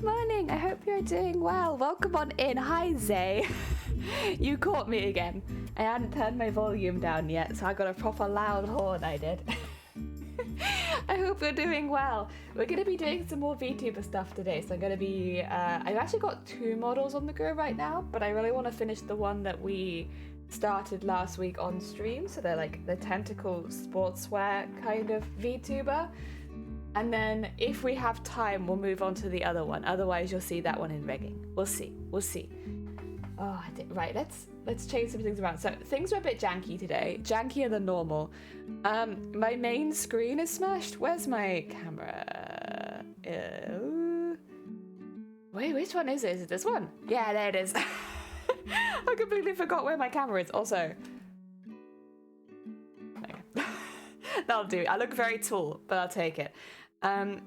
morning. I hope you're doing well. Welcome on in. Hi, Zay. You caught me again. I hadn't turned my volume down yet, so I got a proper loud horn, I did. I hope you're doing well. We're going to be doing some more VTuber stuff today, so I'm going to be... I've actually got 2 models on the go right now, but I really want to finish the one that we started last week on stream, so they're like the tentacle sportswear kind of VTuber. And then if we have time, we'll move on to the other one. Otherwise, you'll see that one in rigging. We'll see. Oh, right, let's change some things around. So things are a bit janky today, jankier than normal. My main screen is smashed. Where's my camera? Wait, which one is it? Is it this one? Yeah, there it is. I completely forgot where my camera is. Also, okay. That'll do. I look very tall, but I'll take it.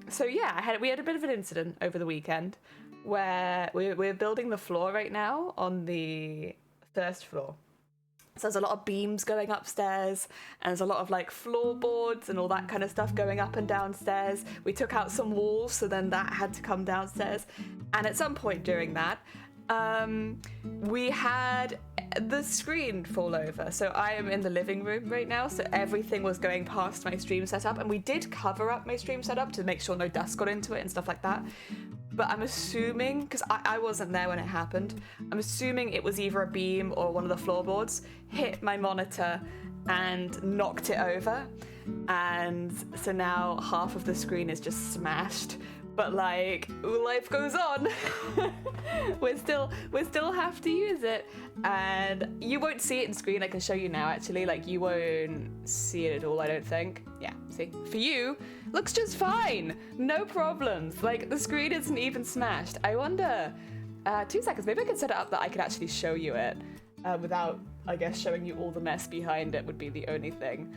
So yeah, we had a bit of an incident over the weekend where we're building the floor right now on the first floor. So there's a lot of beams going upstairs, and there's a lot of like floorboards and all that kind of stuff going up and downstairs. We took out some walls, so then that had to come downstairs. And at some point during that, we had the screen fall over. So I am in the living room right now, so everything was going past my stream setup, and we did cover up my stream setup to make sure no dust got into it and stuff like that. But I'm assuming, because I wasn't there when it happened, I'm assuming it was either a beam or one of the floorboards hit my monitor and knocked it over. And so now half of the screen is just smashed. But like, life goes on. we still have to use it, and you won't see it in screen. I can show you now, actually. Like, you won't see it at all, I don't think. Yeah, see, for you, looks just fine, no problems. Like, the screen isn't even smashed. I wonder. 2 seconds. Maybe I can set it up that I could actually show you it without, I guess, showing you all the mess behind it would be the only thing.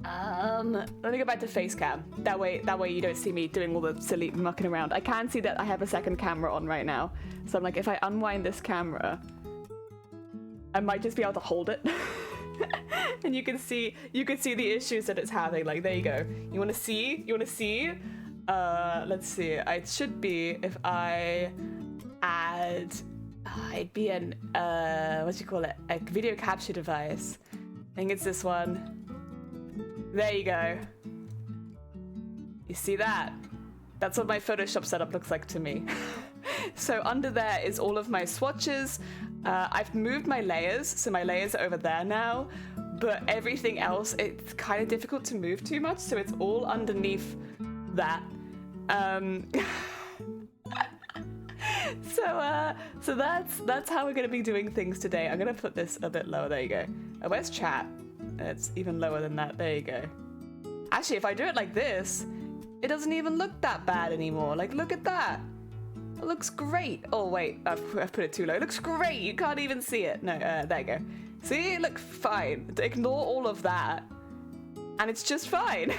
Let me go back to face cam. That way you don't see me doing all the silly mucking around. I can see that I have a second camera on right now. So I'm like, if I unwind this camera, I might just be able to hold it. And you can see the issues that it's having. Like, there you go. You wanna see? Let's see. It should be if I add it'd be an what do you call it? A video capture device. I think it's this one. There you go. You see that? That's what my Photoshop setup looks like to me. So under there is all of my swatches. I've moved my layers, so my layers are over there now. But everything else, it's kind of difficult to move too much, so it's all underneath that. So that's how we're gonna be doing things today. I'm gonna put this a bit lower. There you go. Where's chat? It's even lower than that. There you go. Actually, if I do it like this, it doesn't even look that bad anymore. Like, look at that. It looks great. Oh, wait. I've put it too low. It looks great. You can't even see it. No, there you go. See? It looks fine. Ignore all of that. And it's just fine.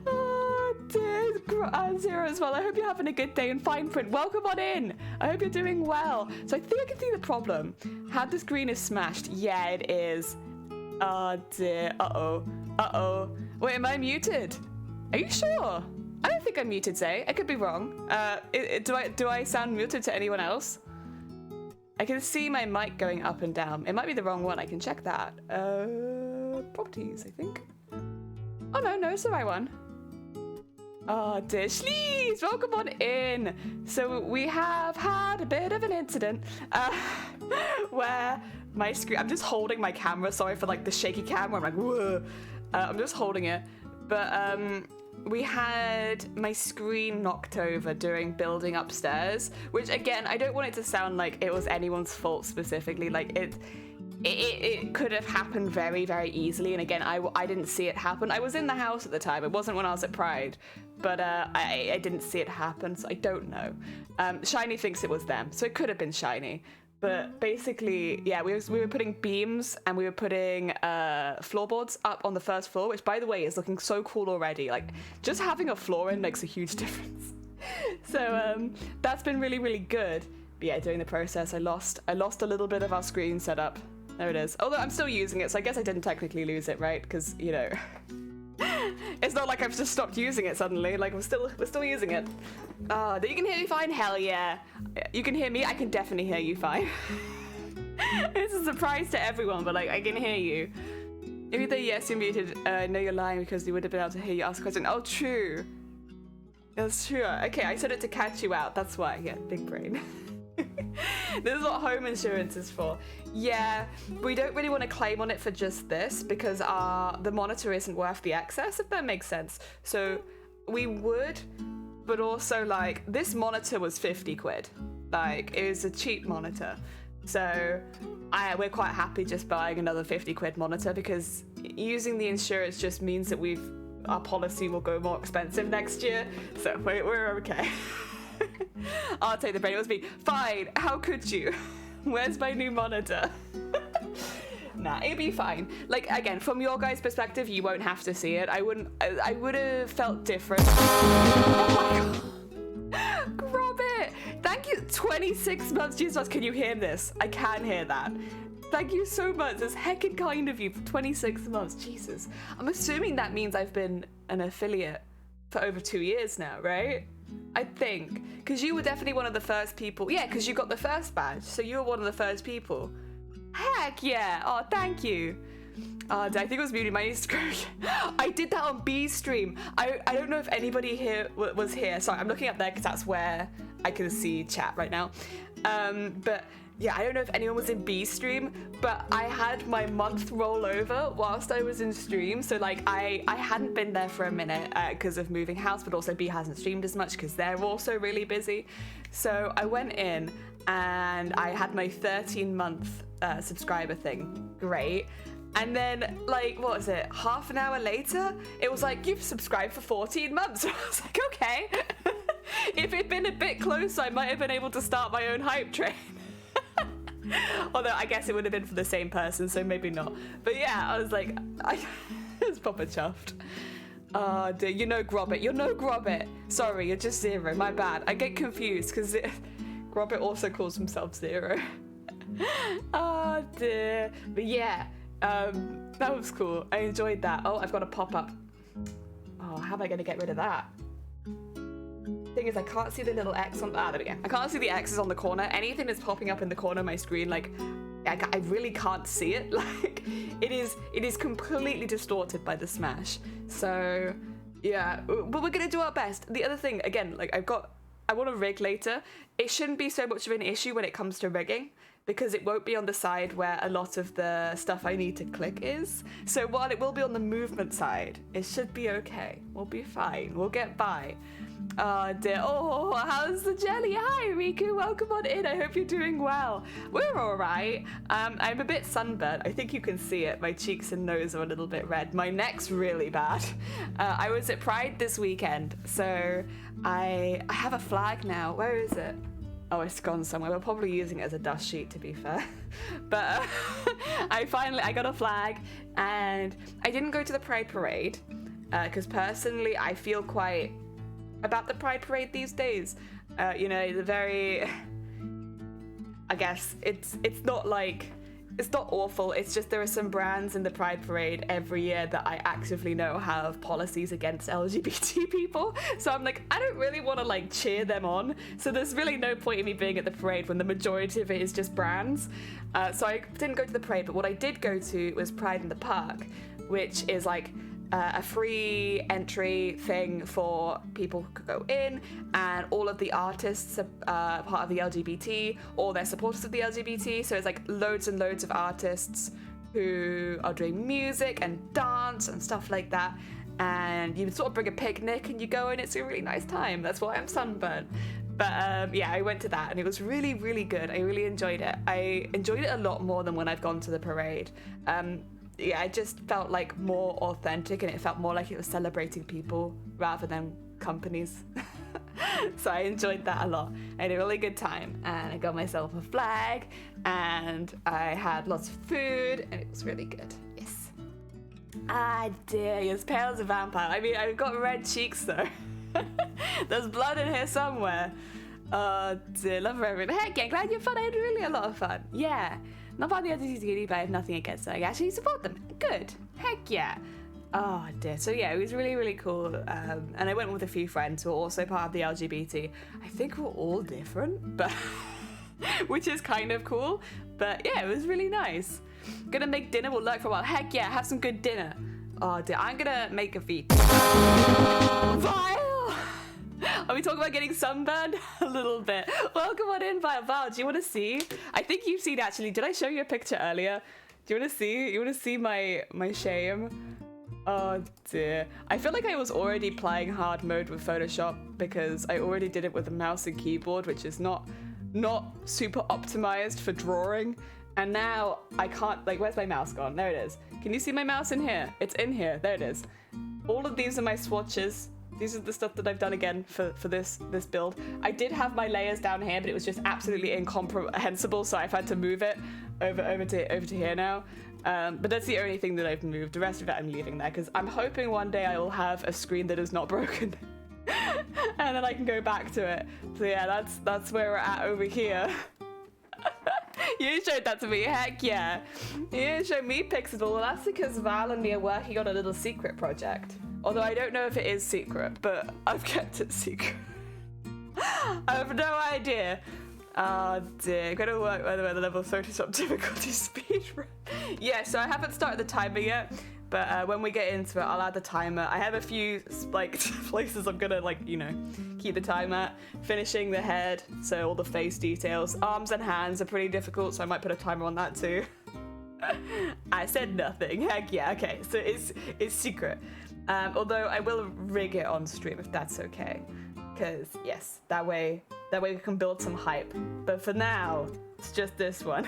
Oh, dear. Zero as well. I hope you're having a good day in fine print. Welcome on in. I hope you're doing well. So I think I can see the problem. How the screen is smashed. Yeah, it is. Oh, dear. Uh-oh. Wait, am I muted? Are you sure? I don't think I'm muted, Zay. I could be wrong. Do I sound muted to anyone else? I can see my mic going up and down. It might be the wrong one. I can check that. Properties, I think. Oh, no, it's the right one. Oh, dear. Schlees, welcome on in. So we have had a bit of an incident where my screen... I'm just holding my camera. Sorry for, like, the shaky camera. I'm like, whoa. I'm just holding it. But we had my screen knocked over during building upstairs, which, again, I don't want it to sound like it was anyone's fault specifically. Like, it could have happened very, very easily. And again, I didn't see it happen. I was in the house at the time. It wasn't when I was at Pride. But I didn't see it happen, so I don't know. Shiny thinks it was them, so it could have been Shiny. But basically, yeah, we were putting beams and we were putting floorboards up on the first floor, which, by the way, is looking so cool already. Like, just having a floor in makes a huge difference. So that's been really, really good. But yeah, during the process, I lost a little bit of our screen setup. There it is. Although I'm still using it, so I guess I didn't technically lose it, right? Because, you know, It's not like I've just stopped using it suddenly. Like we're still using it. You can hear me fine? Hell yeah. You can hear me? I can definitely hear you fine. It's a surprise to everyone, but like I can hear you. If you say yes, you're muted. No, you're lying because you would have been able to hear you ask a question. Oh, true. That's true. Okay, I said it to catch you out. That's why. Yeah, big brain. This is what home insurance is for. Yeah, we don't really want to claim on it for just this because the monitor isn't worth the excess, if that makes sense. So we would, but also like this monitor was 50 quid. Like it was a cheap monitor. So we're quite happy just buying another 50 quid monitor because using the insurance just means that our policy will go more expensive next year. So we're okay. I'll take the brain. It was me. Fine. How could you? Where's my new monitor? Nah, it'd be fine. Like again, from your guys' perspective, you won't have to see it. I would have felt different. Oh my god. Grab it. Thank you. 26 months. Jesus, can you hear this? I can hear that. Thank you so much. It's heckin' kind of you for 26 months. Jesus. I'm assuming that means I've been an affiliate for over 2 years now, right? I think. Because you were definitely one of the first people. Yeah, because you got the first badge. So you were one of the first people. Heck yeah. Oh, thank you. I think it was muted. My screen. I did that on B stream. I don't know if anybody here was here. Sorry, I'm looking up there because that's where I can see chat right now. But yeah, I don't know if anyone was in B stream, but I had my month roll over whilst I was in stream. So like I hadn't been there for a minute because of moving house, but also B hasn't streamed as much because they're also really busy. So I went in and I had my 13-month subscriber thing. Great. And then, like, what was it? Half an hour later, it was like, you've subscribed for 14 months. I was like, okay. If it'd been a bit closer, I might have been able to start my own hype train. Although I guess it would have been for the same person, so maybe not. But yeah, I was like, I was proper chuffed. Oh, dear. You know Grobbit. You're no Grobbit. Sorry, you're just Zero. My bad. I get confused because Grobbit also calls himself Zero. Oh, dear. But yeah, that was cool. I enjoyed that. Oh, I've got a pop-up. Oh, how am I going to get rid of that? Thing is, I can't see the little X on there we go. I can't see the X's on the corner. Anything that's popping up in the corner of my screen, like I really can't see it. Like it is completely distorted by the smash. So yeah, but we're gonna do our best. The other thing, again, like I want to rig later. It shouldn't be so much of an issue when it comes to rigging because it won't be on the side where a lot of the stuff I need to click is. So while it will be on the movement side, it should be okay. We'll be fine. We'll get by. Oh dear. Oh, how's the jelly? Hi, Riku. Welcome on in. I hope you're doing well. We're all right. I'm a bit sunburnt. I think you can see it. My cheeks and nose are a little bit red. My neck's really bad. I was at Pride this weekend, so I have a flag now. Where is it? Oh, it's gone somewhere. We're probably using it as a dust sheet, to be fair. But I got a flag, and I didn't go to the Pride Parade because personally, I feel quite about the Pride Parade these days. You know, the very, I guess it's not awful. It's just there are some brands in the Pride Parade every year that I actively know have policies against LGBT people. So I'm like, I don't really want to like cheer them on. So there's really no point in me being at the parade when the majority of it is just brands. So I didn't go to the parade, but what I did go to was Pride in the Park, which is like a free entry thing for people who could go in, and all of the artists are part of the LGBT, or they're supporters of the LGBT, so it's like loads and loads of artists who are doing music and dance and stuff like that, and you sort of bring a picnic and you go and it's a really nice time. That's why I'm sunburned. But yeah, I went to that and it was really, really good. I really enjoyed it. I enjoyed it a lot more than when I've gone to the parade. Yeah, it just felt like more authentic and it felt more like it was celebrating people rather than companies. So I enjoyed that a lot. I had a really good time and I got myself a flag and I had lots of food and it was really good. Yes. Ah dear, you're as pale as a vampire. I mean, I've got red cheeks though. There's blood in here somewhere. Oh dear, love everything. Heck yeah, glad you had fun. I had really a lot of fun. Yeah. Not about the LGBT, but I have nothing against it. I actually support them. Good. Heck yeah. Oh dear. So yeah, it was really, really cool. And I went with a few friends who are also part of the LGBT. I think we're all different, but which is kind of cool. But yeah, it was really nice. Gonna make dinner. We'll lurk for a while. Heck yeah, have some good dinner. Oh dear. I'm gonna make a VT. Vile! Are we talking about getting sunburned? A little bit. Welcome on in, Vile. Vile, do you want to see? I think you've seen actually. Did I show you a picture earlier? Do you want to see? You want to see my shame? Oh dear. I feel like I was already playing hard mode with Photoshop because I already did it with a mouse and keyboard, which is not super optimized for drawing. And now I can't, like, where's my mouse gone? There it is. Can you see my mouse in here? It's in here. There it is. All of these are my swatches. These are the stuff that I've done again for this build. I did have my layers down here, but it was just absolutely incomprehensible, so I've had to move it over to here now. But that's the only thing that I've moved. The rest of it I'm leaving there because I'm hoping one day I will have a screen that is not broken. And then I can go back to it. So yeah, that's where we're at over here. You showed that to me, heck yeah. You didn't show me Pixable. Well, that's because Val and me are working on a little secret project. Although I don't know if it is secret, but I've kept it secret. I have no idea. Oh dear, gonna work by the way the level of Photoshop difficulty speed run. Yeah, so I haven't started the timer yet, but when we get into it, I'll add the timer. I have a few like places I'm gonna keep the timer at. Finishing the head, so all the face details. Arms and hands are pretty difficult, so I might put a timer on that too. I said nothing. Heck yeah, okay, so it's secret. Although I will rig it on stream if that's okay. Because yes, that way we can build some hype. But for now, it's just this one.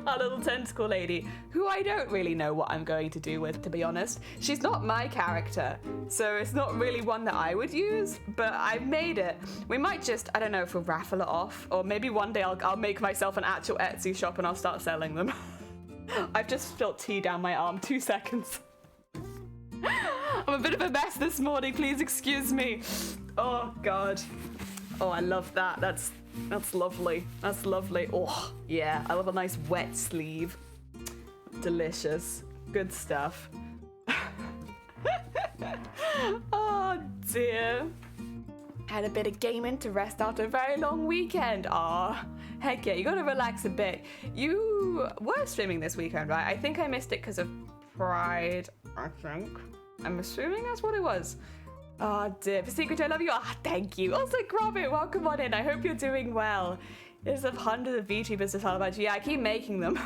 Our little tentacle lady, who I don't really know what I'm going to do with, to be honest. She's not my character, so it's not really one that I would use, but I've made it. We might just, I don't know if we'll raffle it off, or maybe one day I'll make myself an actual Etsy shop and I'll start selling them. I've just spilt tea down my arm, 2 seconds. I'm a bit of a mess this morning, please excuse me. Oh God. Oh, I love that. That's lovely. That's lovely. Oh, yeah. I love a nice wet sleeve. Delicious. Good stuff. Oh, dear. Had a bit of gaming to rest after a very long weekend. Aw, heck yeah. You gotta relax a bit. You were streaming this weekend, right? I think I missed it because of Pride, I think. I'm assuming that's what it was. Oh dear, for Secret, I love you. Ah, thank you. Also, Grobit, welcome on in. I hope you're doing well. There's hundreds of VTubers to tell about you. Yeah, I keep making them.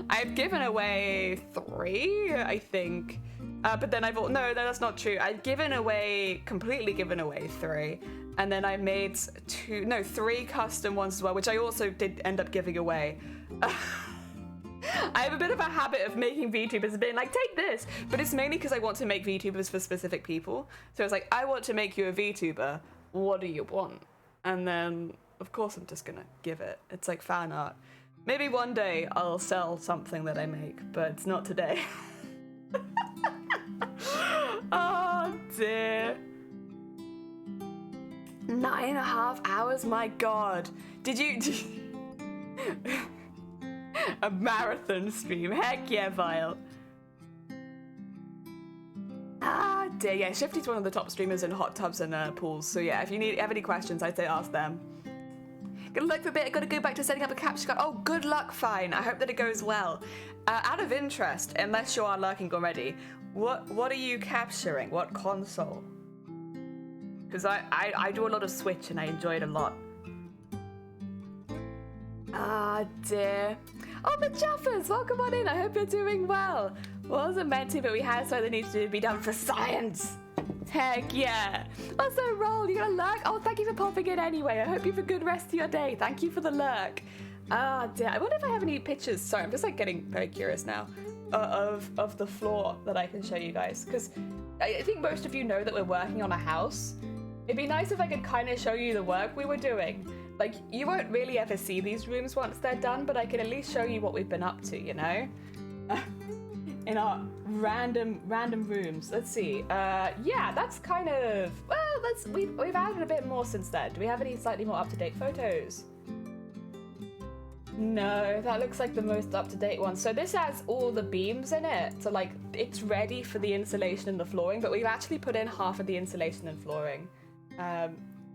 I've given away 3, I think. But then no, that's not true. I've completely given away 3. And then I made 3 custom ones as well, which I also did end up giving away. I have a bit of a habit of making VTubers and being like, take this, but it's mainly because I want to make VTubers for specific people. So it's like, I want to make you a VTuber. What do you want? And then, of course, I'm just gonna give it. It's like fan art. Maybe one day I'll sell something that I make, but it's not today. Oh dear. 9.5 hours, my God. Did you... A marathon stream. Heck yeah, Vile. Ah, dear. Yeah, Shifty's one of the top streamers in hot tubs and pools. So yeah, if you have any questions, I'd say ask them. Good luck for a bit. I gotta go back to setting up a capture card. Oh, good luck, fine. I hope that it goes well. Out of interest, unless you are lurking already, what are you capturing? What console? Because I do a lot of Switch and I enjoy it a lot. Ah, dear. Oh, the Jaffers, welcome on in. I hope you're doing well. Wasn't meant to, but we had something that needs to be done for science. Heck yeah. Also, Roll, you got a lurk? Oh, thank you for popping in anyway. I hope you have a good rest of your day. Thank you for the lurk. Ah, dear. I wonder if I have any pictures. Sorry, I'm just like getting very curious now of the floor that I can show you guys. Because I think most of you know that we're working on a house. It'd be nice if I could kind of show you the work we were doing. Like, you won't really ever see these rooms once they're done, but I can at least show you what we've been up to, you know? In our random rooms. Let's see. Yeah, that's kind of... Well, we've added a bit more since then. Do we have any slightly more up-to-date photos? No, that looks like the most up-to-date one. So this has all the beams in it. So like it's ready for the insulation and the flooring, but we've actually put in half of the insulation and flooring.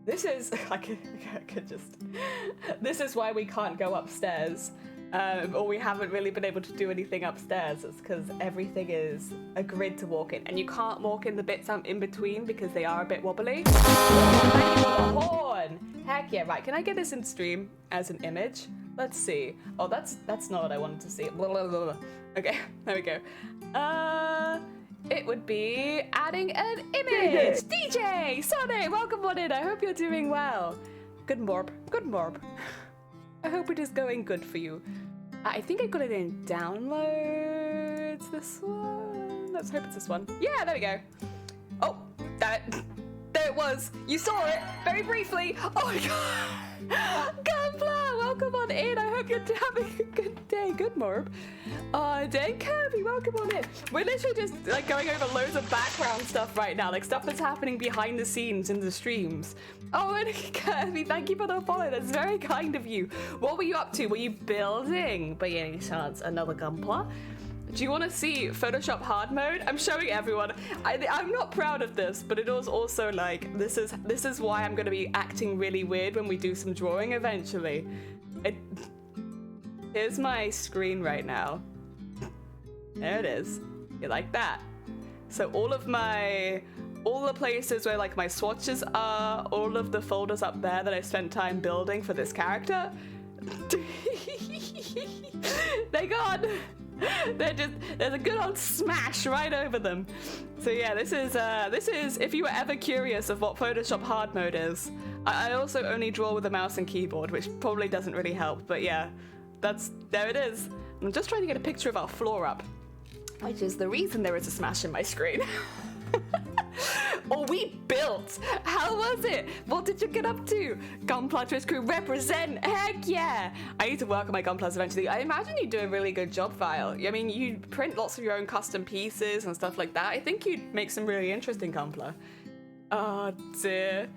This is, I could just, this is why we can't go upstairs. Or we haven't really been able to do anything upstairs. It's because everything is a grid to walk in. And you can't walk in the bits in between because they are a bit wobbly. Thank you for the horn! Heck yeah, right. Can I get this in stream as an image? Let's see. Oh, that's not what I wanted to see. Blah, blah, blah, blah. Okay, there we go. It would be adding an image. DJ! Sonny, welcome on in. I hope you're doing well. Good morb. Good morb. I hope it is going good for you. I think I got it in downloads. This one. Let's hope it's this one. Yeah, there we go. Oh, that. There it was. You saw it very briefly. Oh my god. Gunpla, welcome on in. I hope you're having a good day. Good morb. Dang Kirby, welcome on in. We're literally just like going over loads of background stuff right now, like stuff that's happening behind the scenes in the streams. Oh, and Kirby, thank you for the follow. That's very kind of you. What were you up to? Were you building by any chance another Gunpla? Do you want to see Photoshop hard mode? I'm showing everyone. I'm not proud of this, but it was also like, this is why I'm going to be acting really weird when we do some drawing eventually. Here's my screen right now. There it is. You like that? So all the places where like my swatches are, all of the folders up there that I spent time building for this character, they're gone. There's a good old smash right over them. So yeah, this is if you were ever curious of what Photoshop hard mode is. I also only draw with a mouse and keyboard, which probably doesn't really help, but yeah, there it is. I'm just trying to get a picture of our floor up, which is the reason there is a smash in my screen. Or we built. How was it? What did you get up to? Gunpla Twitch crew represent. Heck yeah. I need to work on my Gunplas eventually. I imagine you do a really good job, Vile. I mean, you print lots of your own custom pieces and stuff like that. I think you'd make some really interesting Gunpla. Oh dear.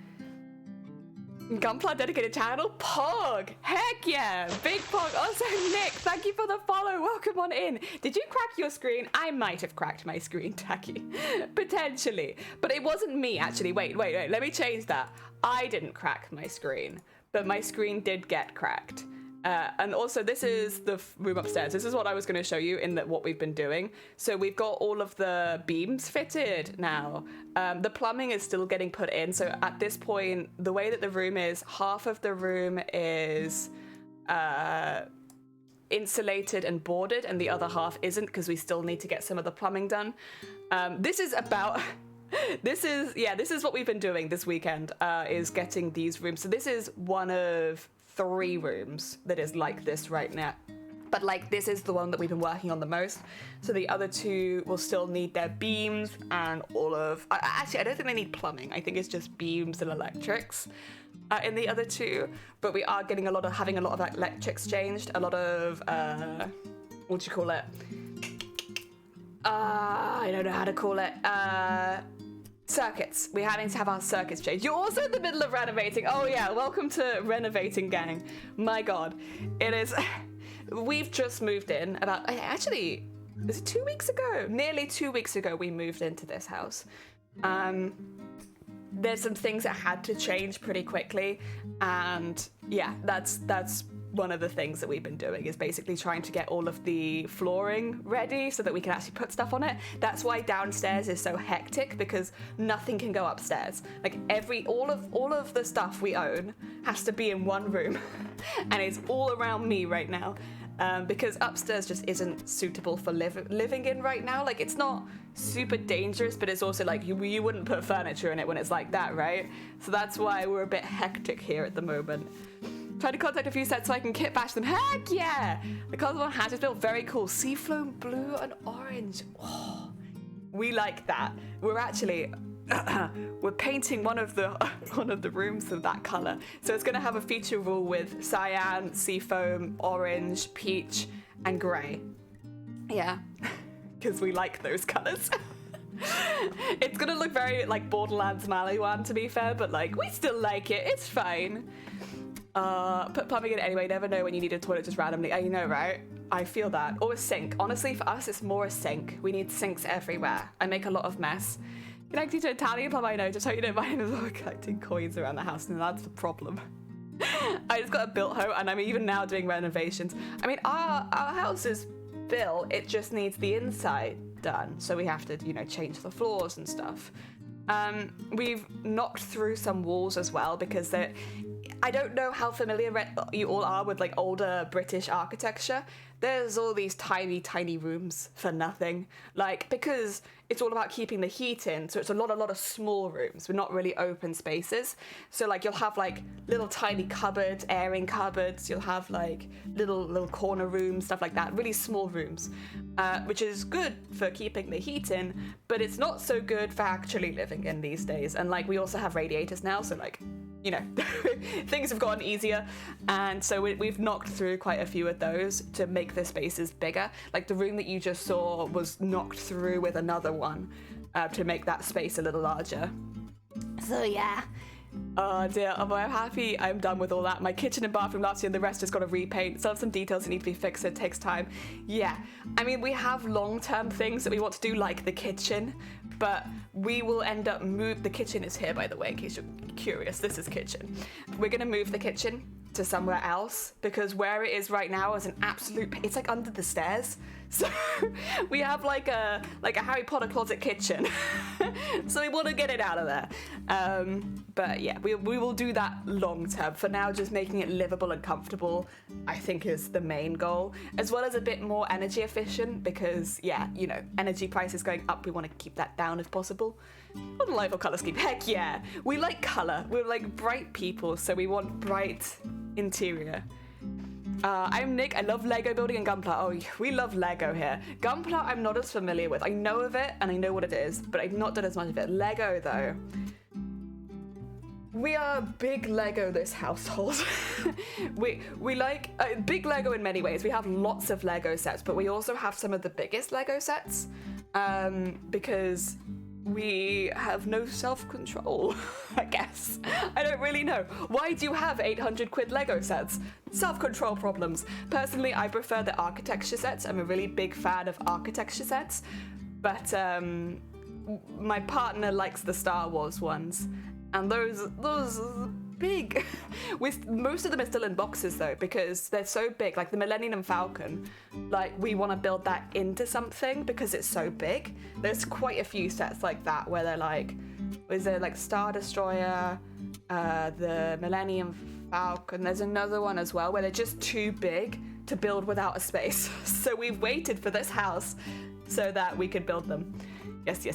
Gunpla dedicated channel? Pog! Heck yeah! Big Pog! Also, Nick, thank you for the follow. Welcome on in. Did you crack your screen? I might have cracked my screen, Tacky. Potentially. But it wasn't me, actually. Wait. Let me change that. I didn't crack my screen, but my screen did get cracked. And also, this is the room upstairs. This is what I was going to show you in what we've been doing. So we've got all of the beams fitted now. The plumbing is still getting put in. So at this point, the way that the room is, half of the room is insulated and boarded, and the other half isn't because we still need to get some of the plumbing done. This is what we've been doing this weekend, is getting these rooms. So this is one of 3 rooms that is like this right now, but like this is the one that we've been working on the most. So the other 2 will still need their beams and all of, actually I don't think they need plumbing. I think it's just beams and electrics in the other 2, but we are getting having a lot of electrics changed, a lot of what do you call it, I don't know how to call it, circuits. We're having to have our circuits changed. You're also in the middle of renovating. Oh yeah, welcome to renovating, gang. My god, it is. We've just moved in about, actually, is it 2 weeks ago? Nearly 2 weeks ago we moved into this house. There's some things that had to change pretty quickly, and yeah, that's one of the things that we've been doing, is basically trying to get all of the flooring ready so that we can actually put stuff on it. That's why downstairs is so hectic, because nothing can go upstairs. Like all of the stuff we own has to be in one room and it's all around me right now. Because upstairs just isn't suitable for living in right now. Like, it's not super dangerous, but it's also like you wouldn't put furniture in it when it's like that, right? So that's why we're a bit hectic here at the moment. Try to contact a few sets so I can kit bash them. Heck yeah! The colours on hand is built very cool. Seafloam blue and orange. Oh, we like that. We're actually we're painting one of the rooms of that colour. So it's going to have a feature rule with cyan, seafoam, orange, peach, and grey. Yeah, because we like those colours. It's going to look very like Borderlands Maliwan, to be fair, but like we still like it. It's fine. Put plumbing in anyway. Never know when you need a toilet just randomly. I know, right? I feel that. Or a sink. Honestly, for us, it's more a sink. We need sinks everywhere. I make a lot of mess. Connecting to Italian plumber, I know. Just hope you don't mind us all collecting coins around the house, and that's the problem. I just got a built home, and I'm even now doing renovations. I mean, our house is built. It just needs the inside done. So we have to, you know, change the floors and stuff. We've knocked through some walls as well because I don't know how familiar you all are with like older British architecture. There's all these tiny, tiny rooms for nothing. Like, because it's all about keeping the heat in, so it's a lot of small rooms, but not really open spaces. So like you'll have like little tiny cupboards, airing cupboards, you'll have like little corner rooms, stuff like that, really small rooms, which is good for keeping the heat in, but it's not so good for actually living in these days. And like we also have radiators now, so like, you know, things have gotten easier, and so we've knocked through quite a few of those to make the spaces bigger. Like the room that you just saw was knocked through with another one to make that space a little larger. So yeah. Oh dear, although I'm happy I'm done with all that. My kitchen and bathroom last year, and the rest just got to repaint. Still have some details that need to be fixed, so it takes time. Yeah, I mean, we have long-term things that we want to do, like the kitchen, but we will end up the kitchen is here, by the way, in case you're curious. This is kitchen. We're going to move the kitchen to somewhere else because where it is right now is an absolute, it's like under the stairs. So we have like a Harry Potter closet kitchen. So we want to get it out of there. But yeah, we will do that long term. For now, just making it livable and comfortable, I think, is the main goal, as well as a bit more energy efficient because, yeah, you know, energy prices going up. We want to keep that down if possible. What a life or color scheme. Heck yeah. We like color. We're like bright people, so we want bright interior. I'm Nick. I love Lego building and Gunpla. Oh, we love Lego here. Gunpla I'm not as familiar with. I know of it and I know what it is, but I've not done as much of it. Lego though. We are big Lego this household. we like big Lego in many ways. We have lots of Lego sets, but we also have some of the biggest Lego sets because we have no self-control, I guess. I don't really know. Why do you have 800 quid Lego sets? Self-control problems. Personally, I prefer the architecture sets. I'm a really big fan of architecture sets, but my partner likes the Star Wars ones, and those big. Most of them are still in boxes though, because they're so big. Like the Millennium Falcon, like we want to build that into something because it's so big. There's quite a few sets like that where they're like, is there like Star Destroyer, the Millennium Falcon. There's another one as well where they're just too big to build without a space. So we've waited for this house so that we could build them. Yes.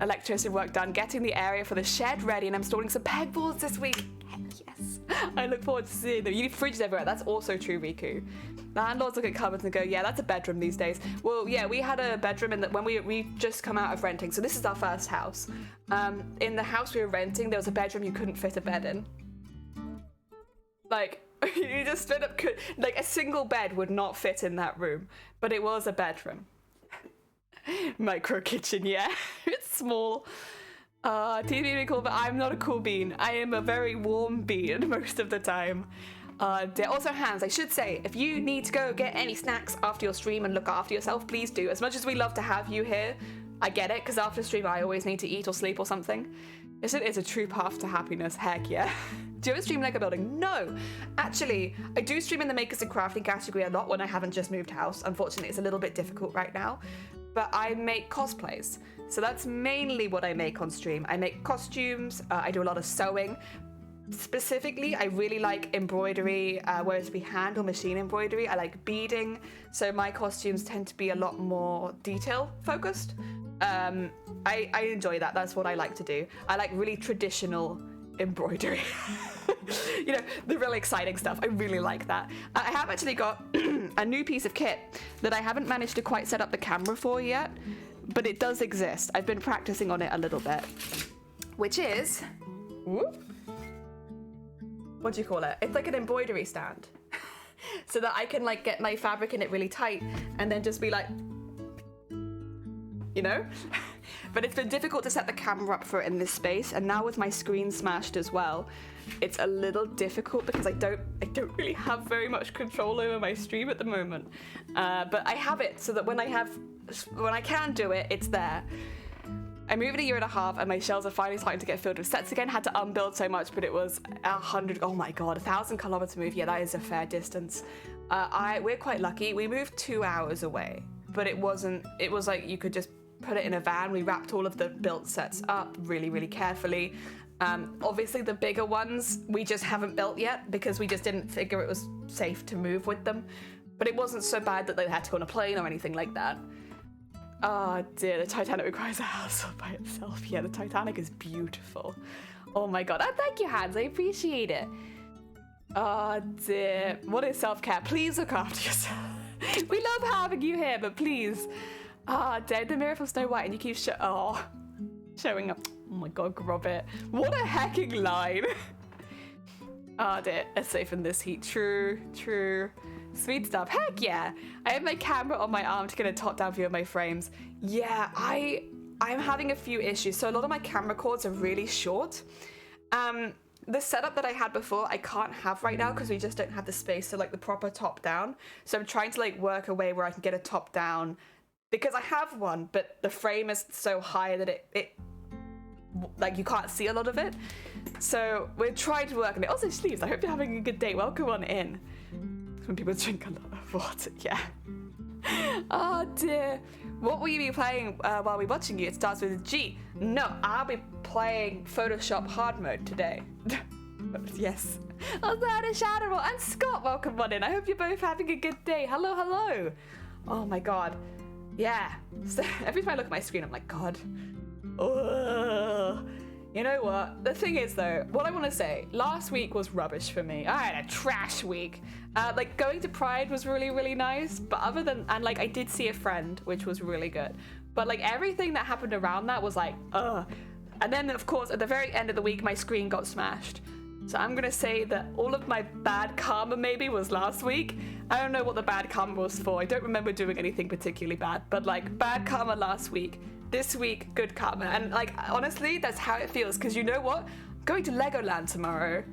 Electricity work done, getting the area for the shed ready, and I'm installing some pegboards this week. Heck yes. I look forward to seeing them. You need fridges everywhere. That's also true, Riku. Landlords look at cupboards and go, yeah, that's a bedroom these days. Well, yeah, we had a bedroom when we just come out of renting. So this is our first house. In the house we were renting, there was a bedroom you couldn't fit a bed in. Like, you just straight up could, like a single bed would not fit in that room, but it was a bedroom. Micro kitchen, yeah. It's small. TV cool, but I'm not a cool bean. I am a very warm bean most of the time. Also, Hans, I should say, if you need to go get any snacks after your stream and look after yourself, please do. As much as we love to have you here, I get it, because after stream I always need to eat or sleep or something. Yes, it is a true path to happiness, heck yeah. Do you ever stream Lego building? No. Actually, I do stream in the makers and crafting category a lot when I haven't just moved house. Unfortunately, it's a little bit difficult right now. But I make cosplays. So that's mainly what I make on stream. I make costumes, I do a lot of sewing. Specifically, I really like embroidery, whether it be hand or machine embroidery. I like beading, so my costumes tend to be a lot more detail focused. I enjoy that, that's what I like to do. I like really traditional embroidery. You know, the really exciting stuff. I really like that. I have actually got a new piece of kit that I haven't managed to quite set up the camera for yet, but it does exist. I've been practicing on it a little bit, which is, whoop, what do you call it? It's like an embroidery stand. So that I can like get my fabric in it really tight and then just be like, you know? But it's been difficult to set the camera up for it in this space, and now with my screen smashed as well, it's a little difficult because I don't really have very much control over my stream at the moment. But I have it so that when I can do it, it's there. I moved in a year and a half, and my shelves are finally starting to get filled with sets again. Had to unbuild so much, but it was 1,000 kilometer move. Yeah, that is a fair distance. We're quite lucky. We moved 2 hours away, but it was like you could just put it in a van. We wrapped all of the built sets up really, really carefully. Obviously the bigger ones we just haven't built yet because we just didn't figure it was safe to move with them. But it wasn't so bad that they had to go on a plane or anything like that. Oh dear, the Titanic requires a house all by itself. Yeah, the Titanic is beautiful. Oh my god. Thank you, Hans. I appreciate it. Oh dear. What is self-care? Please look after yourself. We love having you here, but please. Ah, dear, the mirror from Snow White, and you keep showing up. Oh my god, Grobbit. What a hacking line. Ah, dear. It's safe in this heat. True, true. Sweet stuff. Heck yeah. I have my camera on my arm to get a top-down view of my frames. Yeah, I'm having a few issues. So a lot of my camera cords are really short. The setup that I had before, I can't have right now because we just don't have the space to like the proper top-down. So I'm trying to like work a way where I can get a top-down because I have one, but the frame is so high that it like you can't see a lot of it. So we're trying to work on it. Also, Sleeves, I hope you're having a good day. Welcome on in. When people drink a lot of water, yeah. Oh dear. What will you be playing while we're watching you? It starts with a G. No, I'll be playing Photoshop hard mode today. Yes. Oh, that is Shadow and Scott, welcome on in. I hope you're both having a good day. Hello, hello. Oh my god. Yeah. So, every time I look at my screen, I'm like, God. Ugh. You know what? The thing is though, what I want to say, last week was rubbish for me. I had a trash week. Like going to Pride was really, really nice, but other than, and like I did see a friend, which was really good. But like everything that happened around that was like, ugh. And then of course, at the very end of the week, my screen got smashed. So I'm gonna say that all of my bad karma maybe was last week. I don't know what the bad karma was for. I don't remember doing anything particularly bad, but like bad karma last week. This week, good karma. And like, honestly, that's how it feels. Because you know what? I'm going to Legoland tomorrow.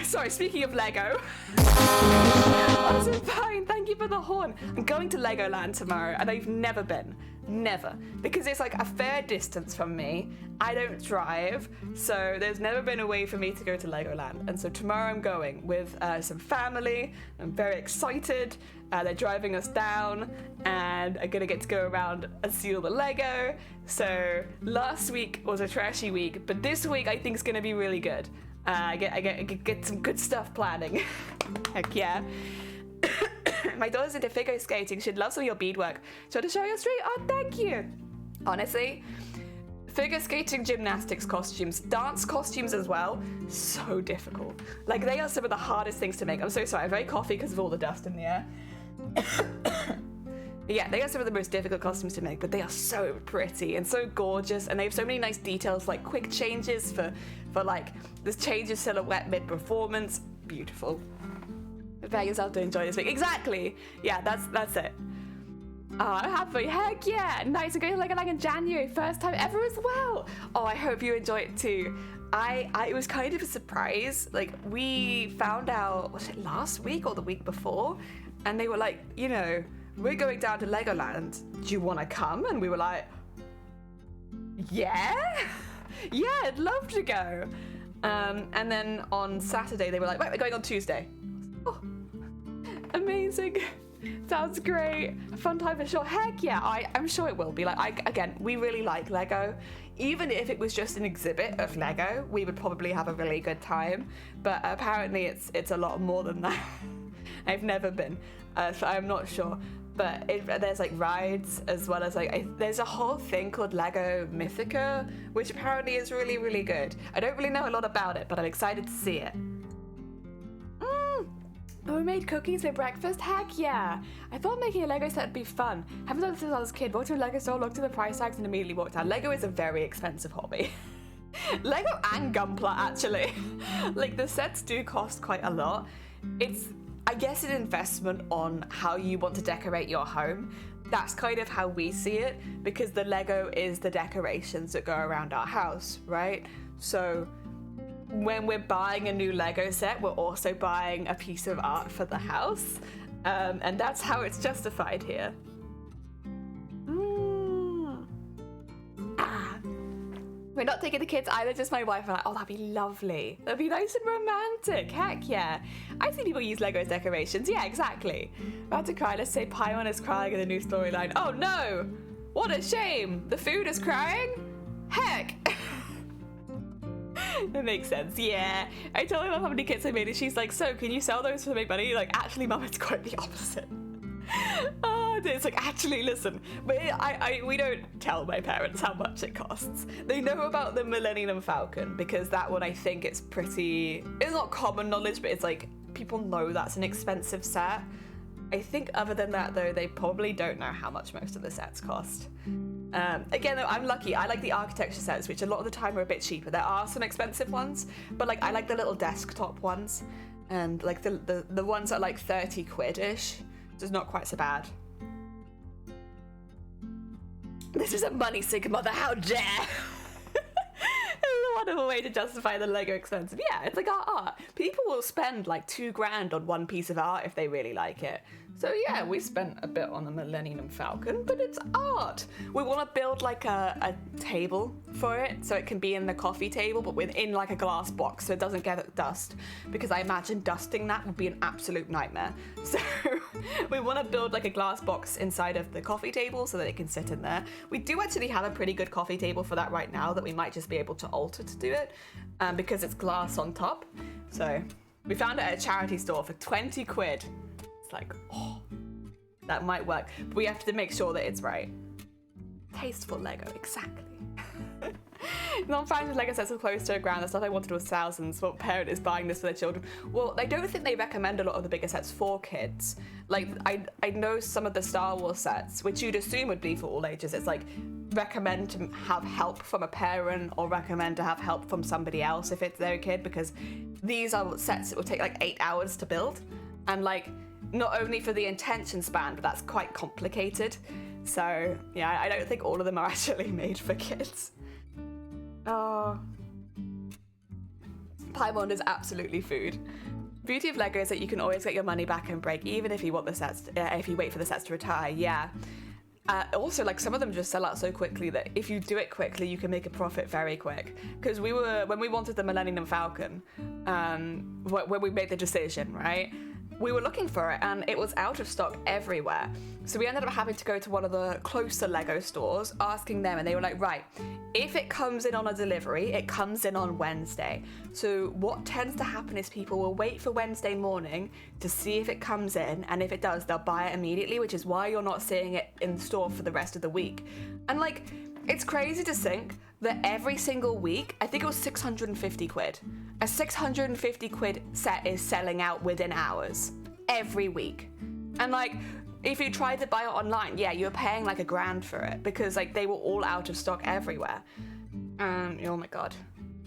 Sorry, speaking of Lego. Also fine, thank you for the horn. I'm going to Legoland tomorrow and I've never been. Never. Because it's like a fair distance from me. I don't drive. So there's never been a way for me to go to Legoland. And so tomorrow I'm going with some family. I'm very excited. They're driving us down and I'm gonna get to go around and see all the Lego. So last week was a trashy week, but this week I think is gonna be really good. I get some good stuff planning. Heck yeah. My daughter's into figure skating. She'd love some of your beadwork. So to show your street, oh thank you. Honestly, figure skating, gymnastics costumes, dance costumes as well, so difficult. Like they are some of the hardest things to make. I'm so sorry, I'm very coughy because of all the dust in the air. Yeah, they are some of the most difficult costumes to make, but they are so pretty and so gorgeous, and they have so many nice details, like quick changes for like this change of silhouette mid-performance. Beautiful. Prepare yourself to enjoy this week. Exactly. Yeah, that's it. Oh, I'm happy. Heck yeah. Nice. I'm going to Legoland in January. First time ever as well. Oh, I hope you enjoy it too. It was kind of a surprise. Like we found out, was it last week or the week before? And they were like, you know, we're going down to Legoland. Do you want to come? And we were like, yeah, yeah, I'd love to go. And then on Saturday, they were like, wait, we're going on Tuesday. Oh, amazing. Sounds great. Fun time for sure. Heck yeah, I'm sure it will be. Like, again, we really like Lego. Even if it was just an exhibit of Lego, we would probably have a really good time. But apparently it's a lot more than that. I've never been, so I'm not sure. But there's like rides as well as like there's a whole thing called Lego Mythica, which apparently is really, really good. I don't really know a lot about it, but I'm excited to see it. Oh, we made cookies for breakfast? Heck yeah! I thought making a Lego set would be fun. Haven't done this since I was a kid. Walked to a Lego store, looked at the price tags, and immediately walked out. Lego is a very expensive hobby. Lego and Gunpla, actually. Like, the sets do cost quite a lot. It's, I guess, an investment on how you want to decorate your home. that's kind of how we see it, because the Lego is the decorations that go around our house, right? So when we're buying a new Lego set, we're also buying a piece of art for the house, and that's how it's justified here. We're not taking the kids either, just my wife and I. Oh, that'd be lovely. That'd be nice and romantic. Heck yeah. I see people use Lego as decorations. Yeah, exactly. About to cry. Let's say Paimon is crying in the new storyline. Oh no! What a shame. The food is crying? Heck. That makes sense. Yeah. I told her how many kits I made and she's like, so can you sell those to make money? Like, actually, Mum, it's quite the opposite. Oh, it's like, actually, listen, we don't tell my parents how much it costs. They know about the Millennium Falcon because that one, I think it's not common knowledge, but it's like people know that's an expensive set. I think other than that, though, they probably don't know how much most of the sets cost. Again, though, I'm lucky. I like the architecture sets, which a lot of the time are a bit cheaper. There are some expensive ones, but like I like the little desktop ones, and like the ones that are like 30 quid-ish. It's not quite so bad. This is a money sink, mother, how dare! It's a wonderful way to justify the Lego expensive. Yeah, it's like our art. People will spend like $2,000 on one piece of art if they really like it. So yeah, we spent a bit on the Millennium Falcon, but it's art. We want to build like a table for it, so it can be in the coffee table, but within like a glass box, so it doesn't get dust, because I imagine dusting that would be an absolute nightmare. So we want to build like a glass box inside of the coffee table so that it can sit in there. We do actually have a pretty good coffee table for that right now that we might just be able to alter to do it, because it's glass on top. So we found it at a charity store for 20 quid. Like, oh, that might work, but we have to make sure that it's right. Tasteful Lego, exactly. Not finding Lego sets so close to the ground. The stuff I wanted was thousands. What parent is buying this for their children? Well, I don't think they recommend a lot of the bigger sets for kids. Like, I know some of the Star Wars sets, which you'd assume would be for all ages. It's like, recommend to have help from a parent or recommend to have help from somebody else if it's their kid, because these are sets that will take like 8 hours to build. And like, not only for the attention span, but that's quite complicated. So yeah, I don't think all of them are actually made for kids. Oh, Paimon is absolutely food. Beauty of Lego is that you can always get your money back and break, even if you want the sets, if you wait for the sets to retire. Yeah. Also, like, some of them just sell out so quickly that if you do it quickly, you can make a profit very quick. Because when we wanted the Millennium Falcon, when we made the decision, right? We were looking for it and it was out of stock everywhere. So we ended up having to go to one of the closer Lego stores, asking them, and they were like, right, if it comes in on a delivery, it comes in on Wednesday. So what tends to happen is people will wait for Wednesday morning to see if it comes in, and if it does, they'll buy it immediately, which is why you're not seeing it in store for the rest of the week. And like, it's crazy to think that every single week, I think it was 650 quid. A 650 quid set is selling out within hours, every week. And like, if you tried to buy it online, yeah, you're paying like $1,000 for it, because like they were all out of stock everywhere. Oh my god.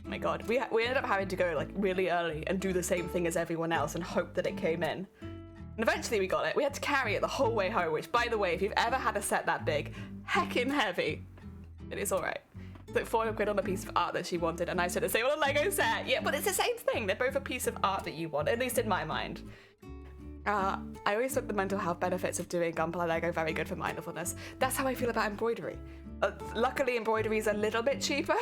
Oh my god. We ended up having to go like really early and do the same thing as everyone else and hope that it came in. And eventually we got it. We had to carry it the whole way home, which, by the way, if you've ever had a set that big, heckin' heavy. It is alright. It's like 400 quid on a piece of art that she wanted, and I said the same on a Lego set. Yeah, but it's the same thing. They're both a piece of art that you want, at least in my mind. I always thought the mental health benefits of doing gunpla Lego very good for mindfulness. That's how I feel about embroidery. Luckily, embroidery is a little bit cheaper.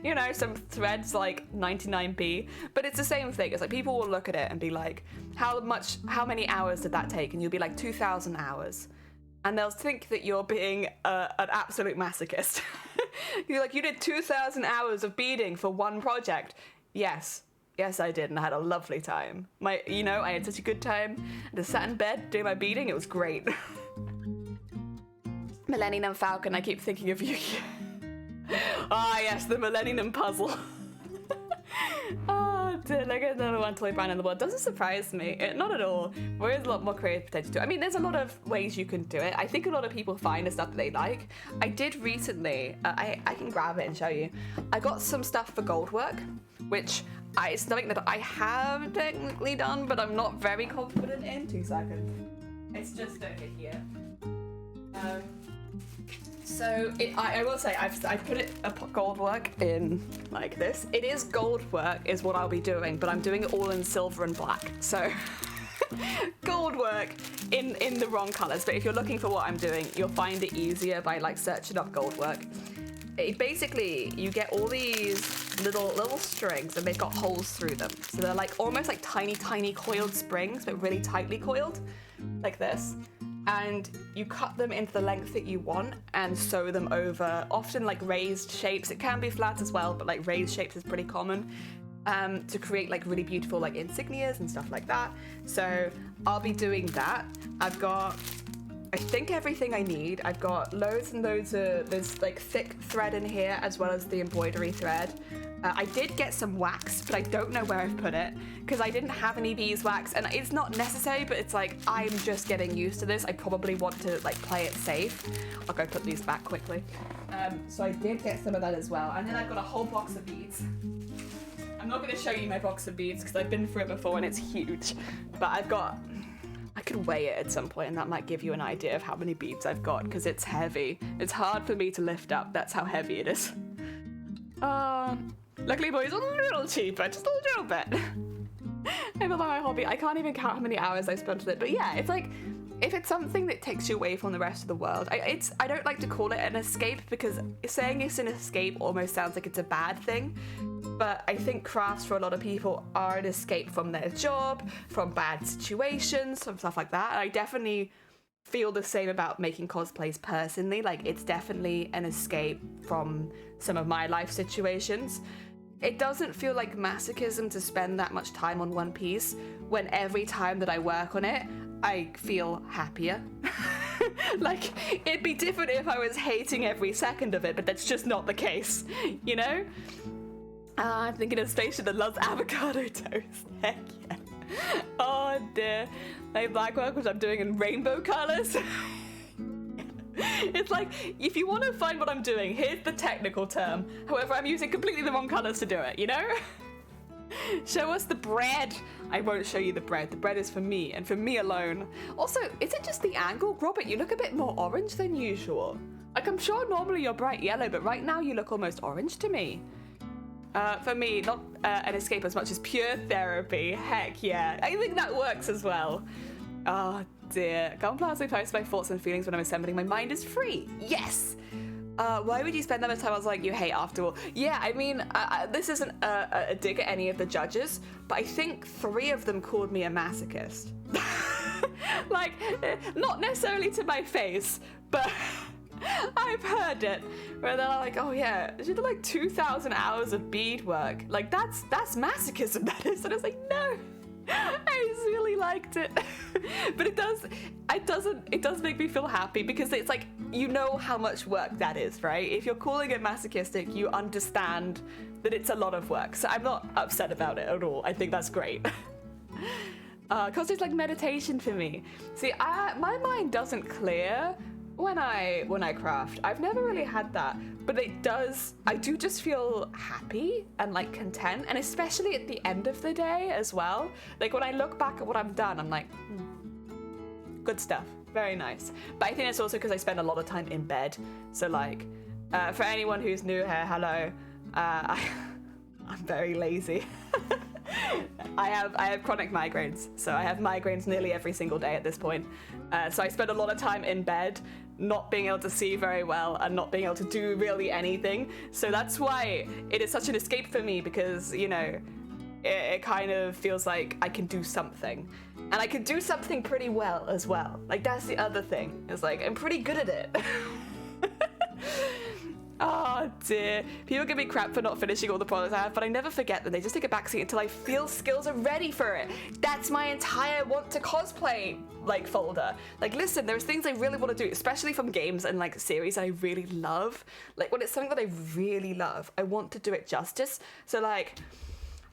You know, some threads like 99p, but it's the same thing. It's like people will look at it and be like, how many hours did that take? And you'll be like 2,000 hours. And they'll think that you're being an absolute masochist. You're like, you did 2,000 hours of beading for one project. Yes, I did, and I had a lovely time. I had such a good time. I just sat in bed doing my beading. It was great. Millennium Falcon, I keep thinking of you. Ah, yes, the Millennium Puzzle. Oh, Lego is the number one toy brand in the world. Doesn't surprise me. Not at all. There is a lot more creative potential to it. I mean, there's a lot of ways you can do it. I think a lot of people find the stuff that they like. I did recently, I can grab it and show you. I got some stuff for gold work, which it's something that I have technically done, but I'm not very confident in. 2 seconds. It's just over here. So I will say I put it gold work in like this. It is gold work is what I'll be doing, but I'm doing it all in silver and black. So gold work in the wrong colors. But if you're looking for what I'm doing, you'll find it easier by like searching up gold work. Basically, you get all these little strings and they've got holes through them. So they're like almost like tiny coiled springs, but really tightly coiled, like this. And you cut them into the length that you want and sew them over, often like raised shapes. It can be flat as well, but like raised shapes is pretty common, to create like really beautiful like insignias and stuff like that. So I'll be doing that. I've got, I think, everything I need. I've got loads and loads of, there's like thick thread in here as well as the embroidery thread. I did get some wax, but I don't know where I've put it because I didn't have any beeswax, and it's not necessary, but it's like I'm just getting used to this. I probably want to like play it safe. I'll go put these back quickly. So I did get some of that as well, and then I've got a whole box of beads. I'm not going to show you my box of beads because I've been through it before and it's huge, but I could weigh it at some point and that might give you an idea of how many beads I've got because it's heavy. It's hard for me to lift up. That's how heavy it is. Luckily, boys, a little cheaper, just a little bit. I love my hobby. I can't even count how many hours I spent with it. But yeah, it's like, if it's something that takes you away from the rest of the world, I don't like to call it an escape because saying it's an escape almost sounds like it's a bad thing. But I think crafts for a lot of people are an escape from their job, from bad situations, from stuff like that. And I definitely feel the same about making cosplays personally. Like, it's definitely an escape from some of my life situations. It doesn't feel like masochism to spend that much time on one piece when every time that I work on it, I feel happier. Like, it'd be different if I was hating every second of it, but that's just not the case, you know? I'm thinking of a spaceship that loves avocado toast. Heck yeah. Oh dear. My black work, which I'm doing in rainbow colors. It's like, if you want to find what I'm doing, here's the technical term. However, I'm using completely the wrong colors to do it, you know? Show us the bread. I won't show you the bread. The bread is for me and for me alone. Also, is it just the angle? Robert, you look a bit more orange than usual. Like, I'm sure normally you're bright yellow, but right now you look almost orange to me. For me, not an escape as much as pure therapy. Heck yeah. I think that works as well. Oh dear. Can't honestly post my thoughts and feelings when I'm assembling. My mind is free. Yes. Why would you spend that much time? I was like, you hate after all. Yeah, I mean, this isn't a dig at any of the judges, but I think 3 of them called me a masochist. Like, not necessarily to my face, but I've heard it, where they're like, oh yeah, she did like 2,000 hours of beadwork. Like, that's masochism, that is. And I was like, no. I really liked it. But it does make me feel happy because it's like, you know how much work that is, right? If you're calling it masochistic, you understand that it's a lot of work. So I'm not upset about it at all. I think that's great. Because it's like meditation for me. See, my mind doesn't clear when I craft. I've never really had that, but it does. I do just feel happy and like content, and especially at the end of the day as well. Like, when I look back at what I've done, I'm like, good stuff, very nice. But I think it's also because I spend a lot of time in bed. So like, for anyone who's new here, hello. I'm very lazy. I have chronic migraines, so I have migraines nearly every single day at this point. So I spend a lot of time in bed, not being able to see very well and not being able to do really anything. So that's why it is such an escape for me, because, you know, it kind of feels like I can do something. And I can do something pretty well as well. Like, that's the other thing. It's like, I'm pretty good at it. Oh dear. People give me crap for not finishing all the products I have, but I never forget them. They just take a backseat until I feel skills are ready for it. That's my entire want to cosplay like folder. Like, listen, there's things I really want to do, especially from games and like series I really love. Like, when it's something that I really love, I want to do it justice. So like,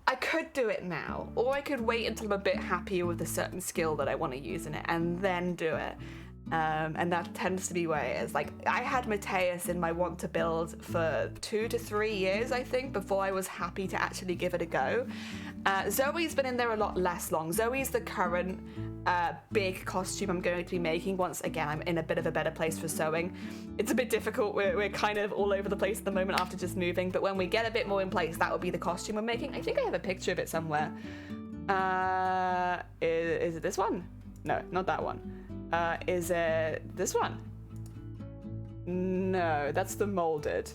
I could do it now, or I could wait until I'm a bit happier with a certain skill that I want to use in it and then do it. And that tends to be where it is. Like, I had Mateus in my want to build for 2 to 3 years, I think, before I was happy to actually give it a go. Zoe's been in there a lot less long. Zoe's the current big costume I'm going to be making once again I'm in a bit of a better place for sewing. It's a bit difficult. We're kind of all over the place at the moment after just moving, but when we get a bit more in place, that will be the costume I'm making. I think I have a picture of it somewhere. Is it this one? No, not that one. Is it this one? No, that's the molded.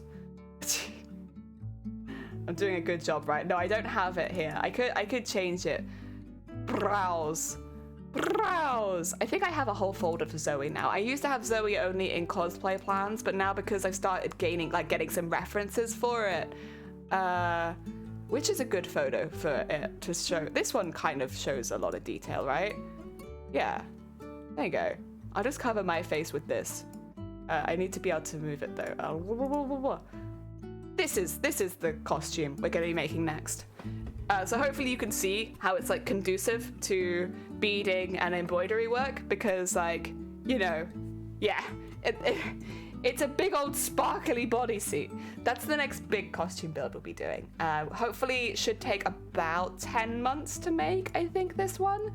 I'm doing a good job, right? No, I don't have it here. I could change it. Browse. I think I have a whole folder for Zoe now. I used to have Zoe only in cosplay plans, but now because I've started getting some references for it, which is a good photo for it to show. This one kind of shows a lot of detail, right? Yeah. There you go. I'll just cover my face with this. I need to be able to move it though. This is the costume we're going to be making next. So hopefully you can see how it's like conducive to beading and embroidery work, because like, you know, yeah, it's a big old sparkly bodysuit. That's the next big costume build we'll be doing. Hopefully it should take about 10 months to make, I think, this one.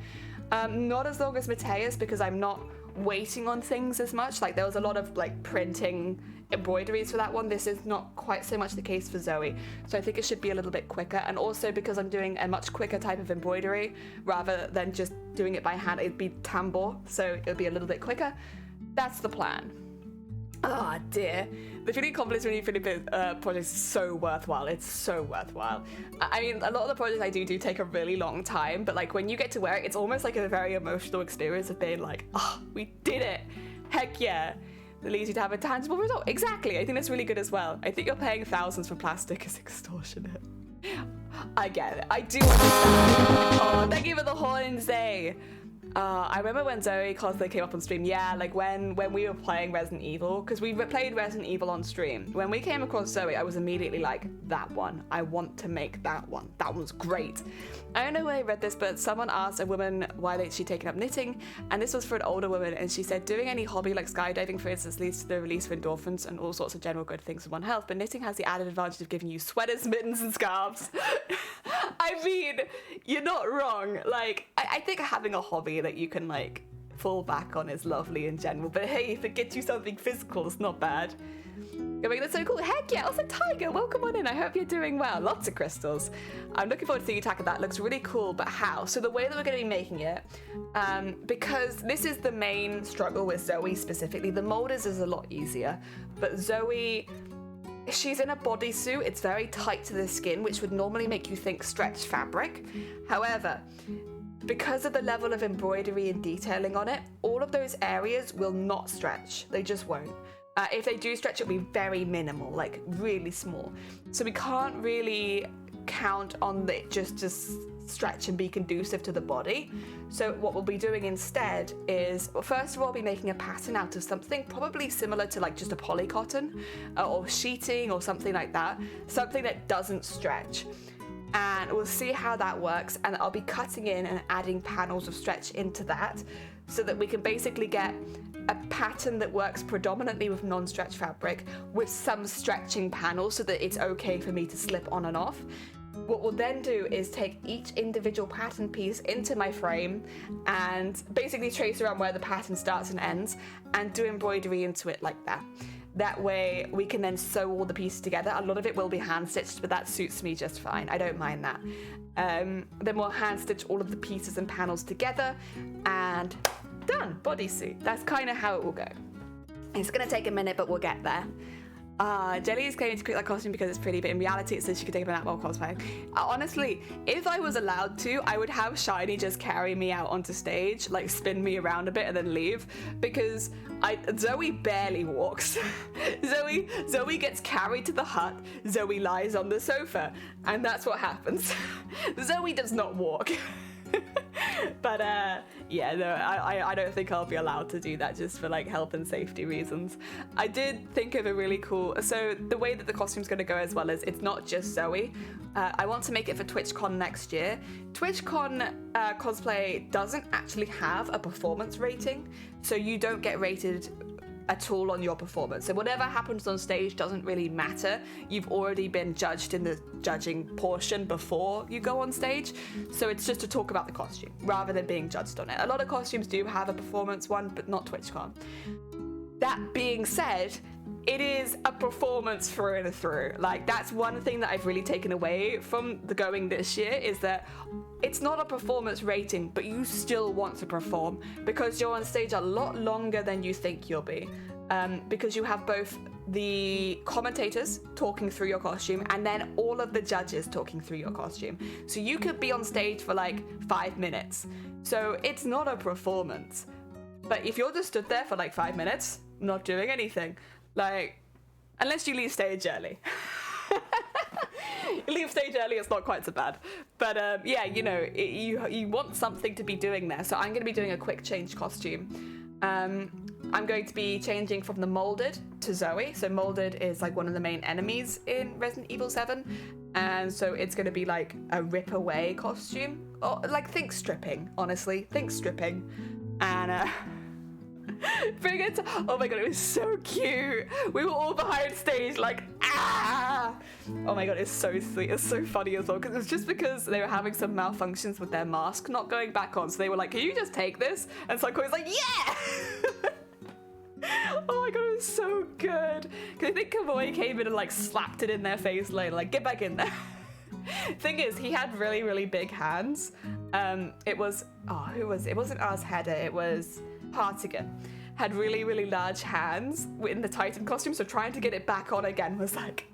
Not as long as Mateus, because I'm not waiting on things as much. Like, there was a lot of like printing embroideries for that one. This is not quite so much the case for Zoe, so I think it should be a little bit quicker. And also because I'm doing a much quicker type of embroidery rather than just doing it by hand, it'd be tambour, so it'll be a little bit quicker. That's the plan. Oh dear. The feeling confidence when you finish projects is so worthwhile. It's so worthwhile. I mean, a lot of the projects I do take a really long time, but like when you get to wear it, it's almost like a very emotional experience of being like, oh, we did it. Heck yeah. It leads you to have a tangible result. Exactly. I think that's really good as well. I think you're paying thousands for plastic is extortionate. I get it. I do understand. Oh, thank you for the horns, Day. I remember when Zoe cosplay came up on stream. Yeah, like when we were playing Resident Evil, because we played Resident Evil on stream. When we came across Zoe, I was immediately like, that one. I want to make that one. That one's great. I don't know where I read this, but someone asked a woman why she taken up knitting, and this was for an older woman, and she said, doing any hobby like skydiving, for instance, leads to the release of endorphins and all sorts of general good things for one's health, but knitting has the added advantage of giving you sweaters, mittens, and scarves. I mean, you're not wrong. Like, I think having a hobby that you can like fall back on is lovely in general, but hey, if it gets you something physical, it's not bad. I mean, that's so cool. Heck yeah. Also, Tiger, welcome on in. I hope you're doing well. Lots of crystals. I'm looking forward to seeing you tackle that. Looks really cool, but how? So the way that we're going to be making it, because this is the main struggle with Zoe specifically, the molders is a lot easier, but Zoe, she's in a bodysuit. It's very tight to the skin, which would normally make you think stretched fabric. However, because of the level of embroidery and detailing on it, all of those areas will not stretch. They just won't. If they do stretch, it'll be very minimal, like really small. So we can't really count on it just to stretch and be conducive to the body. So what we'll be doing instead is, well, first of all, we'll be making a pattern out of something probably similar to like just a polycotton or sheeting or something like that, something that doesn't stretch. And we'll see how that works, and I'll be cutting in and adding panels of stretch into that so that we can basically get a pattern that works predominantly with non-stretch fabric with some stretching panels so that it's okay for me to slip on and off. What we'll then do is take each individual pattern piece into my frame and basically trace around where the pattern starts and ends and do embroidery into it like that. That way we can then sew all the pieces together. A lot of it will be hand stitched, but that suits me just fine. I don't mind that. Then we'll hand stitch all of the pieces and panels together and done, bodysuit. That's kind of how it will go. It's gonna take a minute, but we'll get there. Jelly is claiming to create that costume because it's pretty, but in reality it says she could take a nap while cosplaying. Honestly, if I was allowed to, I would have Shiny just carry me out onto stage, like spin me around a bit and then leave, because Zoe barely walks. Zoe gets carried to the hut, Zoe lies on the sofa, and that's what happens. Zoe does not walk. But yeah, no, I don't think I'll be allowed to do that just for like health and safety reasons. I did think of a really cool, so the way that the costume's going to go as well is it's not just Zoe. I want to make it for TwitchCon next year. TwitchCon cosplay doesn't actually have a performance rating, so you don't get rated at all on your performance. So whatever happens on stage doesn't really matter. You've already been judged in the judging portion before you go on stage. So it's just to talk about the costume rather than being judged on it. A lot of costumes do have a performance one, but not TwitchCon. That being said, it is a performance through and through. Like, that's one thing that I've really taken away from the going this year, is that it's not a performance rating, but you still want to perform because you're on stage a lot longer than you think you'll be. Because you have both the commentators talking through your costume and then all of the judges talking through your costume. So you could be on stage for like 5 minutes. So it's not a performance. But if you're just stood there for like 5 minutes, not doing anything, like, unless you leave stage early. You leave stage early, it's not quite so bad. But yeah, you know, you want something to be doing there. So I'm going to be doing a quick change costume. I'm going to be changing from the molded to Zoe. So molded is like one of the main enemies in Resident Evil 7. And so it's going to be like a rip away costume. Or like, think stripping, honestly. Think stripping. And bring it to, oh my god, it was so cute. We were all behind stage like, ah! Oh my god, it's so sweet. It's so funny as well, because it's just because they were having some malfunctions with their mask not going back on. So they were like, can you just take this? And so Chloe's like, yeah! Oh my god, it was so good. Because I think Kavoy came in and like slapped it in their face later, like, get back in there. Thing is, he had really, really big hands. It was, oh, who was, it wasn't Header, it was Hartigan. Had really, really large hands in the Titan costume, so trying to get it back on again was like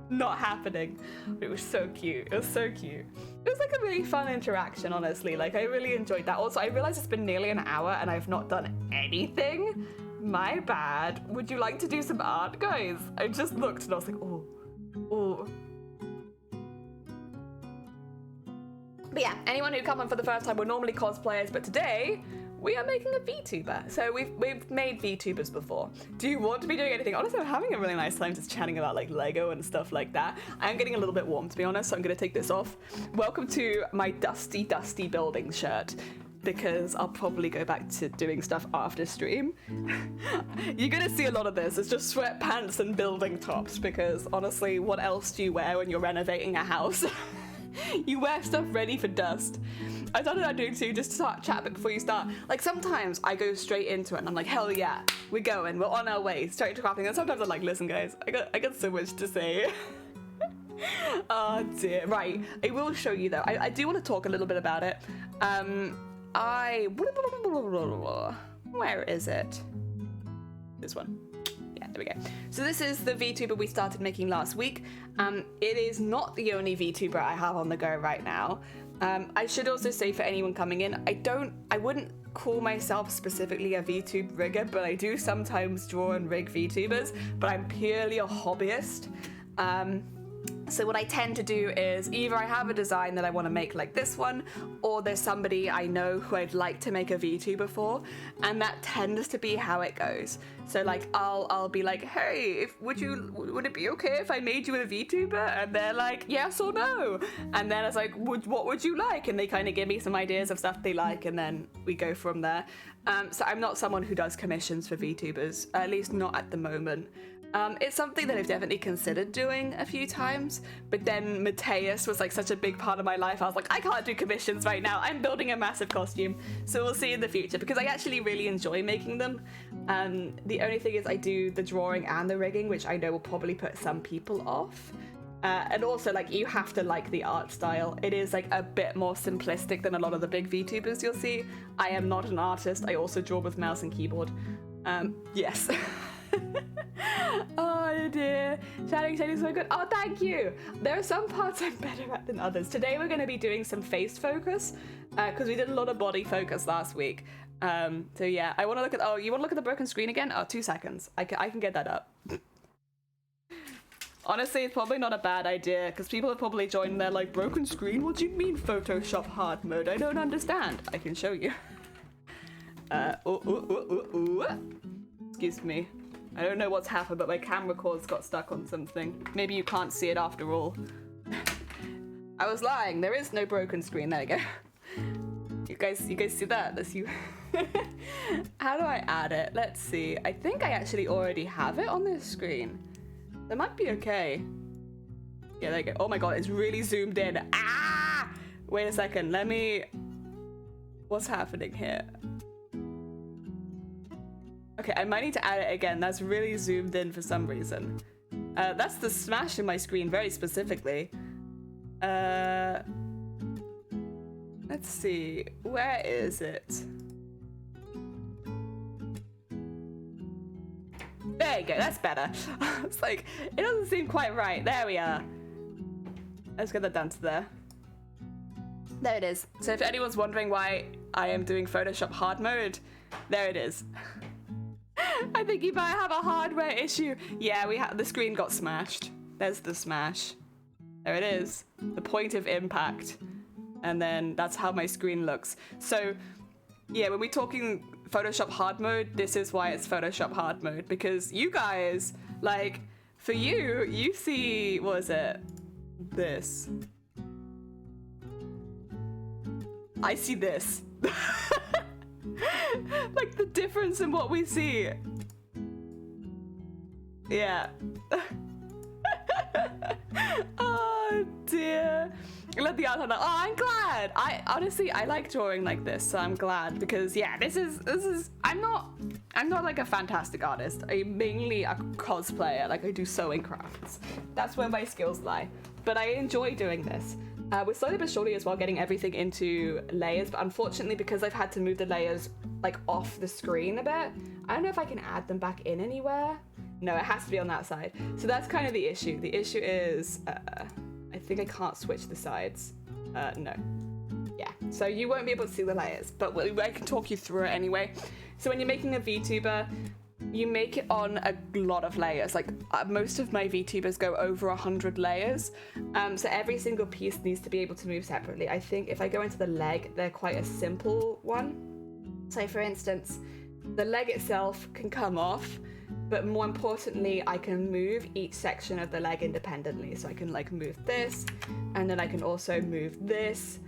not happening. But it was so cute. It was so cute. It was like a really fun interaction, honestly. Like, I really enjoyed that. Also, I realized it's been nearly an hour and I've not done anything. My bad. Would you like to do some art, guys? I just looked and I was like, oh, oh. But yeah, anyone who come on for the first time, we're normally cosplayers, but today we are making a VTuber. So we've made VTubers before. Do you want to be doing anything? Honestly, I'm having a really nice time just chatting about like Lego and stuff like that. I'm getting a little bit warm, to be honest, so I'm gonna take this off. Welcome to my dusty, dusty building shirt, because I'll probably go back to doing stuff after stream. You're gonna see a lot of this. It's just sweatpants and building tops, because honestly, what else do you wear when you're renovating a house? You wear stuff ready for dust. I started out doing too, just to start chat a bit before you start. Like, sometimes I go straight into it and I'm like, hell yeah, we're going, we're on our way, straight to crafting. And sometimes I'm like, listen guys, I got so much to say. Oh dear. Right, I will show you though. I do want to talk a little bit about it. Where is it? This one. Yeah, there we go. So this is the VTuber we started making last week. It is not the only VTuber I have on the go right now. I should also say, for anyone coming in, I wouldn't call myself specifically a VTube rigger, but I do sometimes draw and rig VTubers, but I'm purely a hobbyist. So what I tend to do is either I have a design that I want to make like this one, or there's somebody I know who I'd like to make a VTuber for, and that tends to be how it goes. So like I'll be like, hey, would it be okay if I made you a VTuber? And they're like, yes or no. And then it's like, what would you like? And they kind of give me some ideas of stuff they like, and then we go from there. So I'm not someone who does commissions for VTubers, at least not at the moment. It's something that I've definitely considered doing a few times, but then Mateus was like such a big part of my life. I was like, I can't do commissions right now. I'm building a massive costume. So we'll see in the future, because I actually really enjoy making them. The only thing is I do the drawing and the rigging, which I know will probably put some people off. And also, like, you have to like the art style. It is like a bit more simplistic than a lot of the big VTubers you'll see. I am not an artist. I also draw with mouse and keyboard. Yes. Oh dear, shading is so good. Oh, thank you. There are some parts I'm better at than others. Today we're going to be doing some face focus, because we did a lot of body focus last week. So yeah, I want to look at, you want to look at the broken screen again? Oh, 2 seconds. I can get that up. Honestly, it's probably not a bad idea because people have probably joined and they're like, broken screen? What do you mean Photoshop hard mode? I don't understand. I can show you. Excuse me. I don't know what's happened, but my camera cord's got stuck on something. Maybe you can't see it after all. I was lying. There is no broken screen. There you go. You guys see that? That's you. How do I add it? Let's see. I think I actually already have it on this screen. That might be okay. Yeah, there you go. Oh my god, it's really zoomed in. Ah! Wait a second. Let me... What's happening here? Okay, I might need to add it again. That's really zoomed in for some reason. That's the smash in my screen very specifically. Let's see. Where is it? There you go, that's better. It's like, it doesn't seem quite right. There we are. Let's get that down to there. There it is. So if anyone's wondering why I am doing Photoshop hard mode, there it is. I think you might have a hardware issue. Yeah, the screen got smashed. There's the smash. There it is. The point of impact. And then that's how my screen looks. So yeah, when we're talking Photoshop hard mode, this is why it's Photoshop hard mode, because you guys, like, for you see, what is it? This. I see this. Like the difference in what we see. Yeah. Oh dear. Let the outside. Oh, I'm glad. I honestly like drawing like this, so I'm glad because yeah, this is. I'm not like a fantastic artist. I'm mainly a cosplayer. Like I do sewing crafts. That's where my skills lie. But I enjoy doing this. We're slowly but surely as well getting everything into layers, but unfortunately because I've had to move the layers like off the screen a bit, I don't know if I can add them back in anywhere. No, it has to be on that side. So that's kind of the issue. The issue is, I think I can't switch the sides. No. Yeah, so you won't be able to see the layers, but I can talk you through it anyway. So when you're making a VTuber, you make it on a lot of layers. Like most of my VTubers go over 100 layers. So every single piece needs to be able to move separately. I think if I go into the leg, they're quite a simple one. So for instance, the leg itself can come off, but more importantly, I can move each section of the leg independently. So I can like move this, and then I can also move this.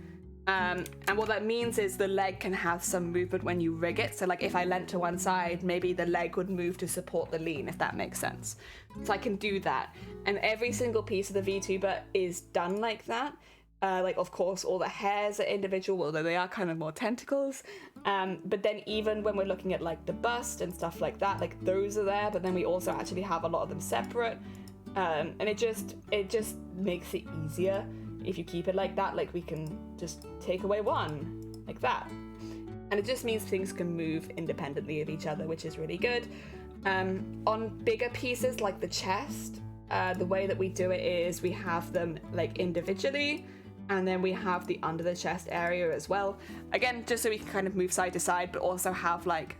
And what that means is the leg can have some movement when you rig it. So like if I leant to one side, maybe the leg would move to support the lean, if that makes sense. So I can do that. And every single piece of the VTuber is done like that. Like of course all the hairs are individual, although they are kind of more tentacles. But then even when we're looking at like the bust and stuff like that, like those are there, but then we also actually have a lot of them separate. And it just makes it easier. If you keep it like that, like we can just take away one, like that. And it just means things can move independently of each other, which is really good. On bigger pieces like the chest, the way that we do it is we have them like individually, and then we have the under the chest area as well. Again, just so we can kind of move side to side, but also have like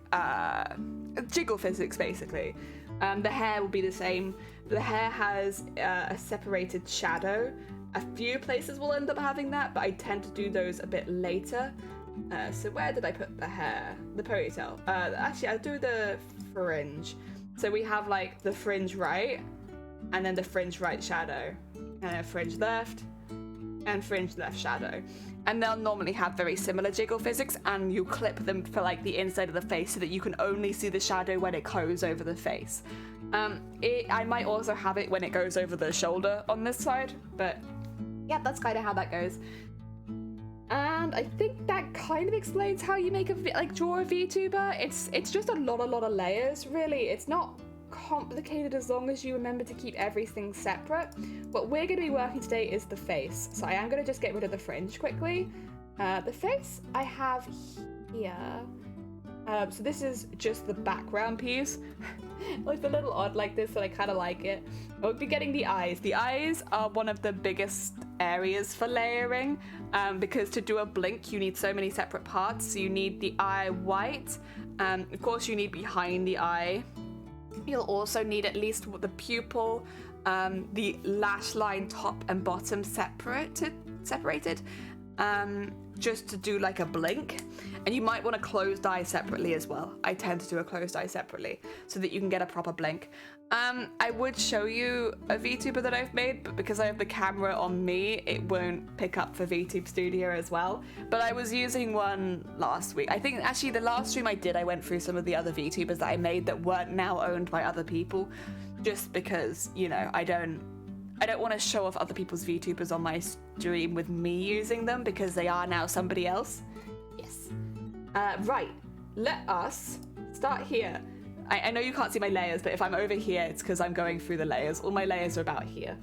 jiggle physics basically. The hair will be the same. The hair has a separated shadow. A few places will end up having that, but I tend to do those a bit later. So where did I put the hair? The ponytail. Actually, I'll do the fringe. So we have like the fringe right, and then the fringe right shadow, and then fringe left, and fringe left shadow. And they'll normally have very similar jiggle physics, and you clip them for like the inside of the face so that you can only see the shadow when it goes over the face. I might also have it when it goes over the shoulder on this side, but yeah, that's kind of how that goes. And I think that kind of explains how you make draw a VTuber. It's just a lot of layers, really. It's not complicated as long as you remember to keep everything separate. What we're going to be working today is the face. So I am going to just get rid of the fringe quickly. The face I have here. So this is just the background piece. It's a little odd like this, but I kind of like it. We'll be getting the eyes. The eyes are one of the biggest areas for layering, because to do a blink you need so many separate parts. So you need the eye white, of course you need behind the eye. You'll also need at least the pupil, the lash line top and bottom separated, just to do like a blink. And you might want to closed eye separately as well. I tend to do a closed eye separately so that you can get a proper blink. I would show you a VTuber that I've made, but because I have the camera on me, it won't pick up for VTube Studio as well. But I was using one last week. I think actually the last stream I did, I went through some of the other VTubers that I made that weren't now owned by other people, just because, you know, I don't want to show off other people's VTubers on my stream with me using them because they are now somebody else. Yes. Right, let us start here. I know you can't see my layers, but if I'm over here, it's because I'm going through the layers. All my layers are about here.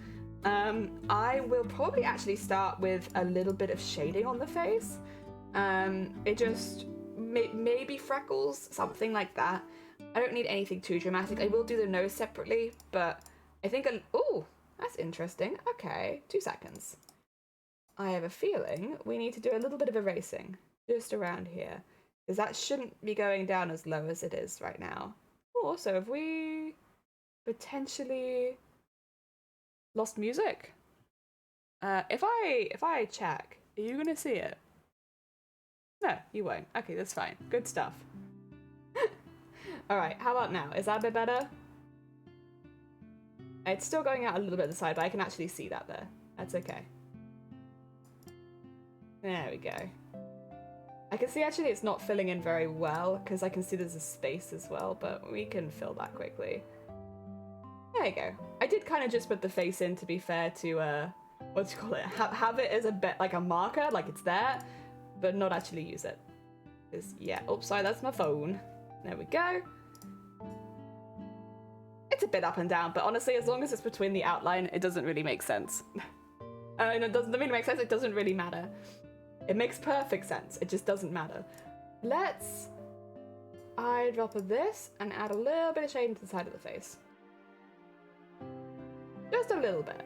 I will probably actually start with a little bit of shading on the face. It just, maybe freckles, something like that. I don't need anything too dramatic. I will do the nose separately, but I think, ooh, that's interesting. Okay, 2 seconds. I have a feeling we need to do a little bit of erasing just around here, because that shouldn't be going down as low as it is right now. Also, have we potentially lost music? If I check, are you gonna see it? No, you won't. Okay, that's fine. Good stuff. All right, how about now? Is that a bit better? It's still going out a little bit of the side, but I can actually see that there. That's okay. There we go. I can see actually it's not filling in very well because I can see there's a space as well, but we can fill that quickly. There you go. I did kind of just put the face in, to be fair, to, what do you call it? Have it as a bit like a marker, like it's there, but not actually use it. Yeah, oops, sorry, that's my phone. There we go. It's a bit up and down, but honestly, as long as it's between the outline, it doesn't really make sense. And it doesn't really make sense, it doesn't really matter. It makes perfect sense, it just doesn't matter. Let's eyedropper this and add a little bit of shade into the side of the face. Just a little bit.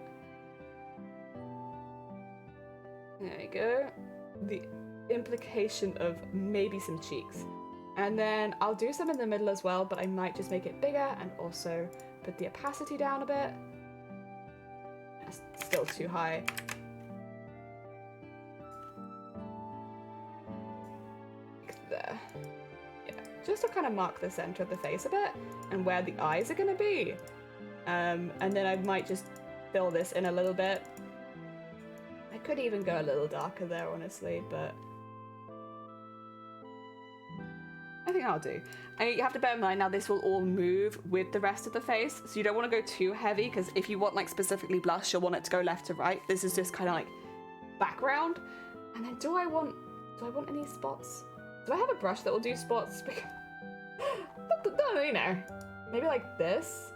There you go. The implication of maybe some cheeks. And then I'll do some in the middle as well, but I might just make it bigger and also put the opacity down a bit. That's still too high. There. Yeah, just to kind of mark the center of the face a bit and where the eyes are going to be. And then I might just fill this in a little bit. I could even go a little darker there, honestly, but I think I'll do. And you have to bear in mind now this will all move with the rest of the face, so you don't want to go too heavy, because if you want like specifically blush, you'll want it to go left to right. This is just kind of like background. And then do I want any spots? Do I have a brush that will do spots? No, you know, maybe like this.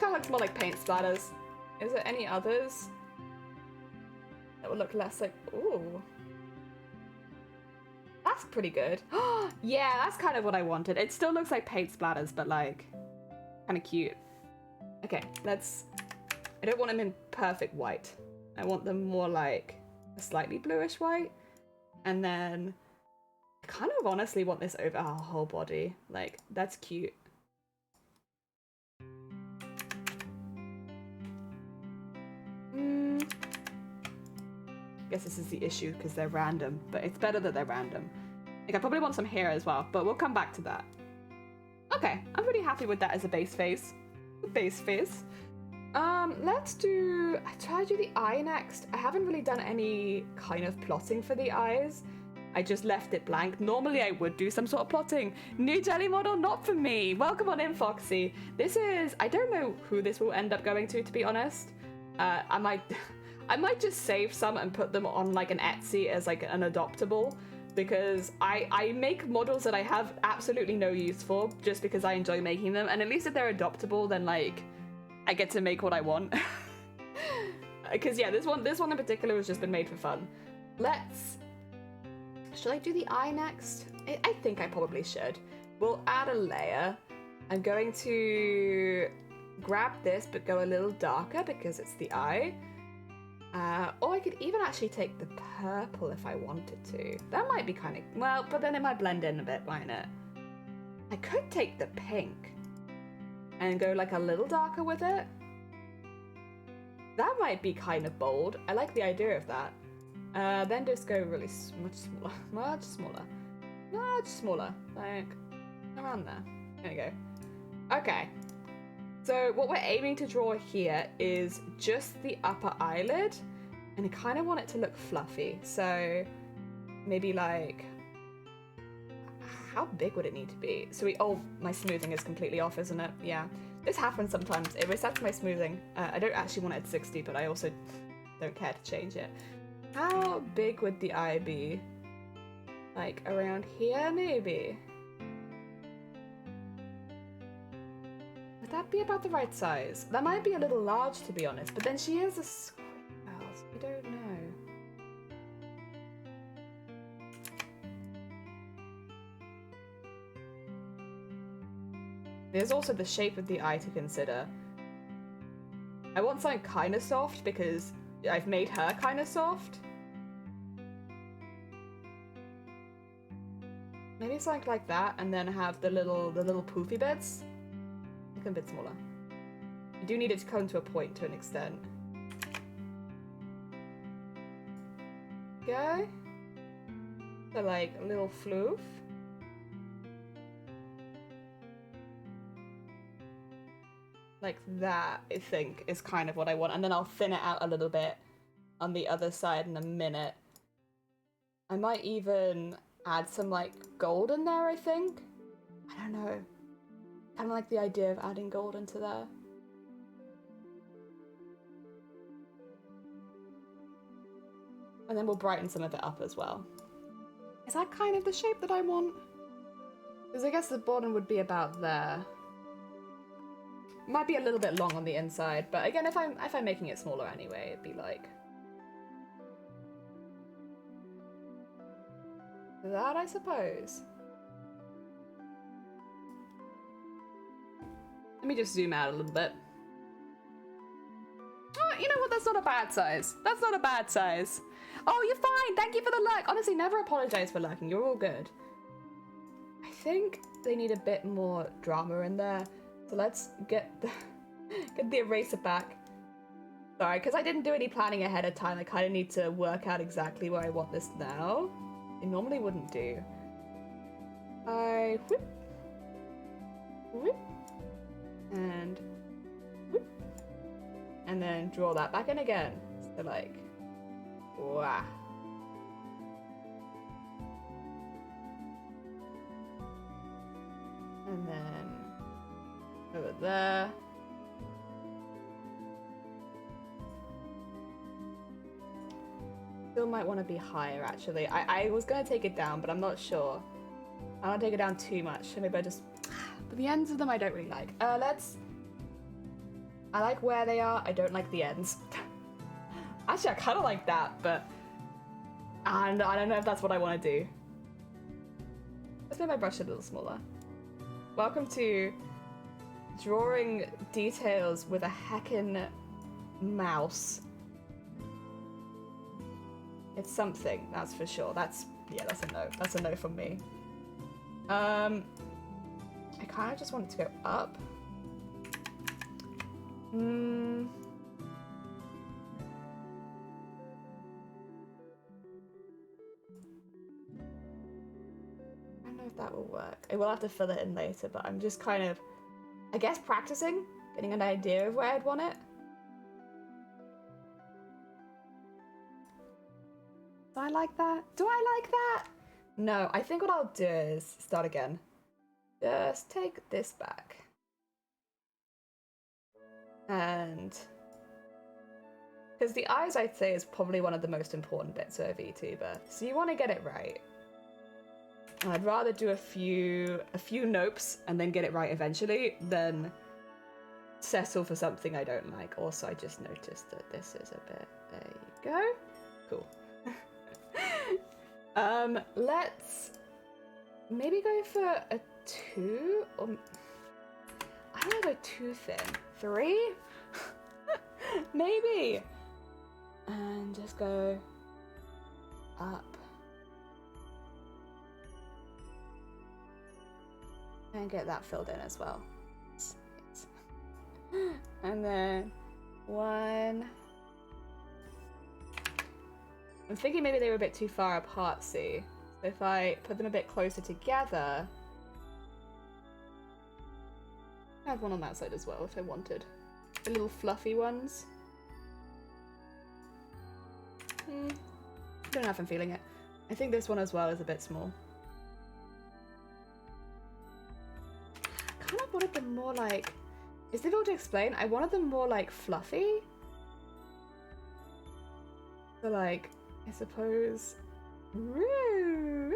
Kind of looks more like paint splatters. Is there any others that would look less like, ooh. That's pretty good. Yeah, that's kind of what I wanted. It still looks like paint splatters, but like, kind of cute. Okay, I don't want them in perfect white. I want them more like a slightly bluish white. And then I kind of honestly want this over our whole body. Like, that's cute. I guess this is the issue because they're random, but it's better that they're random. Like, I probably want some hair as well, but we'll come back to that. Okay, I'm pretty happy with that as a base face. Let's try to do the eye next. I haven't really done any kind of plotting for the eyes. I just left it blank. Normally I would do some sort of plotting. New jelly model, not for me. Welcome on in, Foxy. I don't know who this will end up going to be honest. I might just save some and put them on like an Etsy as like an adoptable, because I make models that I have absolutely no use for just because I enjoy making them, and at least if they're adoptable, then like I get to make what I want. Because yeah, this one in particular has just been made for fun. Should I do the eye next? I think I probably should. We'll add a layer. I'm going to grab this but go a little darker because it's the eye. Or I could even actually take the purple if I wanted to. That might be kind of, well, but then it might blend in a bit, mightn't it? I could take the pink and go like a little darker with it. That might be kind of bold. I like the idea of that. Then just go really much smaller, much smaller, much smaller, like around there. There you go. Okay. So what we're aiming to draw here is just the upper eyelid, and I kind of want it to look fluffy. So maybe like, how big would it need to be? So oh, my smoothing is completely off, isn't it? Yeah, this happens sometimes. It resets my smoothing. I don't actually want it at 60, but I also don't care to change it. How big would the eye be? Like around here, maybe? Would that be about the right size? That might be a little large, to be honest, but then she is a squid girl, so we don't know. There's also the shape of the eye to consider. I want something kind of soft because I've made her kind of soft. Maybe something like that, and then have the little poofy bits. Make them a bit smaller. You do need it to come to a point to an extent. Okay. So like a little floof. Like that, I think, is kind of what I want. And then I'll thin it out a little bit on the other side in a minute. I might even add some like gold in there, I think. I don't know. Kind of like the idea of adding gold into there. And then we'll brighten some of it up as well. Is that kind of the shape that I want? Because I guess the bottom would be about there. Might be a little bit long on the inside, but again, if I'm making it smaller anyway, it'd be like that, I suppose. Let me just zoom out a little bit. Oh, you know what? That's not a bad size. That's not a bad size. Oh, you're fine. Thank you for the lurk. Honestly, never apologize for lurking. You're all good. I think they need a bit more drama in there. So let's get the eraser back. Sorry, because I didn't do any planning ahead of time. I kind of need to work out exactly where I want this now. I normally wouldn't do. I whip, whip, and whip, and then draw that back in again. So like, wow. And then over there. Still might want to be higher, actually. I was going to take it down, but I'm not sure. I don't want to take it down too much, so maybe I just... But the ends of them I don't really like. I like where they are, I don't like the ends. Actually, I kind of like that, but... And I don't know if that's what I want to do. Let's make my brush a little smaller. Welcome to drawing details with a heckin' mouse. It's something, that's for sure. That's a no. That's a no from me. I kind of just want it to go up. I don't know if that will work. I will have to fill it in later, but I'm just kind of, I guess, practicing, getting an idea of where I'd want it. Do I like that? Do I like that? No, I think what I'll do is start again. Just take this back. And because the eyes, I'd say, is probably one of the most important bits of a VTuber. So you want to get it right. I'd rather do a few nopes and then get it right eventually than settle for something I don't like. Also, I just noticed that this is a bit... There you go. Cool. Let's maybe go for a 2, or I don't want to go too thin. 3? Maybe. And just go up. And get that filled in as well. And then one. I'm thinking maybe they were a bit too far apart, see? So if I put them a bit closer together. I have one on that side as well if I wanted. The little fluffy ones. Don't know if I'm feeling it. I think this one as well is a bit small. I kind of wanted them more like... It's difficult to explain. I wanted them more like fluffy. So like, I suppose... Woo!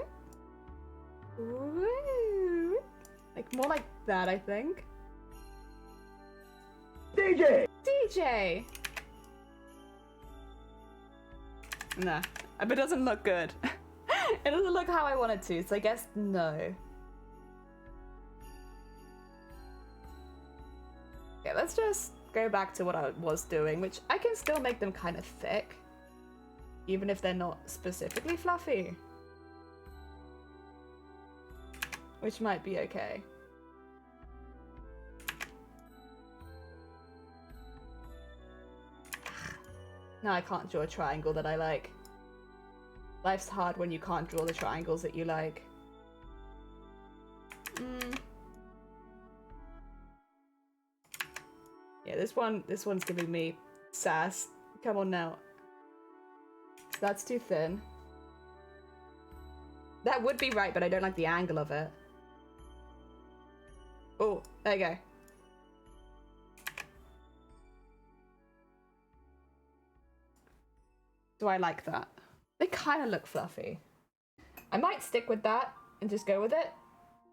Woo! Like more like that, I think. DJ! DJ! Nah, but it doesn't look good. It doesn't look how I want it to, so I guess no. Okay, let's just go back to what I was doing, which I can still make them kind of thick, even if they're not specifically fluffy. Which might be okay. Now I can't draw a triangle that I like. Life's hard when you can't draw the triangles that you like. Yeah, this one's giving me sass. Come on now. So that's too thin. That would be right, but I don't like the angle of it. Oh, there you go. Do I like that? They kind of look fluffy. I might stick with that and just go with it.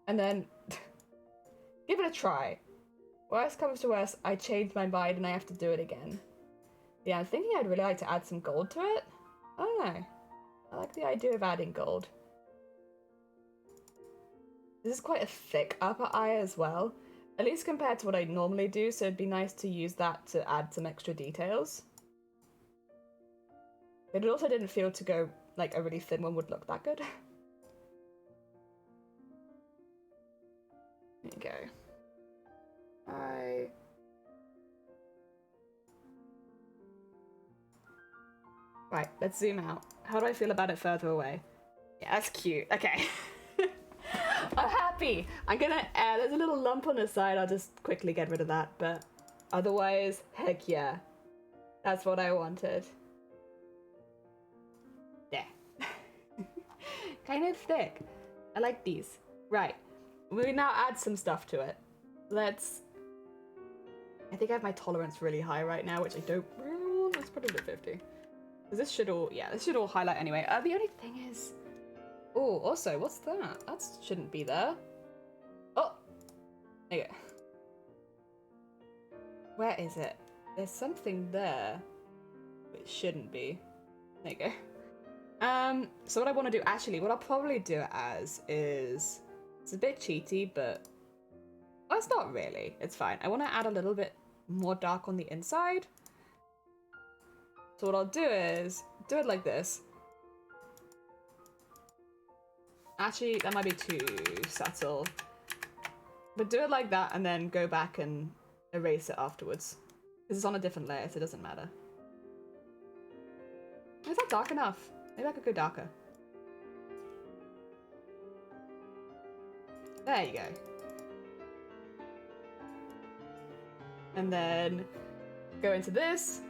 And then give it a try. Worst comes to worst, I change my mind and I have to do it again. Yeah, I'm thinking I'd really like to add some gold to it. I don't know. I like the idea of adding gold. This is quite a thick upper eye as well. At least compared to what I normally do, so it'd be nice to use that to add some extra details. But it also didn't feel to go, like, a really thin one would look that good. There you go. Right, let's zoom out. How do I feel about it further away? Yeah, that's cute. Okay. I'm happy. I'm gonna, there's a little lump on the side. I'll just quickly get rid of that. But otherwise, heck yeah. That's what I wanted. Yeah. Kind of thick. I like these. Right. We now add some stuff to it. Let's... I think I have my tolerance really high right now, which I don't really want. Let's put it at 50. Because this should all... Yeah, this should all highlight anyway. The only thing is... Oh, also, what's that? That shouldn't be there. Oh! There you go. Where is it? There's something there. It shouldn't be. There you go. So what I want to do, actually, what I'll probably do it as is... It's a bit cheaty, but... Well, it's not really. It's fine. I want to add a little bit more dark on the inside. So what I'll do is do it like this. Actually, that might be too subtle. But do it like that and then go back and erase it afterwards. Because it's on a different layer, so it doesn't matter. Is that dark enough? Maybe I could go darker. There you go. And then go into this.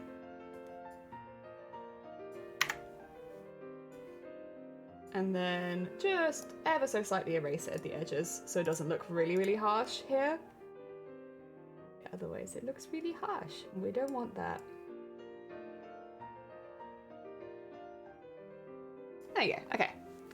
And then just ever so slightly erase it at the edges so it doesn't look really, really harsh here. Otherwise it looks really harsh and we don't want that. There you go, okay.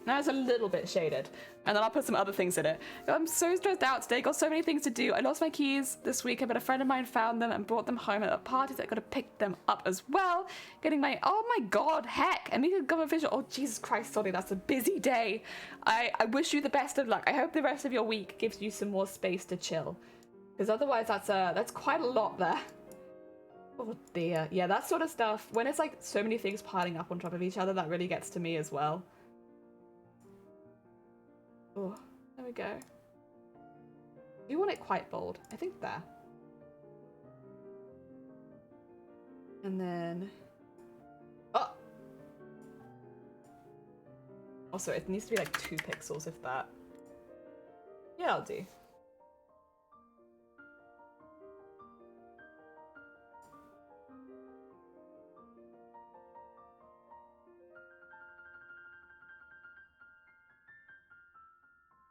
Now it's a little bit shaded. And then I'll put some other things in it. I'm so stressed out today, got so many things to do. I lost my keys this weekend, but a friend of mine found them and brought them home at a party, so I gotta pick them up as well. Getting my, oh my god, heck, and these are government official. Oh Jesus Christ, sorry, that's a busy day. I wish you the best of luck. I hope the rest of your week gives you some more space to chill. Because otherwise that's quite a lot there. Oh dear. Yeah, that sort of stuff, when it's like so many things piling up on top of each other, that really gets to me as well. Oh, there we go. Do you want it quite bold? I think there. And then... Oh! Also, it needs to be like 2 pixels if that. Yeah, I'll do.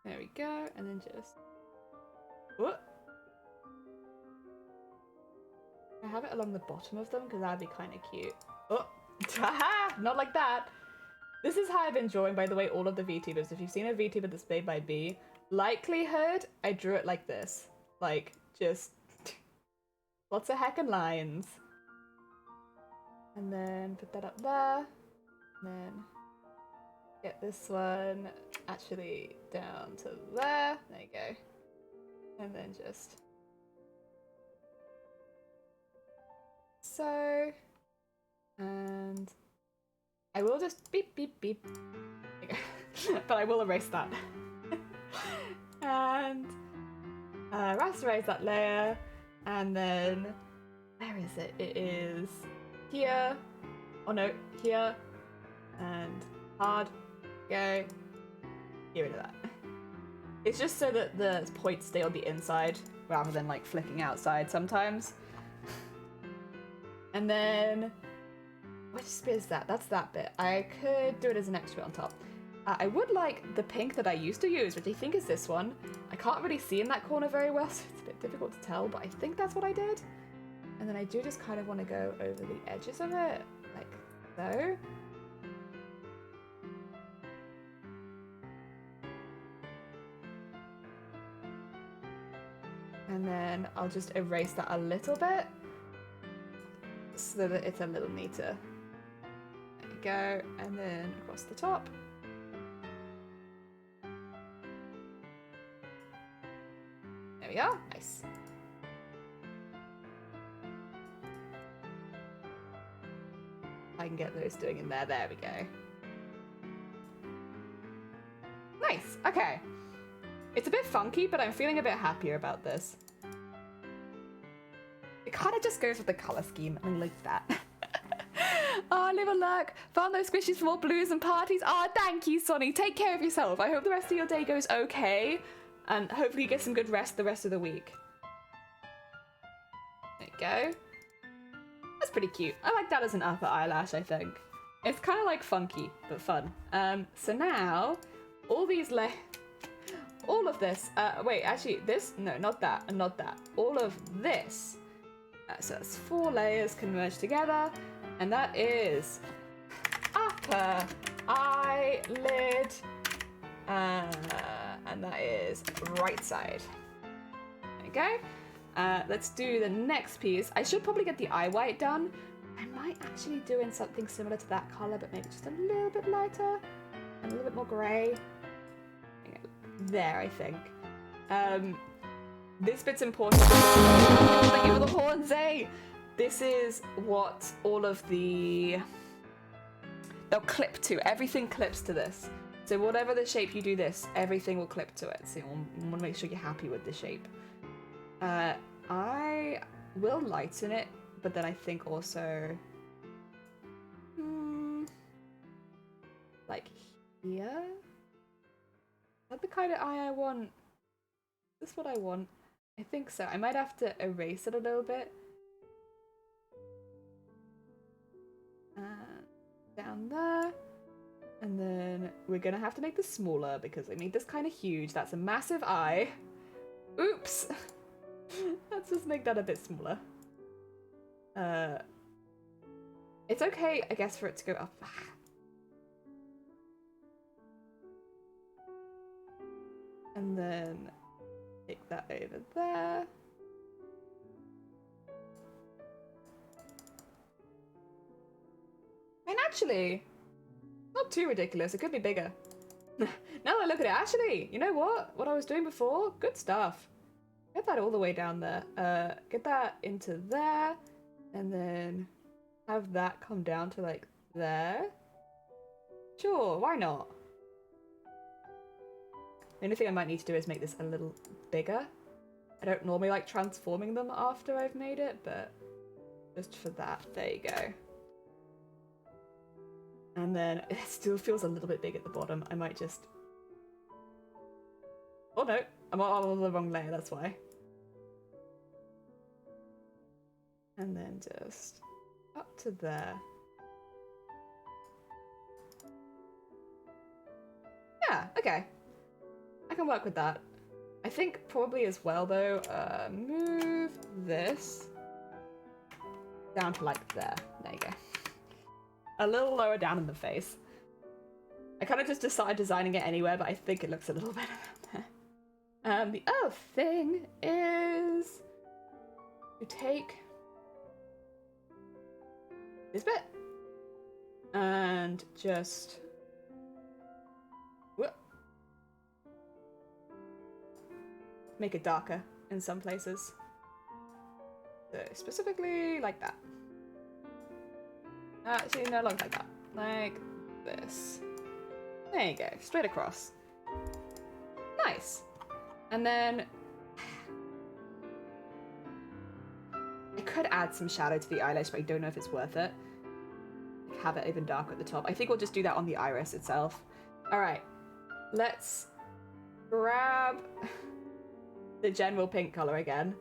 There we go, and then just... Whoop! I have it along the bottom of them because that'd be kind of cute. Oh! Haha! Not like that! This is how I've been drawing, by the way, all of the VTubers. If you've seen a VTuber that's made by B, likelihood, I drew it like this. Like, just... lots of heckin' lines. And then put that up there. And then get this one actually down to there. There you go. And then just... so... and... I will just beep, beep, beep. But I will erase that. And rasterize that layer. And then, where is it? It is here. Oh no, here. And hard. Go. Get rid of that. It's just so that the points stay on the inside rather than like flicking outside sometimes. And then... which bit is that? That's that bit. I could do it as an extra bit on top. I would like the pink that I used to use, which I think is this one. I can't really see in that corner very well, so it's a bit difficult to tell, but I think that's what I did. And then I do just kind of want to go over the edges of it, like so. And then I'll just erase that a little bit so that it's a little neater. There you go, and then across the top. There we are, nice. I can get those doing in there, there we go. Nice, okay. It's a bit funky, but I'm feeling a bit happier about this. It kind of just goes with the color scheme, and I like that. Oh, live and luck. Found those squishies for more blues and parties. Oh, thank you, Sonny. Take care of yourself. I hope the rest of your day goes okay, and hopefully you get some good rest the rest of the week. There you go. That's pretty cute. I like that as an upper eyelash, I think. It's kind of like funky, but fun. So now, all these all of this, wait, actually, this, no, not that, and not that. All of this, so that's 4 layers can merge together, and that is upper eyelid, and that is right side. There you go. Let's do the next piece. I should probably get the eye white done. I might actually do in something similar to that color, but maybe just a little bit lighter and a little bit more gray. There, I think. This bit's important. Oh, thank you for the horn, Zay! This is what all of the... they'll clip to. Everything clips to this. So whatever the shape you do this, everything will clip to it. So you want to make sure you're happy with the shape. I will lighten it, but then I think also... like here? Is that the kind of eye I want? Is this what I want? I think so. I might have to erase it a little bit. Down there. And then we're gonna have to make this smaller because I made this kind of huge. That's a massive eye. Oops! Let's just make that a bit smaller. It's okay, I guess, for it to go up. And then take that over there. And actually, not too ridiculous. It could be bigger. Now that I look at it, actually, you know what? What I was doing before, good stuff. Get that all the way down there. Get that into there. And then have that come down to like there. Sure, why not? The only thing I might need to do is make this a little bigger. I don't normally like transforming them after I've made it, but just for that, there you go. And then it still feels a little bit big at the bottom. I might just... Oh no, I'm on the wrong layer, that's why. And then just up to there. Yeah, okay. I can work with that. I think probably as well though, move this down to like there. There you go. A little lower down in the face. I kind of just decided designing it anywhere, but I think it looks a little better there. The other thing is to take this bit and just make it darker in some places. So specifically like that. Actually, no longer like that. Like this. There you go. Straight across. Nice. And then I could add some shadow to the eyelash, but I don't know if it's worth it. Have it even darker at the top. I think we'll just do that on the iris itself. Alright. Let's grab the general pink color again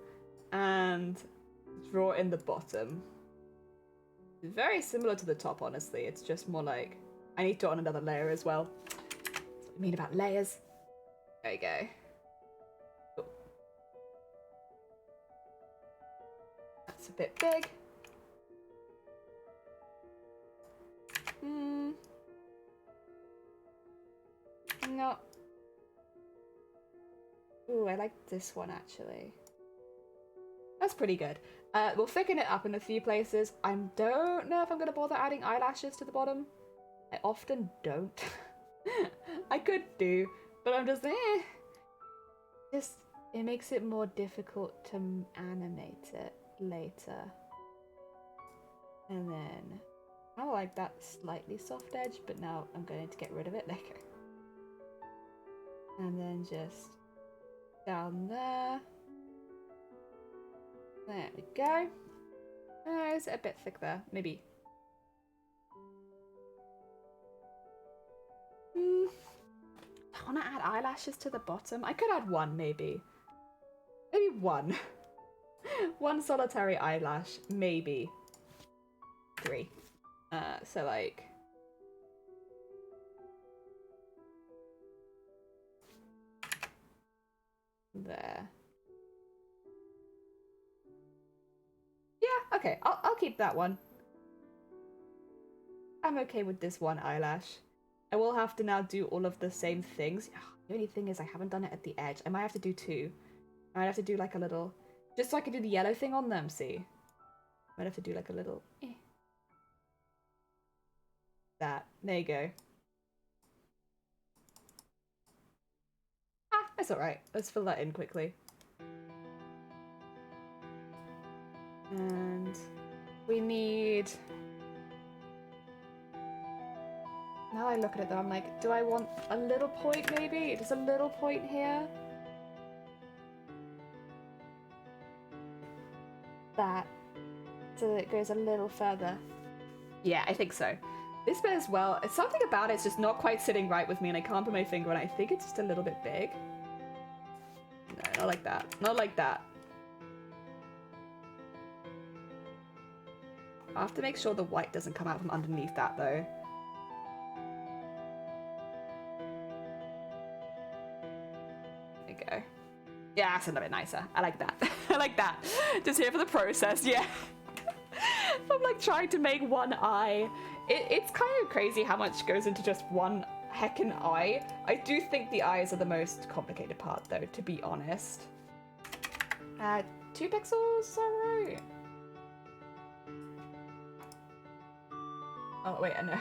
and draw in the bottom. It's very similar to the top, honestly. It's just more like I need to on another layer as well. That's what I mean about layers. There you go. Cool. That's a bit big. No. Ooh, I like this one actually. That's pretty good. We'll thicken it up in a few places. I don't know if I'm going to bother adding eyelashes to the bottom. I often don't. I could do, but I'm just it makes it more difficult to animate it later. And then I like that slightly soft edge, but now I'm going to get rid of it. There you go. And then just down there. There we go. Is it a bit thick there? Maybe. I want to add eyelashes to the bottom. I could add one, maybe. Maybe one. One solitary eyelash, maybe. 3. So like... there. Yeah, okay, I'll keep that one. I'm okay with this one eyelash. I will have to now do all of the same things. The only thing is I haven't done it at the edge. I might have to do 2. I might have to do like a little... just so I can do the yellow thing on them, see? I might have to do like a little... that. There you go. Ah, that's alright. Let's fill that in quickly. And we need... now I look at it though, I'm like, do I want a little point maybe? Just a little point here? That. So that it goes a little further. Yeah, I think so. This bit as well, it's something about it's just not quite sitting right with me and I can't put my finger on it. I think it's just a little bit big. No, not like that. Not like that. I have to make sure the white doesn't come out from underneath that though. There you go. Yeah, that's a little bit nicer. I like that. I like that. Just here for the process, yeah. I'm like trying to make one eye. It's kind of crazy how much goes into just one heckin' eye. I do think the eyes are the most complicated part though, to be honest. 2 pixels, alright. Oh wait, I know.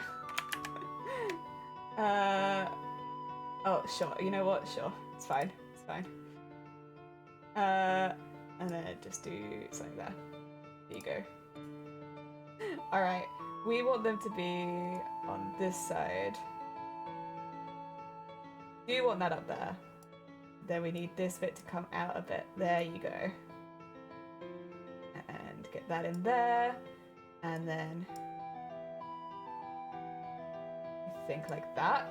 Oh sure, you know what? Sure, it's fine. It's fine. And then just do something there. There you go. All right. We want them to be on this side. Do you want that up there? Then we need this bit to come out a bit. There you go. And get that in there. And then I think like that.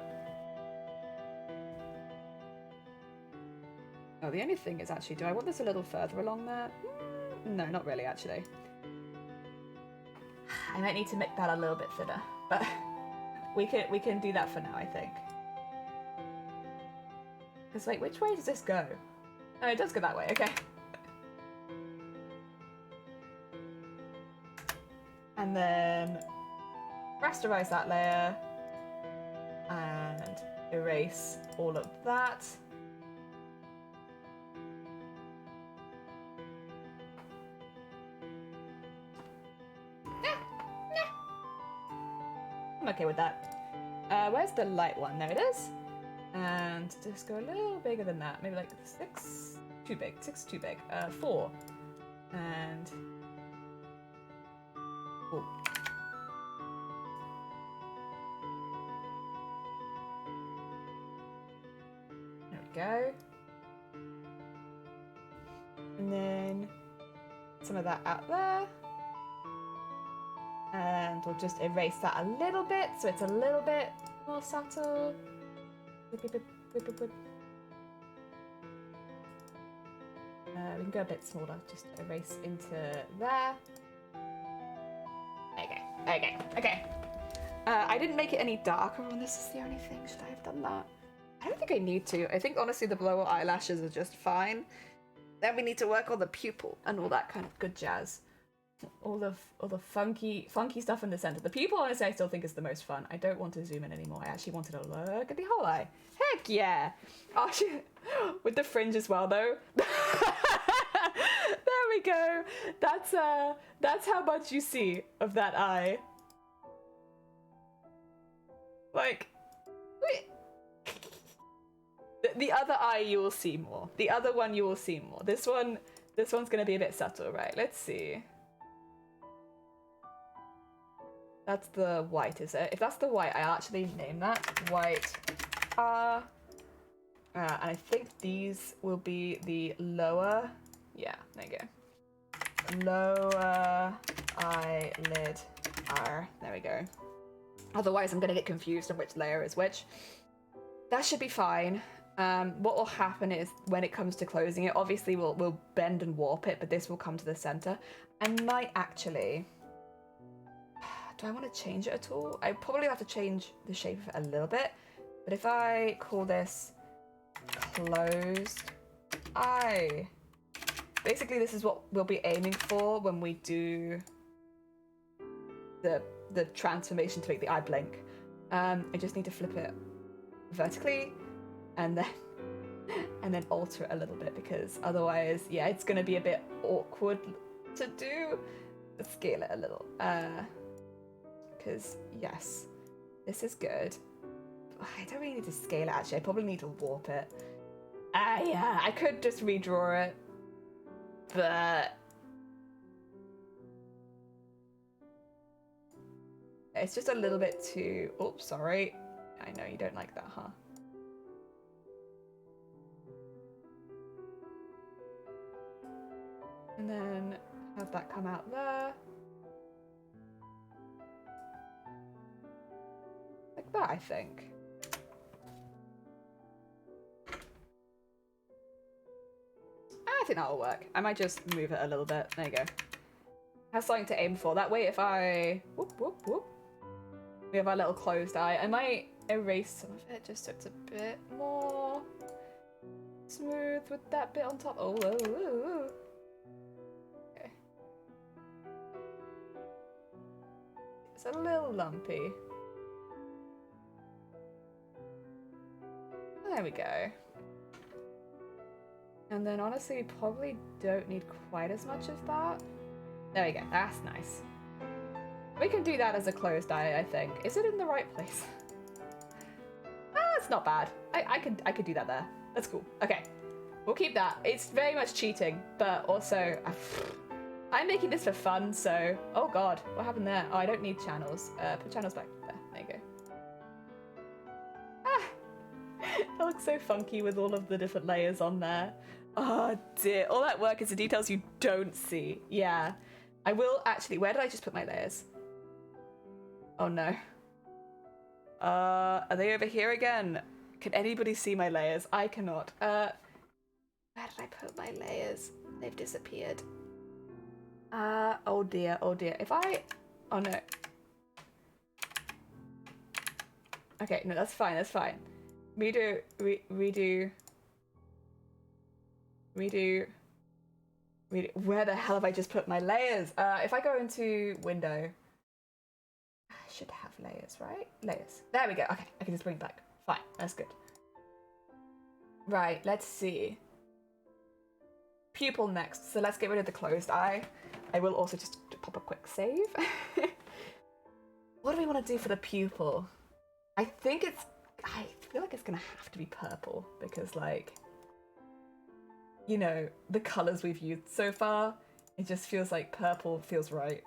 Oh, the only thing is actually, do I want this a little further along there? No, not really, actually. I might need to make that a little bit thinner, but we can do that for now, I think. Because wait, which way does this go? Oh, it does go that way. Okay. And then rasterize that layer and erase all of that. I'm okay with that. Where's the light one? There it is. And just go a little bigger than that. Maybe like 6, too big. 6 too big. 4. And ooh. There we go. And then some of that out there. And we'll just erase that a little bit so it's a little bit more subtle. Whip, whip, whip, whip, whip. We can go a bit smaller, just erase into there. Okay. I didn't make it any darker on this, is the only thing. Should I have done that? I don't think I need to. I think honestly the blower eyelashes are just fine. Then we need to work on the pupil and all that kind of good jazz. All the funky stuff in the center. The pupil, honestly, I still think is the most fun. I don't want to zoom in anymore. I actually wanted to look at the whole eye. Heck yeah! Oh, with the fringe as well, though. There we go. That's how much you see of that eye. Like, the other eye you will see more. The other one you will see more. This one's gonna be a bit subtle, right? Let's see. That's the white, is it? If that's the white, I'll actually name that white. And I think these will be the lower. Yeah, there you go. Lower eyelid R. There we go. Otherwise, I'm gonna get confused on which layer is which. That should be fine. What will happen is when it comes to closing it, obviously we'll bend and warp it, but this will come to the center. I might actually. Do I want to change it at all? I probably have to change the shape of it a little bit. But if I call this closed eye, basically this is what we'll be aiming for when we do the transformation to make the eye blink. I just need to flip it vertically and then alter it a little bit, because otherwise, yeah, it's going to be a bit awkward to do. Let's scale it a little. Because, yes, this is good. I don't really need to scale it, actually. I probably need to warp it. Yeah, I could just redraw it. But it's just a little bit too... Oops, sorry. I know you don't like that, huh? And then have that come out there. Like that, I think. I think that'll work. I might just move it a little bit. There you go. Have something to aim for. That way if I... Whoop, whoop, whoop. We have our little closed eye. I might erase some of it just so it's a bit more smooth with that bit on top. Oh, whoa, whoa. Okay. It's a little lumpy. There we go. And then honestly, we probably don't need quite as much of that. There we go, that's nice. We can do that as a closed eye, I think. Is it in the right place? It's not bad. I could do that there. That's cool. Okay, we'll keep that. It's very much cheating, but also I'm making this for fun, so... Oh god, what happened there? Oh, I don't need channels. Put channels back there. There you go. Ah! It looks so funky with all of the different layers on there. Oh dear, all that work is the details you don't see. Yeah. I will actually... Where did I just put my layers? Oh no. Are they over here again? Can anybody see my layers? I cannot. Where did I put my layers? They've disappeared. Oh dear, oh dear. If I... Oh no. Okay, no, that's fine, that's fine. Redo. Where the hell have I just put my layers? If I go into window... I should have layers, right? Layers. There we go. Okay, I can just bring it back. Fine, that's good. Right, let's see. Pupil next. So let's get rid of the closed eye. I will also just pop a quick save. What do we want to do for the pupil? I think it's... I feel like it's going to have to be purple because, like... You know, the colours we've used so far, it just feels like purple feels right.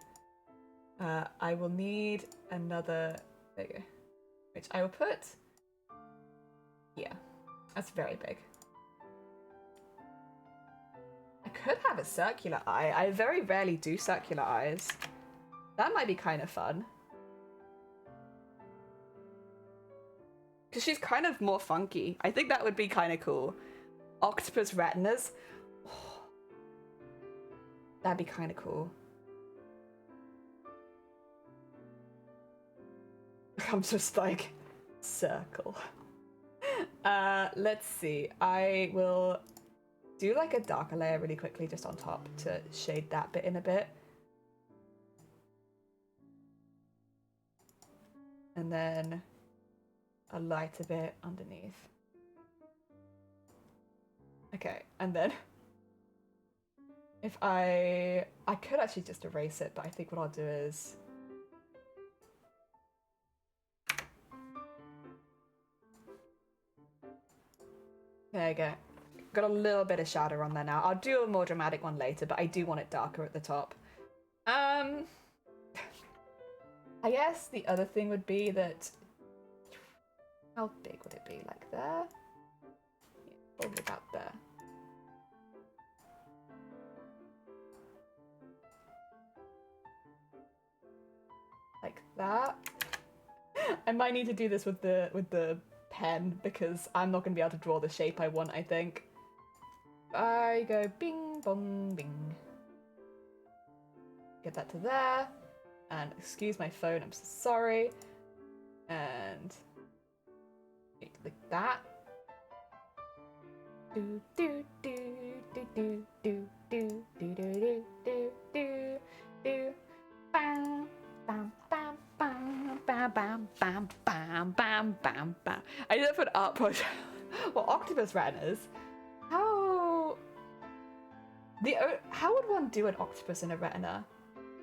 I will need another... There you go. Which I will put... Yeah. That's very big. I could have a circular eye. I very rarely do circular eyes. That might be kind of fun. Because she's kind of more funky. I think that would be kind of cool. Octopus retinas. Oh, that'd be kind of cool. I'm just like, circle. Let's see. I will do like a darker layer really quickly just on top to shade that bit in a bit. And then a lighter bit underneath. Okay, and then if I could actually just erase it, but I think what I'll do is there you go. Got a little bit of shadow on there now. I'll do a more dramatic one later, but I do want it darker at the top. I guess the other thing would be that... How big would it be? Like there? Yeah, probably about there. Like that. I might need to do this with the pen because I'm not going to be able to draw the shape I want, I think. I go bing, bong, bing. Get that to there. And excuse my phone, I'm so sorry. And like that. Do do do do do do do do do do do do. Bam bam bam bam bam bam bam bam bam bam bam. I did that for an art project. Well, octopus retinas. How would one do an octopus in a retina?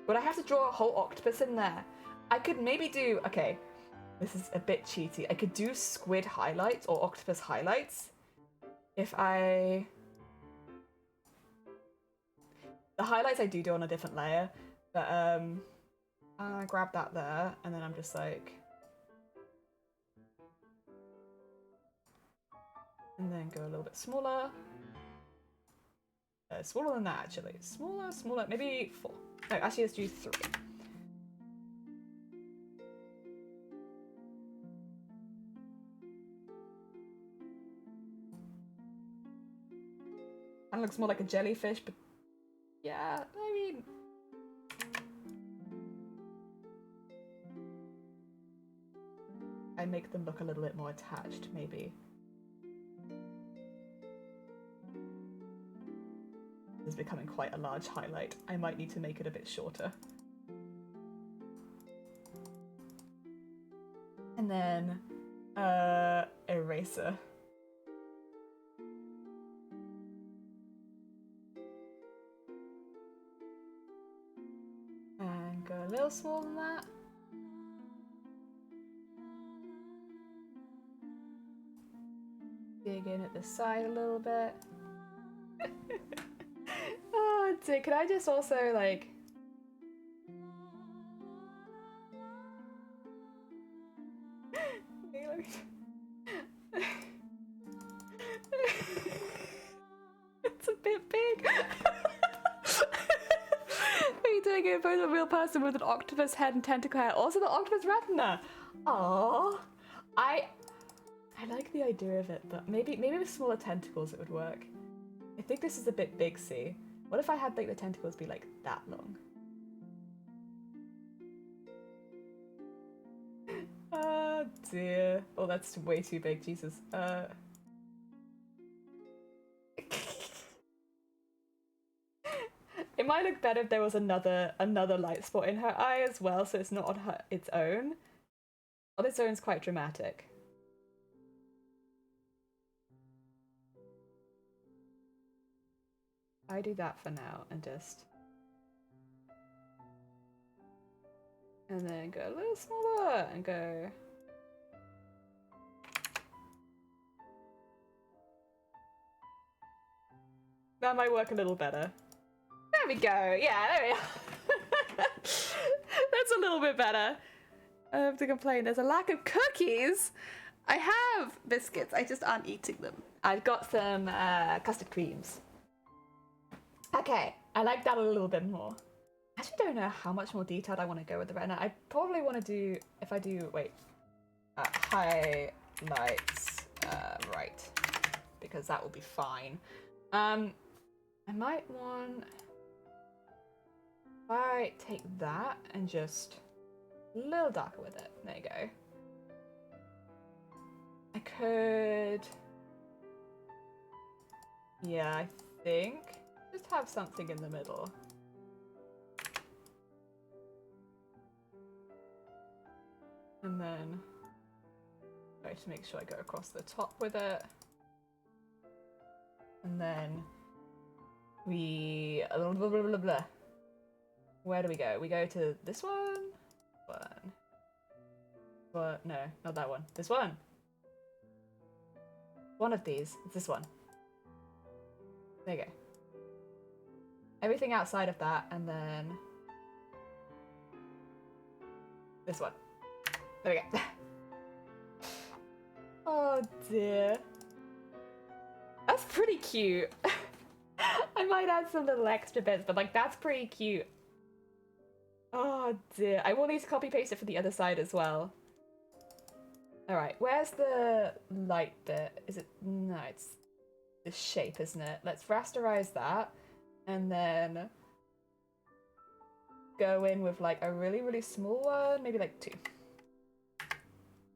Would I have to draw a whole octopus in there? I could maybe do... Okay, this is a bit cheaty. I could do squid highlights or octopus highlights. If I... The highlights I do on a different layer. But, I grab that there, and then I'm just like... And then go a little bit smaller. Smaller than that, actually. Smaller, maybe 4. No, actually, let's do 3. Kind of looks more like a jellyfish, but yeah, I mean... I make them look a little bit more attached, maybe. This is becoming quite a large highlight. I might need to make it a bit shorter. And then, eraser. And go a little smaller than that. Dig in at the side a little bit. Oh dear, could I just also like... It's a bit big. Are you doing it both a real person with an octopus head and tentacle hair? Also the octopus retina. Aww. I like the idea of it, but maybe with smaller tentacles it would work. I think this is a bit big, see? What if I had like the tentacles be like that long? Oh dear. Oh, that's way too big, Jesus. It might look better if there was another light spot in her eye as well, so it's not on its own. On its own is quite dramatic. I do that for now and just... And then go a little smaller and go... That might work a little better. There we go. Yeah, there we are. That's a little bit better. I have to complain. There's a lack of cookies. I have biscuits. I just aren't eating them. I've got some custard creams. Okay, I like that a little bit more. I actually don't know how much more detailed I want to go with the retina. I probably want to do, if I do, wait, highlights, right, because that will be fine. I might want, if I take that and just a little darker with it, there you go. I could, yeah, I think, just have something in the middle. And then try to make sure I go across the top with it. And then we blah, blah, blah, blah, blah. Where do we go? We go to this one? What? No, not that one. This one. One of these. It's this one. There you go. Everything outside of that, and then this one. There we go. Oh dear. That's pretty cute. I might add some little extra bits, but like that's pretty cute. Oh dear. I will need to copy paste it for the other side as well. Alright, where's the light bit? Is it? No, it's the shape, isn't it? Let's rasterize that. And then go in with like a really, really small one, maybe like 2.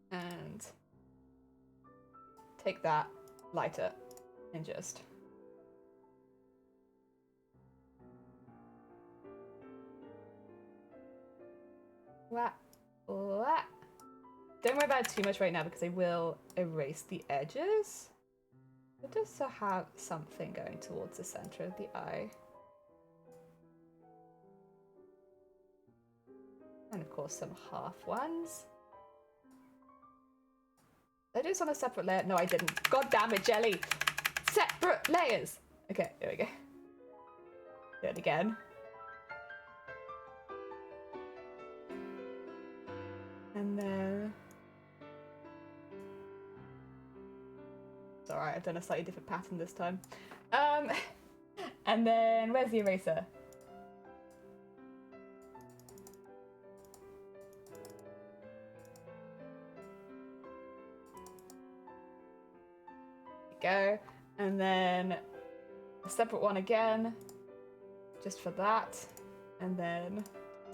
And take that, light it, and just... Wah, wah. Don't worry about it too much right now because I will erase the edges. But just to have something going towards the center of the eye. And of course some half ones. Did I do this on a separate layer? No, I didn't. God damn it, Jelly! Separate layers! Okay, there we go. Do it again. And then... It's alright, I've done a slightly different pattern this time. And then, where's the eraser? Go, and then a separate one again, just for that, and then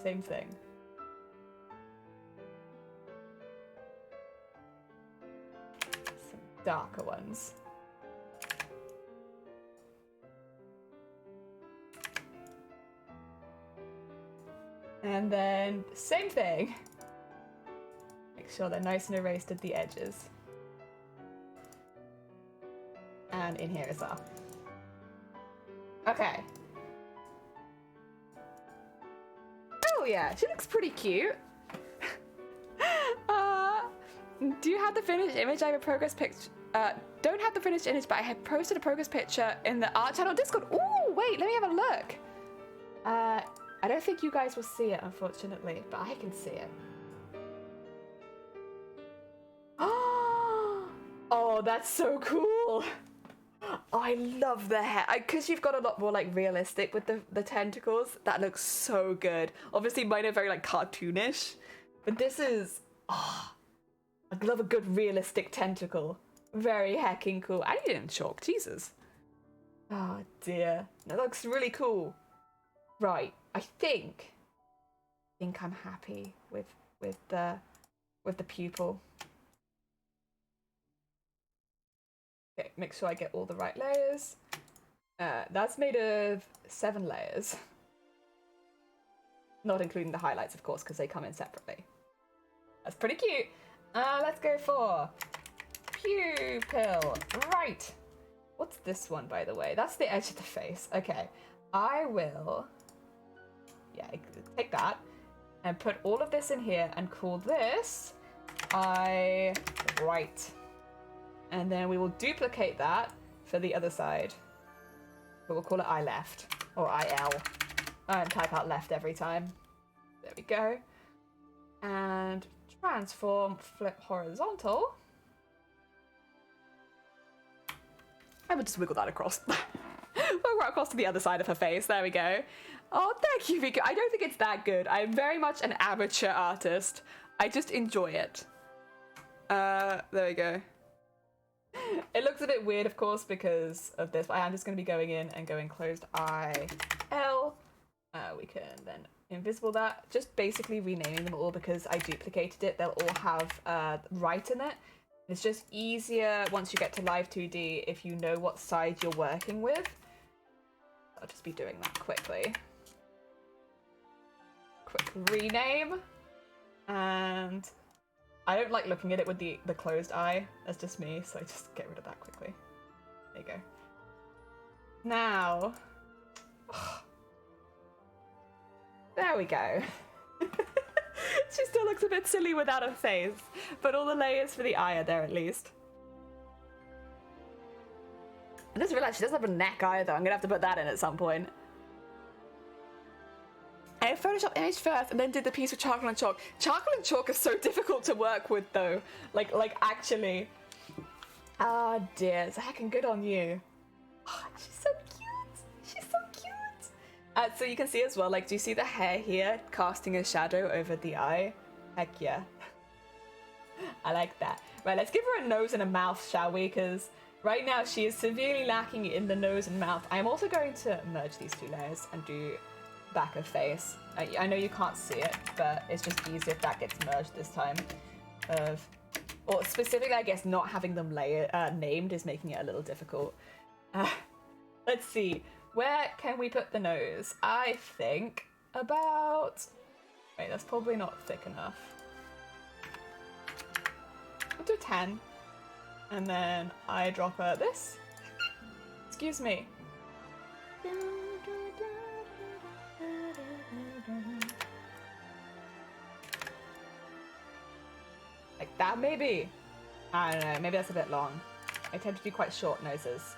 same thing. Some darker ones. And then same thing. Make sure they're nice and erased at the edges. And in here as well. Okay. Oh yeah, she looks pretty cute. Do you have the finished image? I have a progress picture. Don't have the finished image, but I have posted a progress picture in the art channel Discord. Ooh, wait, let me have a look. I don't think you guys will see it, unfortunately, but I can see it. Oh, that's so cool. Oh, I love the hair. Because you've got a lot more like realistic with the tentacles. That looks so good. Obviously mine are very like cartoonish, but this is, oh, I love a good realistic tentacle. Very hecking cool. I need it in chalk, Jesus. Oh dear, that looks really cool. Right, I think I'm happy with the pupil. Okay, make sure I get all the right layers. That's made of 7 layers. Not including the highlights, of course, because they come in separately. That's pretty cute. Let's go for pupil. Right. What's this one, by the way? That's the edge of the face. Okay. I will, yeah, take that and put all of this in here and call this eye right. And then we will duplicate that for the other side. But we'll call it eye left or IL. And type out left every time. There we go. And transform, flip horizontal. I would just wiggle that across. We'll right across to the other side of her face. There we go. Oh, thank you, Vika. I don't think it's that good. I'm very much an amateur artist. I just enjoy it. There we go. It looks a bit weird, of course, because of this, but I am just going to be going in and going closed eye L. We can then invisible that. Just basically renaming them all because I duplicated it. They'll all have right in it. It's just easier once you get to Live 2D if you know what side you're working with. I'll just be doing that quickly. Quick rename. And I don't like looking at it with the closed eye. That's just me, so I just get rid of that quickly. There you go. Now, there we go. She still looks a bit silly without her face, but all the layers for the eye are there at least. I just realized she doesn't have a neck either. I'm gonna have to put that in at some point. I photoshopped image first and then did the piece with charcoal and chalk. Charcoal and chalk is so difficult to work with though. Like actually. Ah dear, it's heckin' good on you. Oh, she's so cute. She's so cute. So you can see as well, like, do you see the hair here casting a shadow over the eye? Heck yeah. I like that. Right, let's give her a nose and a mouth, shall we? Because right now she is severely lacking in the nose and mouth. I am also going to merge these 2 layers and do back of face. I know you can't see it, but it's just easier if that gets merged this time. Or specifically, I guess, not having them named is making it a little difficult. Let's see. Where can we put the nose? I think about... Wait, that's probably not thick enough. We'll do 10. And then eyedropper this. Excuse me. Like that, maybe? I don't know, maybe that's a bit long. I tend to do quite short noses.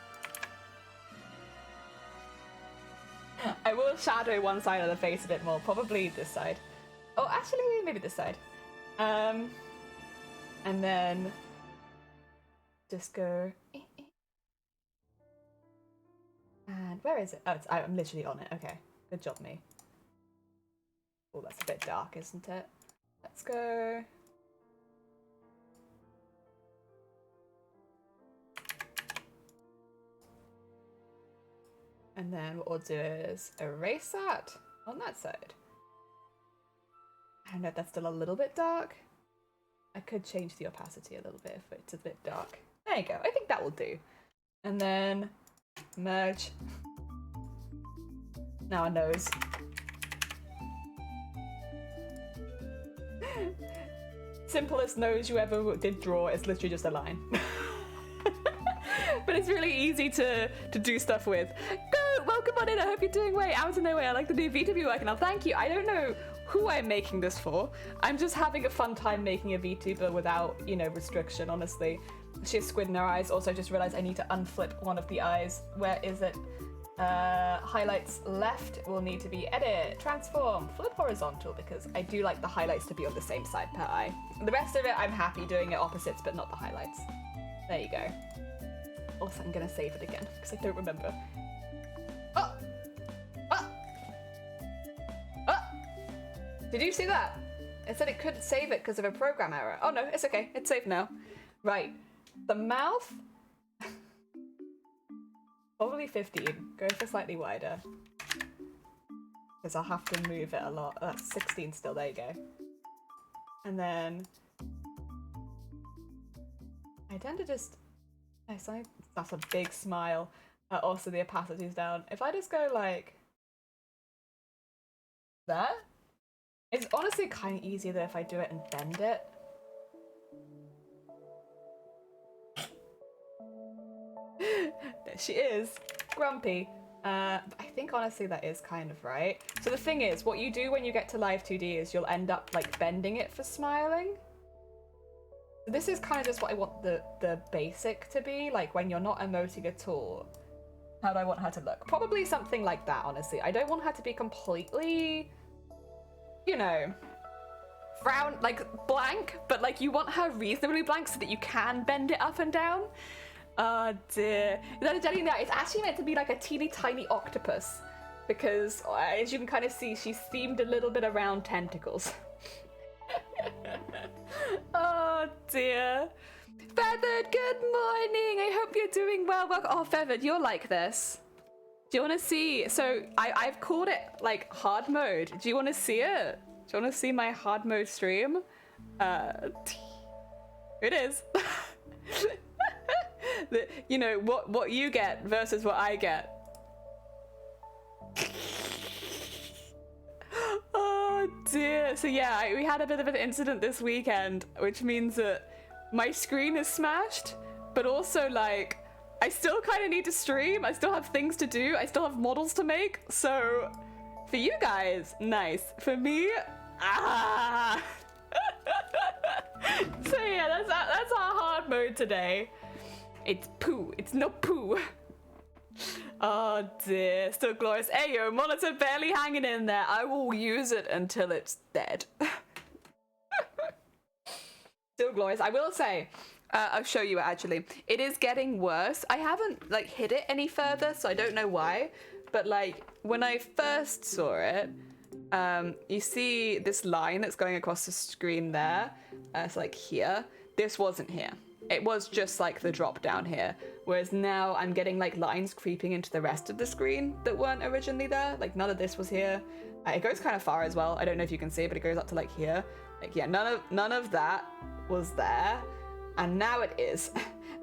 I will shadow one side of the face a bit more, probably this side. Oh, actually, maybe this side. And then just go. And where is it? Oh, I'm literally on it. Okay, good job, me. Oh, that's a bit dark, isn't it? Let's go. And then what we'll do is erase that on that side. I don't know if that's still a little bit dark. I could change the opacity a little bit if it's a bit dark. There you go. I think that will do. And then merge. Now a nose. Simplest nose you ever did draw is literally just a line. But it's really easy to do stuff with. Go! Welcome on in! I hope you're doing way out of the way. I like the new VTuber working on. Thank you. I don't know who I'm making this for. I'm just having a fun time making a VTuber without, you know, restriction, honestly. She has squid in her eyes. Also, I just realized I need to unflip one of the eyes. Where is it? Highlights left will need to be edit, transform, flip horizontal, because I do like the highlights to be on the same side per eye. The rest of it, I'm happy doing it opposites, but not the highlights. There you go. Also, I'm gonna save it again, because I don't remember. Oh! Oh! Oh! Did you see that? It said it couldn't save it because of a program error. Oh no, it's okay. It's saved now. Right. The mouth. Probably 15. Go for slightly wider. Because I'll have to move it a lot. That's 16 still. There you go. And then I tend to just... That's a big smile. Also, the opacity's down. If I just go like that, it's honestly kind of easier though if I do it and bend it. There she is, grumpy. But I think honestly that is kind of right. So the thing is, what you do when you get to live 2D is you'll end up like bending it for smiling. This is kind of just what I want the basic to be, like when you're not emoting at all. How do I want her to look? Probably something like that, honestly. I don't want her to be completely, you know, like blank, but like you want her reasonably blank so that you can bend it up and down. Oh dear. Instead of getting that, it's actually meant to be like a teeny tiny octopus because as you can kind of see, she's themed a little bit around tentacles. Oh dear. Feathered, good morning. I hope you're doing well. Welcome. Oh, Feathered, you're like this. Do you want to see? So I've called it like hard mode. Do you want to see it? Do you want to see my hard mode stream? It is. You know what you get versus what I get. Oh dear. So yeah, we had a bit of an incident this weekend, which means that my screen is smashed, but also like I still kind of need to stream. I still have things to do. I still have models to make. So for you guys, nice. For me, ah. So yeah, that's our hard mode today. It's poo. It's no poo. Oh dear, still glorious. Hey yo, monitor barely hanging in there. I will use it until it's dead. Still glorious. I will say, I'll show you actually. It is getting worse. I haven't like hit it any further, so I don't know why. But like when I first saw it, you see this line that's going across the screen there. It's like here. This wasn't here. It was just like the drop down here. Whereas now I'm getting like lines creeping into the rest of the screen that weren't originally there. Like none of this was here. It goes kind of far as well. I don't know if you can see, but it goes up to like here. Like yeah, none of that was there. And now it is.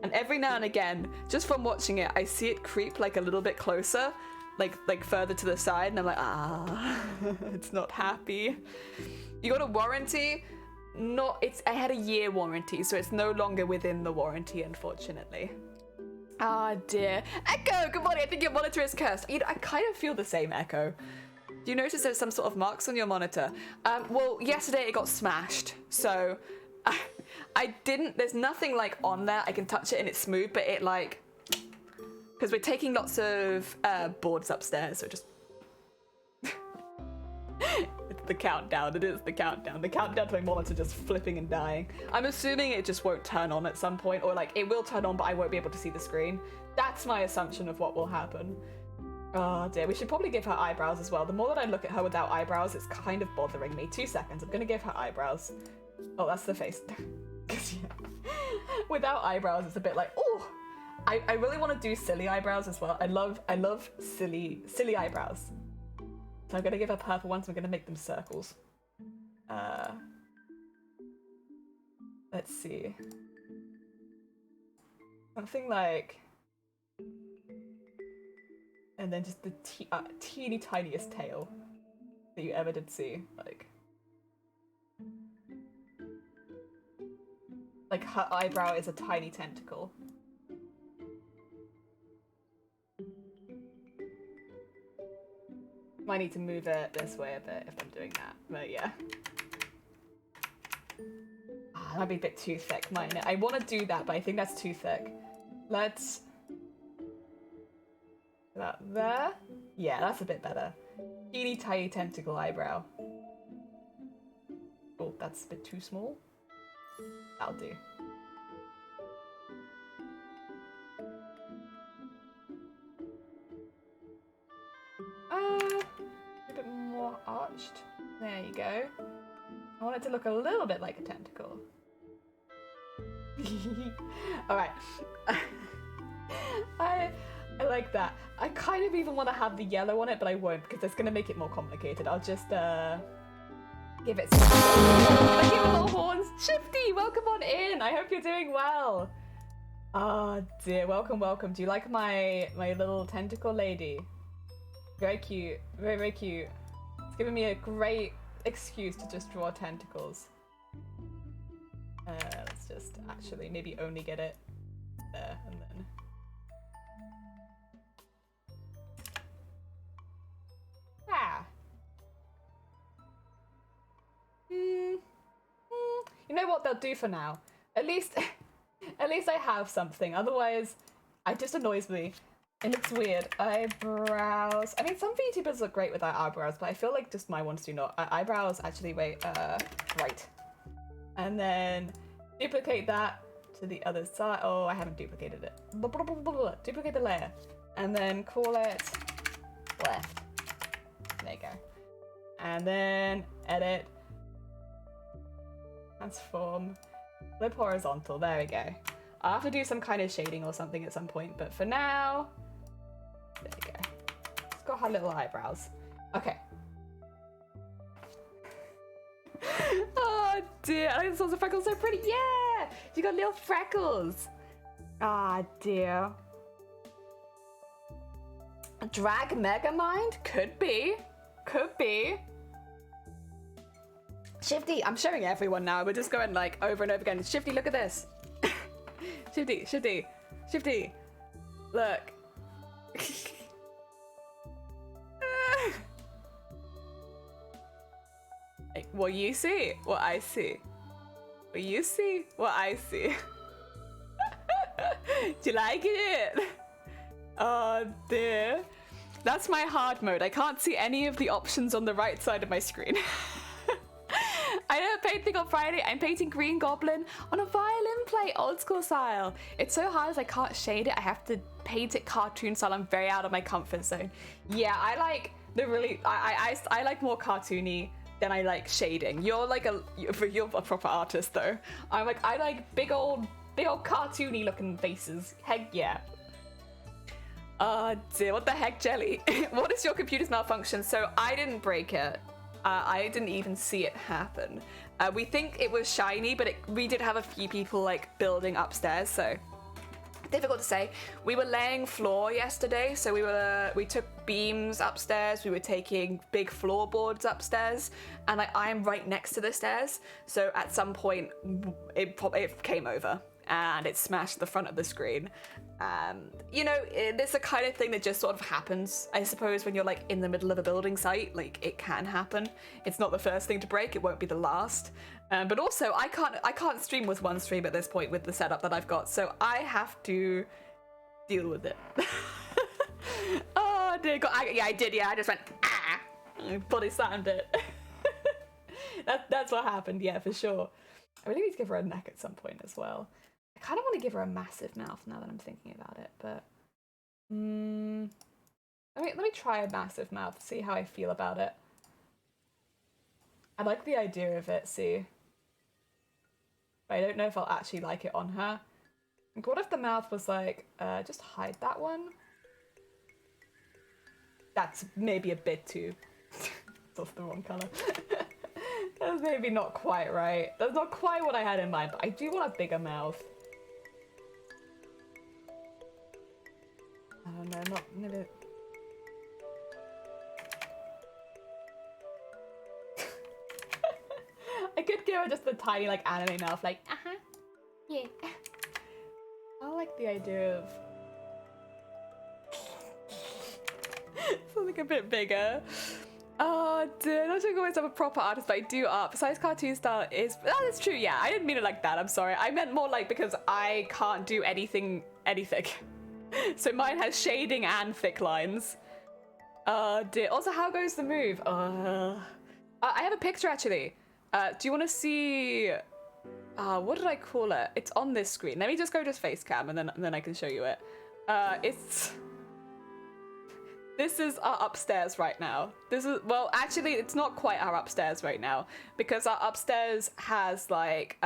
And every now and again, just from watching it, I see it creep like a little bit closer, like further to the side, and I'm like, ah, it's not happy. You got a warranty? I had a year warranty, so it's no longer within the warranty, unfortunately. Ah, dear. Echo, good morning. I think your monitor is cursed. You know, I kind of feel the same, Echo. Do you notice there's some sort of marks on your monitor? Well, yesterday it got smashed, so I didn't, there's nothing like on there. I can touch it and it's smooth, but it like, because we're taking lots of boards upstairs, so just it's the countdown. It is the countdown. The countdown to my monitor just flipping and dying. I'm assuming it just won't turn on at some point, or like it will turn on, but I won't be able to see the screen. That's my assumption of what will happen. Oh dear, we should probably give her eyebrows as well. The more that I look at her without eyebrows, it's kind of bothering me. 2 seconds, I'm gonna give her eyebrows. Oh, that's the face. Because yeah, without eyebrows, it's a bit like, oh, I really want to do silly eyebrows as well. I love silly eyebrows. So I'm gonna give her purple ones. I'm gonna make them circles. Let's see. Something like, and then just the teeny tiniest tail that you ever did see. Like her eyebrow is a tiny tentacle. Might need to move it this way a bit if I'm doing that, but yeah. That'd be a bit too thick, mightn't it? I want to do that, but I think that's too thick. Let's about there. Yeah, that's a bit better. Teeny tiny tentacle eyebrow. Oh, that's a bit too small. That'll do. A bit more arched. There you go. I want it to look a little bit like a tentacle. Alright. I like that. I kind of even want to have the yellow on it, but I won't because that's going to make it more complicated. I'll just give it some... Look at little horns. Shifty, welcome on in. I hope you're doing well. Oh dear, welcome, welcome. Do you like my little tentacle lady? Very cute, very, very cute. It's giving me a great excuse to just draw tentacles. Let's just actually maybe only get it there and then. Ah. You know what they'll do for now? At least I have something. Otherwise, it just annoys me. It looks weird. Eyebrows. I mean, some VTubers look great without eyebrows, but I feel like just my ones do not. Eyebrows actually, wait, right. And then duplicate that to the other side. Oh, I haven't duplicated it. Duplicate the layer. And then call it left. There you go. And then edit. Transform. Flip horizontal. There we go. I'll have to do some kind of shading or something at some point, but for now, there you go. It's got her little eyebrows. Okay. Oh dear, I think the freckles so pretty. Yeah, you got little freckles. Ah dear. Drag Megamind? Could be. Could be. Shifty, I'm showing everyone now. We're just going like over and over again. Shifty, look at this. Shifty, Shifty, Shifty. Look. What you see, what I see. What you see, what I see. Do you like it? Oh dear. That's my hard mode. I can't see any of the options on the right side of my screen. I know painting on Friday. I'm painting Green Goblin on a violin plate, old school style. It's so hard as I can't shade it. I have to paint it cartoon style. I'm very out of my comfort zone. Yeah, I like the really, I like more cartoony than I like shading. You're a proper artist though. I like big old cartoony looking faces. Heck yeah. Oh dear, what the heck, Jelly? What is your computer's malfunction? So I didn't break it. I didn't even see it happen. We think it was shiny, but we did have a few people like building upstairs, so difficult to say. We were laying floor yesterday, so we took beams upstairs. We were taking big floorboards upstairs, and I'm right next to the stairs. So at some point, it came over and it smashed the front of the screen. You know, it's the kind of thing that just sort of happens, I suppose, when you're like in the middle of a building site. Like, it can happen. It's not the first thing to break. It won't be the last. But also, I can't stream with one stream at this point with the setup that I've got, so I have to deal with it. Oh dear God! I did. Yeah, I just went ah. I body slammed it. That's what happened. Yeah, for sure. I really need to give her a neck at some point as well. I kind of want to give her a massive mouth now that I'm thinking about it, but let me try a massive mouth, see how I feel about it. I like the idea of it, see. But I don't know if I'll actually like it on her. Like, what if the mouth was like, just hide that one? That's maybe a bit too... That's the wrong colour. That's maybe not quite right. That's not quite what I had in mind, but I do want a bigger mouth. I don't know, not maybe. I could give her just a tiny like anime mouth, like yeah. I like the idea of something a bit bigger. Oh dear, not sure always have a proper artist, but I do art. Besides cartoon style is, oh, that's true, yeah. I didn't mean it like that, I'm sorry. I meant more like because I can't do anything. So mine has shading and thick lines. Dear. Also, how goes the move? I have a picture actually. Do you want to see? What did I call it? It's on this screen. Let me just go to face cam and then I can show you it. This is our upstairs right now. This is, well, actually, it's not quite our upstairs right now because our upstairs has like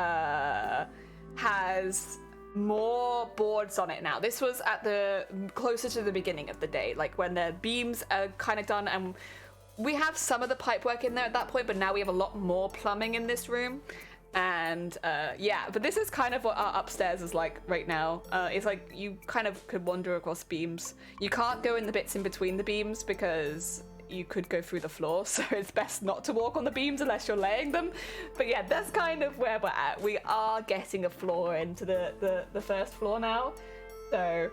has more boards on it now. This was at the closer to the beginning of the day, like when the beams are kind of done, and we have some of the pipe work in there at that point, but now we have a lot more plumbing in this room. And yeah, but this is kind of what our upstairs is like right now. It's like you kind of could wander across beams. You can't go in the bits in between the beams because you could go through the floor, so it's best not to walk on the beams unless you're laying them. But yeah, that's kind of where we're at. We are getting a floor into the first floor now. So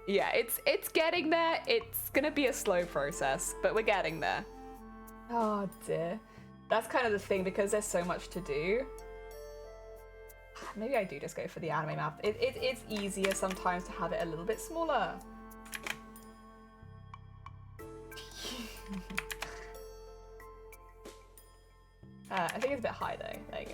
yeah, it's getting there. It's gonna be a slow process, but we're getting there. Oh dear. That's kind of the thing, because there's so much to do. Maybe I do just go for the anime map. It's easier sometimes to have it a little bit smaller. I think it's a bit high though. There you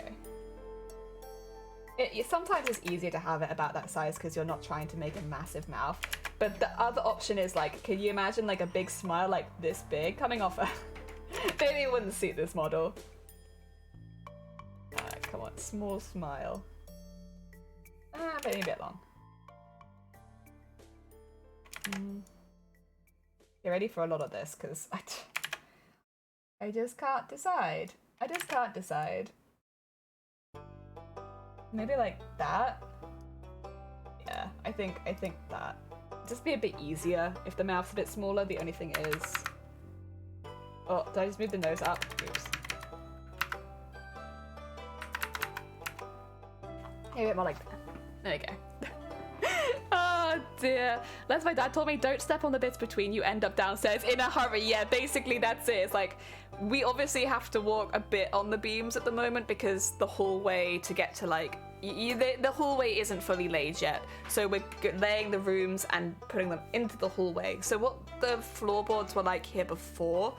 go. Sometimes it's easier to have it about that size because you're not trying to make a massive mouth. But the other option is like, can you imagine like a big smile like this big coming off a... Maybe it wouldn't suit this model. Come on, small smile. Maybe a bit long. Get ready for a lot of this because I just can't decide. I just can't decide. Maybe like that. Yeah, I think that. Just be a bit easier if the mouth's a bit smaller. The only thing is, oh, did I just move the nose up? Oops. Maybe a bit more like that. There you go. Oh dear. That's my dad told me, don't step on the bits between you, end up downstairs in a hurry. Yeah, basically that's it. It's like, we obviously have to walk a bit on the beams at the moment because the hallway to get to like, the hallway isn't fully laid yet. So we're laying the rooms and putting them into the hallway. So what the floorboards were like here before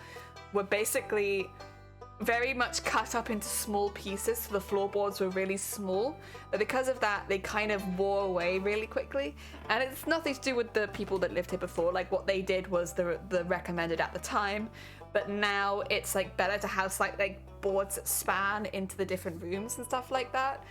were basically very much cut up into small pieces, so the floorboards were really small, but because of that they kind of wore away really quickly. And it's nothing to do with the people that lived here before. Like, what they did was the recommended at the time, but now it's like better to have like boards that span into the different rooms and stuff like that.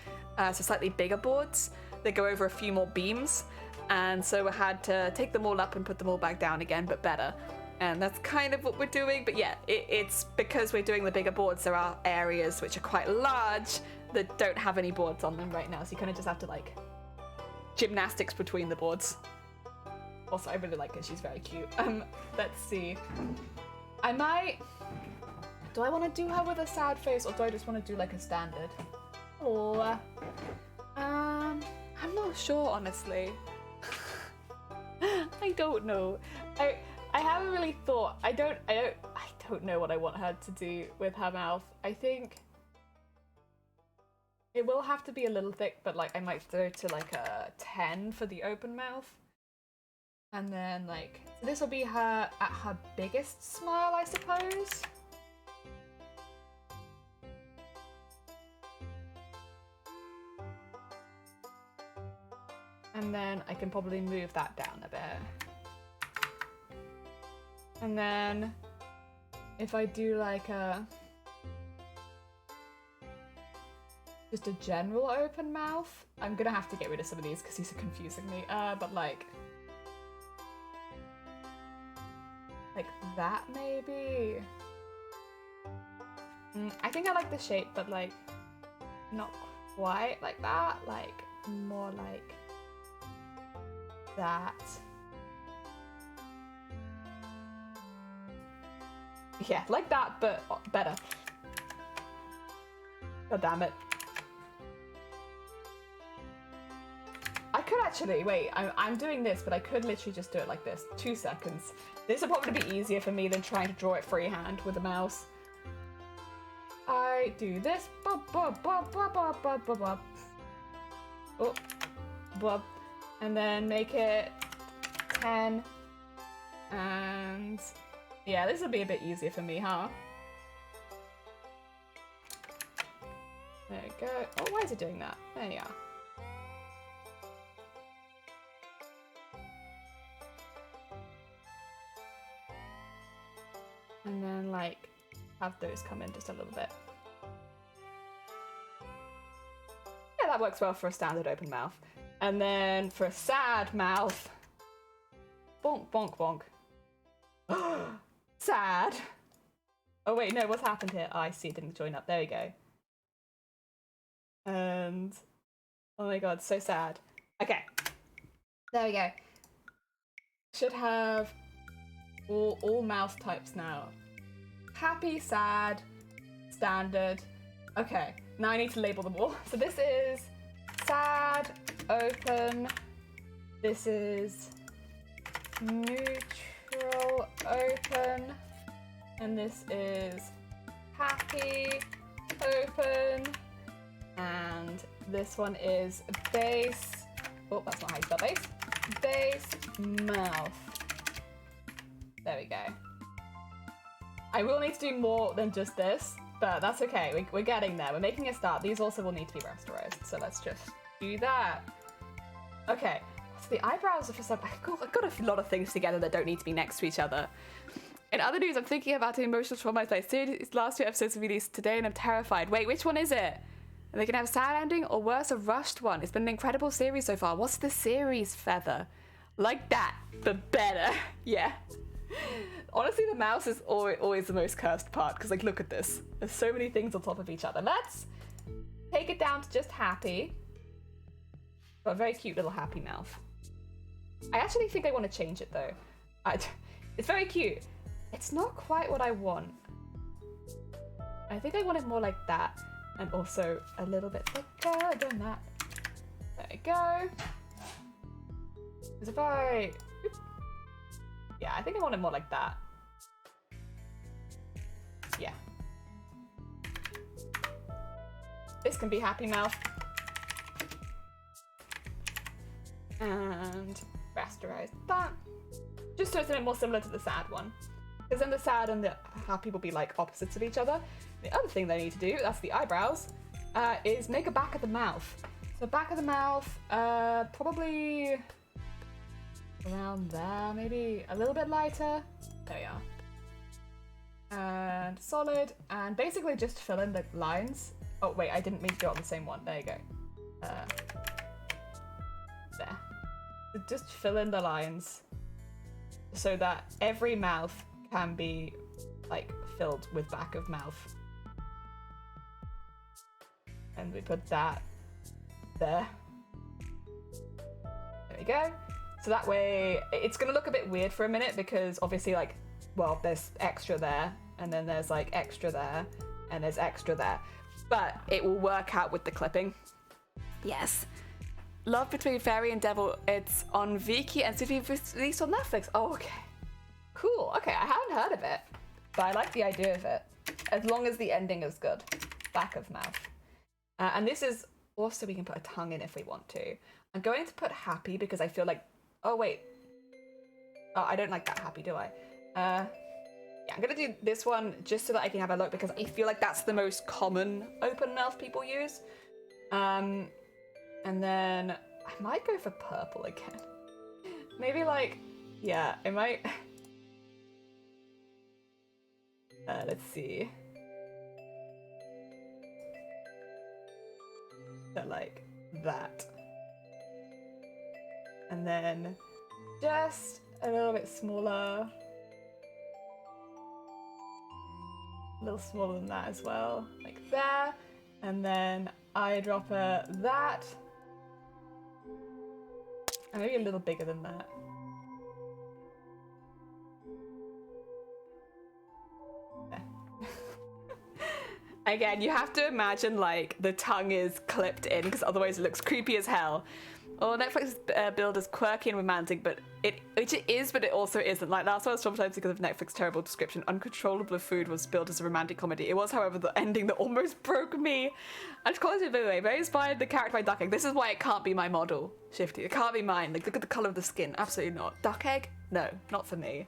So slightly bigger boards that go over a few more beams, and so we had to take them all up and put them all back down again, but better. And that's kind of what we're doing. But yeah, it's because we're doing the bigger boards, there are areas which are quite large that don't have any boards on them right now. So you kind of just have to like gymnastics between the boards. Also, I really like her. She's very cute. Let's see. I might... Do I want to do her with a sad face, or do I just want to do like a standard? Oh, I'm not sure, honestly. I don't know. I haven't really thought. I don't know what I want her to do with her mouth. I think it will have to be a little thick, but like I might go to like a 10 for the open mouth. And then like, so this will be her at her biggest smile, I suppose. And then I can probably move that down a bit. And then if I do like just a general open mouth, I'm gonna have to get rid of some of these because these are confusing me. But like that maybe. I think I like the shape, but like not quite like that. Like more like that. Yeah, like that, but better. God damn it. I could actually, wait, I'm doing this, but I could literally just do it like this. 2 seconds. This would probably be easier for me than trying to draw it freehand with a mouse. I do this. Oh, and then make it 10. And yeah, this will be a bit easier for me, huh? There we go. Oh, why is it doing that? There you are. And then, like, have those come in just a little bit. Yeah, that works well for a standard open mouth. And then for a sad mouth, bonk, bonk, bonk. Sad. Oh wait, no, what's happened here? Oh, I see, it didn't join up. There we go. And oh my god, so sad. Okay, there we go. Should have all mouth types now. Happy, sad, standard. Okay, now I need to label them all. So this is sad, open. This is neutral, open. And this is happy, open. And this one is base. Oh, that's not how you spell base. Base, mouth. There we go. I will need to do more than just this, but that's okay. We're getting there. We're making a start. These also will need to be rasterized, so let's just do that. Okay, so the eyebrows are for some... I've got a lot of things together that don't need to be next to each other. In other news, I'm thinking about the emotional trauma I series. Last 2 episodes were released today and I'm terrified. Wait, which one is it? Are they gonna have a sad ending or worse, a rushed one? It's been an incredible series so far. What's the series, Feather? Like that, but better. Yeah. Honestly, the mouse is always the most cursed part, because, like, look at this. There's so many things on top of each other. Let's take it down to just happy. Got a very cute little happy mouth. I actually think I want to change it, though. It's very cute. It's not quite what I want. I think I want it more like that, and also a little bit thicker than that. There we go. Because if I... Yeah, I think I want it more like that. Yeah. This can be happy mouth. And rasterize that. Just so it's a bit more similar to the sad one. Because then the sad and the happy will be like opposites of each other. The other thing they need to do, that's the eyebrows, is make a back of the mouth. So back of the mouth, probably around there, maybe a little bit lighter. There we are. And solid, and basically just fill in the lines. Oh wait, I didn't mean to do it on the same one. There you go. There. So just fill in the lines so that every mouth can be like filled with back of mouth. And we put that there. There we go. So that way, it's gonna look a bit weird for a minute because obviously, like, well, there's extra there, and then there's like extra there, and there's extra there. But it will work out with the clipping. Yes. Love Between Fairy and Devil, it's on Viki and City released on Netflix. Oh, okay. Cool, okay, I haven't heard of it, but I like the idea of it. As long as the ending is good. Back of mouth. And this is also, we can put a tongue in if we want to. I'm going to put happy because I feel like, oh wait. Oh, I don't like that happy, do I? Yeah, I'm gonna do this one just so that I can have a look because I feel like that's the most common open mouth people use. And then I might go for purple again. Maybe like, yeah, I might. Let's see. So like that. And then just a little bit smaller. A little smaller than that as well, like there. And then eyedropper that. And maybe a little bigger than that. Again, you have to imagine like the tongue is clipped in because otherwise it looks creepy as hell. Well, Netflix build is quirky and romantic, but it is, but it also isn't. Like, that's why I was traumatized because of Netflix's terrible description. Uncontrollable Food was billed as a romantic comedy. It was, however, the ending that almost broke me. I just call it, by the way, very inspired the character by Duck Egg. This is why it can't be my model, Shifty. It can't be mine. Like, look at the color of the skin. Absolutely not. Duck Egg? No, not for me.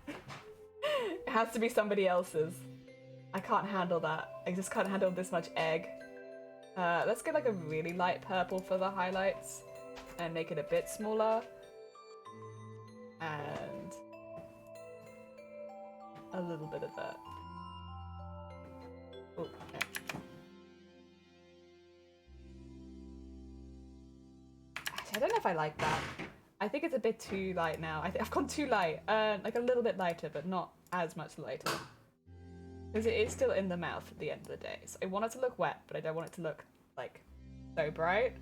It has to be somebody else's. I can't handle that. I just can't handle this much egg. Let's get like a really light purple for the highlights and make it a bit smaller. And a little bit of that. Oh, okay. Actually, I don't know if I like that. I think it's a bit too light now. I've gone too light. Like a little bit lighter, but not as much lighter. Because it is still in the mouth at the end of the day. So I want it to look wet, but I don't want it to look, like, so bright.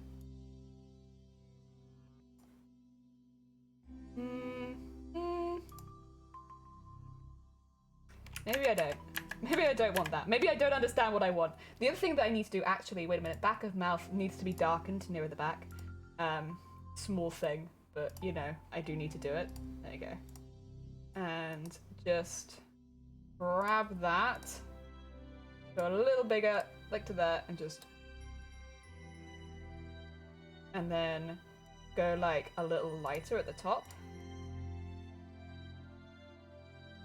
Maybe I don't. Maybe I don't want that. Maybe I don't understand what I want. The other thing that I need to do, actually, wait a minute, back of mouth needs to be darkened nearer the back. Small thing, but, you know, I do need to do it. There you go. And just grab that, go a little bigger, like to that, and just... And then go, like, a little lighter at the top.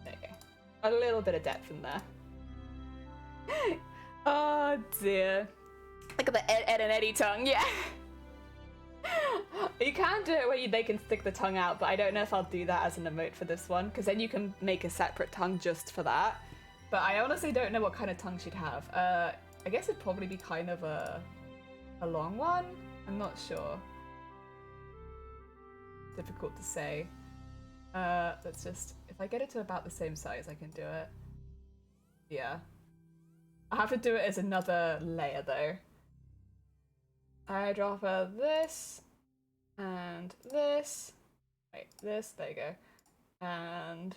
There you go. A little bit of depth in there. Oh dear. Look at the Ed and Eddie tongue, yeah. You can do it where they can stick the tongue out, but I don't know if I'll do that as an emote for this one, because then you can make a separate tongue just for that. But I honestly don't know what kind of tongue she'd have. I guess it'd probably be kind of a long one? I'm not sure. Difficult to say. Let's just, if I get it to about the same size, I can do it. Yeah. I have to do it as another layer though. Eyedropper this, and this. Wait, this, there you go. And...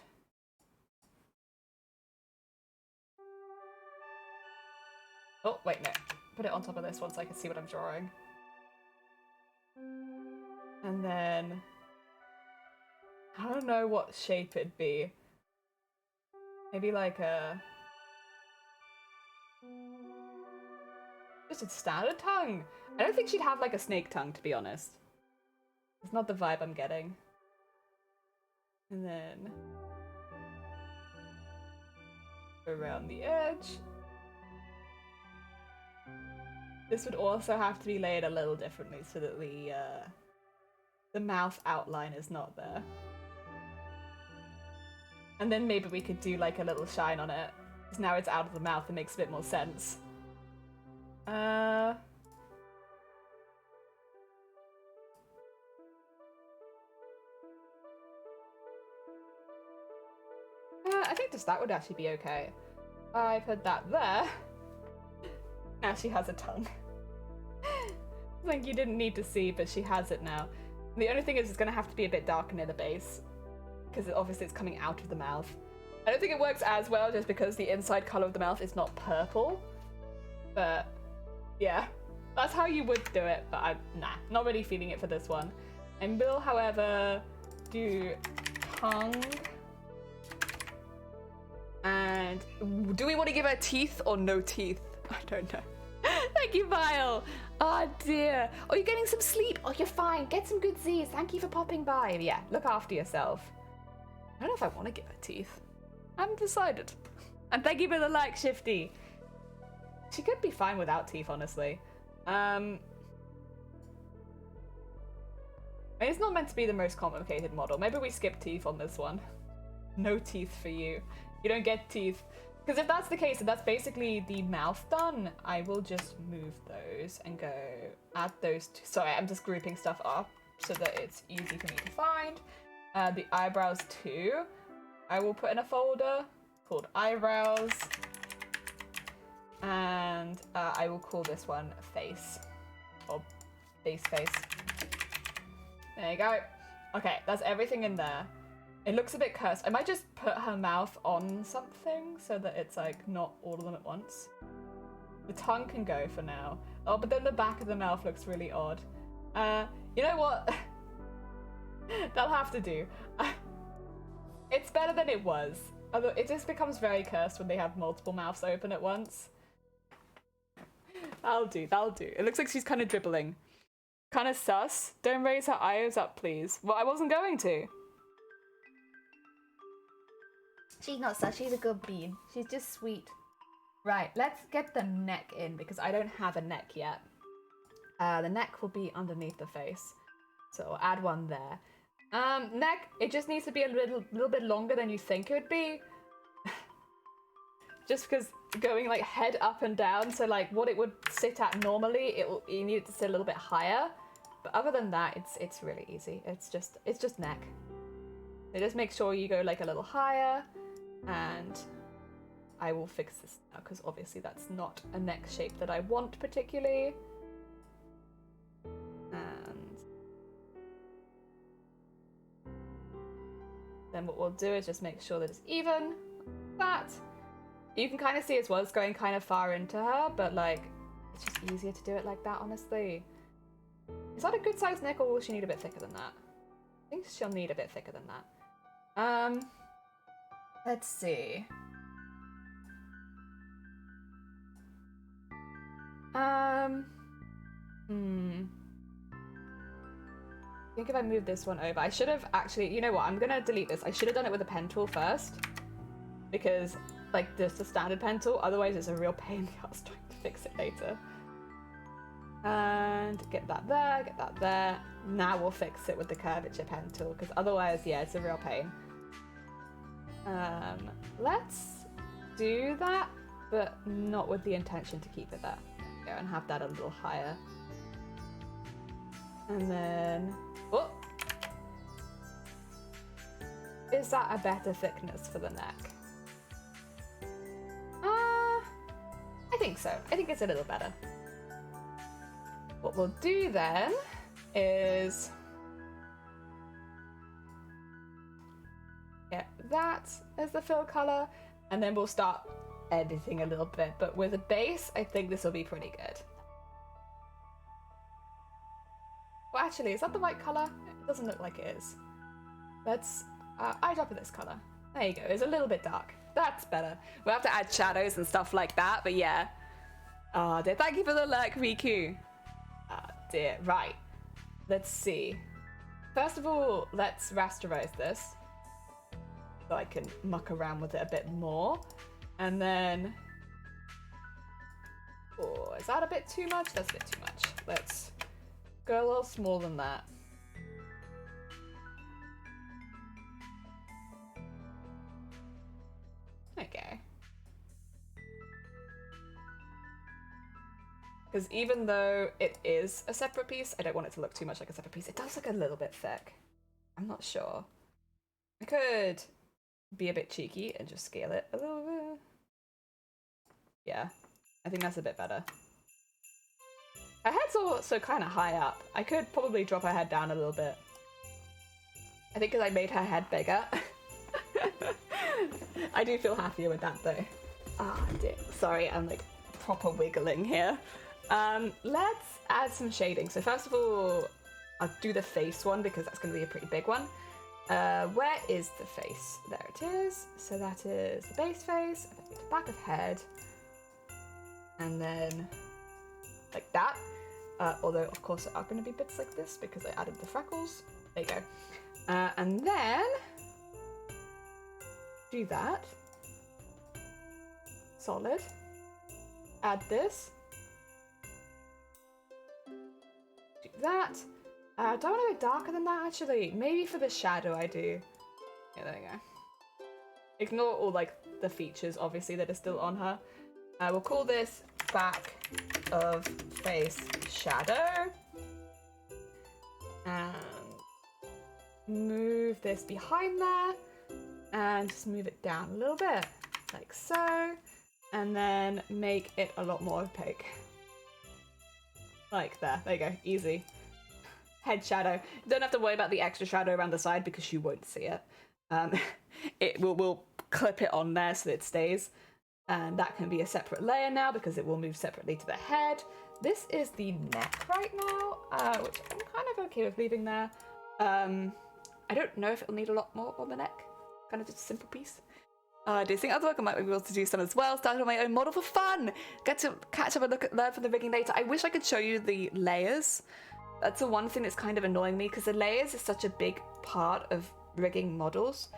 Oh, wait, no. Put it on top of this one so I can see what I'm drawing. And then... I don't know what shape it'd be. Maybe like a... Just a standard tongue. I don't think she'd have like a snake tongue, to be honest. It's not the vibe I'm getting. And then... around the edge. This would also have to be laid a little differently so that the mouth outline is not there. And then maybe we could do like a little shine on it. Because now it's out of the mouth, it makes a bit more sense. I think just that would actually be okay. I put that there. Now she has a tongue. Like you didn't need to see, but she has it now. The only thing is it's gonna have to be a bit darker near the base. Because obviously it's coming out of the mouth. I don't think it works as well just because the inside colour of the mouth is not purple. But yeah, that's how you would do it, but I'm not really feeling it for this one. I will, however, do tongue. And do we want to give her teeth or no teeth? I don't know. Thank you, Vile. Oh dear. Oh, you're getting some sleep. Oh, you're fine. Get some good Z's. Thank you for popping by. Yeah, look after yourself. I don't know if I want to give her teeth. I haven't decided. And thank you for the like, Shifty. She could be fine without teeth, honestly. I mean, it's not meant to be the most complicated model. Maybe we skip teeth on this one. No teeth for you. You don't get teeth. Because if that's the case, and that's basically the mouth done, I will just move those and go add those to... Sorry, I'm just grouping stuff up so that it's easy for me to find. The eyebrows too, I will put in a folder called eyebrows. And I will call this one face. Or face. There you go. Okay, that's everything in there. It looks a bit cursed. I might just put her mouth on something so that it's like not all of them at once. The tongue can go for now. Oh, but then the back of the mouth looks really odd. You know what? They'll have to do. It's better than it was. Although it just becomes very cursed when they have multiple mouths open at once. That'll do, that'll do. It looks like she's kind of dribbling. Kind of sus. Don't raise her eyes up, please. Well, I wasn't going to. She's not sus, she's a good bean. She's just sweet. Right, let's get the neck in because I don't have a neck yet. The neck will be underneath the face. So I'll add one there. Neck, it just needs to be a little bit longer than you think it would be. Just because going like head up and down, so like what it would sit at normally, you need it to sit a little bit higher. But other than that, it's really easy. It's just neck. So just make sure you go like a little higher, and I will fix this now because obviously that's not a neck shape that I want particularly. And then what we'll do is just make sure that it's even. That. You can kind of see as well, it's going kind of far into her, but like, it's just easier to do it like that, honestly. Is that a good sized neck or will she need a bit thicker than that? I think she'll need a bit thicker than that. Let's see. I think if I move this one over, I should have actually, you know what, I'm gonna delete this. I should have done it with a pen tool first, because like just a standard pen tool, otherwise it's a real pain in the ass trying to fix it later. And get that there, get that there. Now we'll fix it with the curvature pen tool, because otherwise, yeah, it's a real pain. Let's do that, but not with the intention to keep it there. Go and have that a little higher. And then, oh, is that a better thickness for the neck? I think so. I think it's a little better. What we'll do then is get that as the fill color, and then we'll start editing a little bit. But with a base, I think this will be pretty good. Well, actually, is that the right color? It doesn't look like it is. Let's eyedropper this color. There you go. It's a little bit dark. That's better. We'll have to add shadows and stuff like that, but yeah. Oh dear, thank you for the lurk, Riku. Oh dear, right. Let's see. First of all, let's rasterize this so I can muck around with it a bit more. And then, oh, is that a bit too much? That's a bit too much. Let's go a little smaller than that. Okay. Because even though it is a separate piece, I don't want it to look too much like a separate piece. It does look a little bit thick. I'm not sure. I could be a bit cheeky and just scale it a little bit. Yeah, I think that's a bit better. Her head's also kind of high up. I could probably drop her head down a little bit. I think because I made her head bigger. I do feel happier with that though. Ah, dear. Sorry, I'm like proper wiggling here. Let's add some shading. So first of all, I'll do the face one because that's going to be a pretty big one. Where is the face? There it is. So that is the base face, and then the back of head, and then like that. Although of course there are going to be bits like this because I added the freckles. There you go. And then do that. Solid. Add this. Do that. Do I want to go darker than that actually? Maybe for the shadow I do. Yeah, there we go. Ignore all like the features obviously that are still on her. We'll call this back of face shadow. And move this behind there. And just move it down a little bit. Like so. And then make it a lot more opaque. Like there you go, easy. Head shadow. Don't have to worry about the extra shadow around the side because you won't see it. We'll clip it on there so that it stays. And that can be a separate layer now because it will move separately to the head. This is the neck right now, which I'm kind of okay with leaving there. I don't know if it'll need a lot more on the neck. Kind of just a simple piece. Do you think other work I might be able to do some as well? Started on my own model for fun. Get to catch up and learn from the rigging later. I wish I could show you the layers. That's the one thing that's kind of annoying me because the layers is such a big part of rigging models.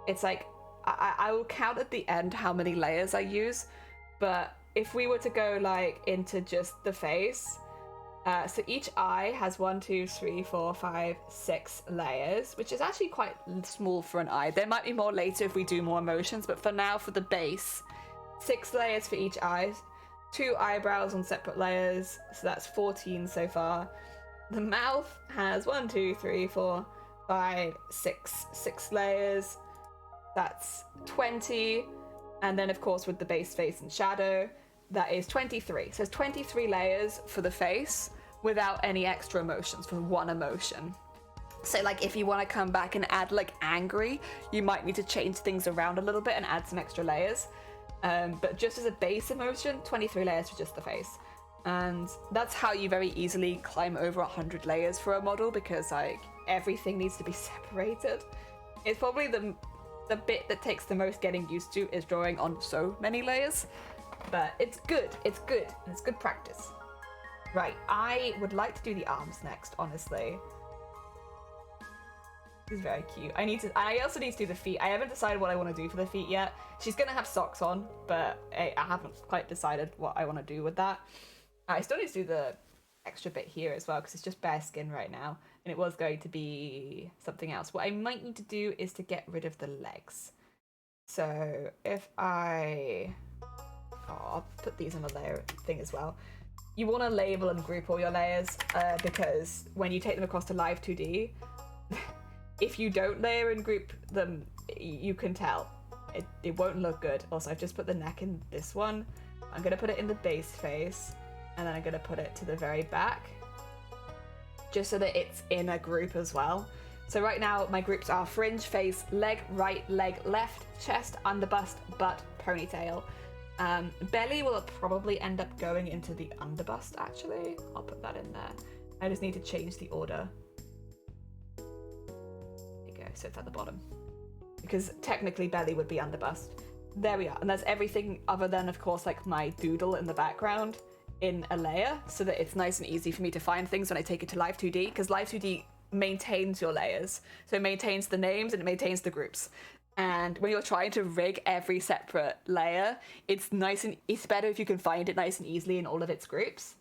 It's like I will count at the end how many layers I use, but if we were to go like into just the face, so each eye has 1, 2, 3, 4, 5, 6 layers, which is actually quite small for an eye. There might be more later if we do more emotions, but for now, for the base, 6 layers for each eye, 2 eyebrows on separate layers, so that's 14 so far. The mouth has 1, 2, 3, 4, 5, 6 layers. That's 20, and then of course with the base face and shadow, that is 23. So it's 23 layers for the face without any extra emotions, for one emotion. So like if you want to come back and add like angry, you might need to change things around a little bit and add some extra layers. But just as a base emotion, 23 layers for just the face. And that's how you very easily climb over 100 layers for a model, because like everything needs to be separated. It's probably the bit that takes the most getting used to is drawing on so many layers, but it's good, and it's good practice. Right, I would like to do the arms next, honestly. He's very cute. I also need to do the feet. I haven't decided what I want to do for the feet yet. She's gonna have socks on, but I haven't quite decided what I want to do with that. I still need to do the extra bit here as well, because it's just bare skin right now, and it was going to be something else. What I might need to do is to get rid of the legs. So if I'll put these on a layer thing as well. You want to label and group all your layers, because when you take them across to Live 2D, if you don't layer and group them, you can tell. It won't look good. Also, I've just put the neck in this one. I'm going to put it in the base face, and then I'm going to put it to the very back, just so that it's in a group as well. So right now, my groups are fringe, face, leg, right, leg, left, chest, underbust, butt, ponytail. Belly will probably end up going into the underbust, actually. I'll put that in there. I just need to change the order. There you go, so it's at the bottom. Because technically belly would be underbust. There we are, and there's everything other than, of course, like my doodle in the background in a layer, so that it's nice and easy for me to find things when I take it to Live 2D, because Live 2D maintains your layers. So it maintains the names and it maintains the groups. And when you're trying to rig every separate layer, it's better if you can find it nice and easily in all of its groups.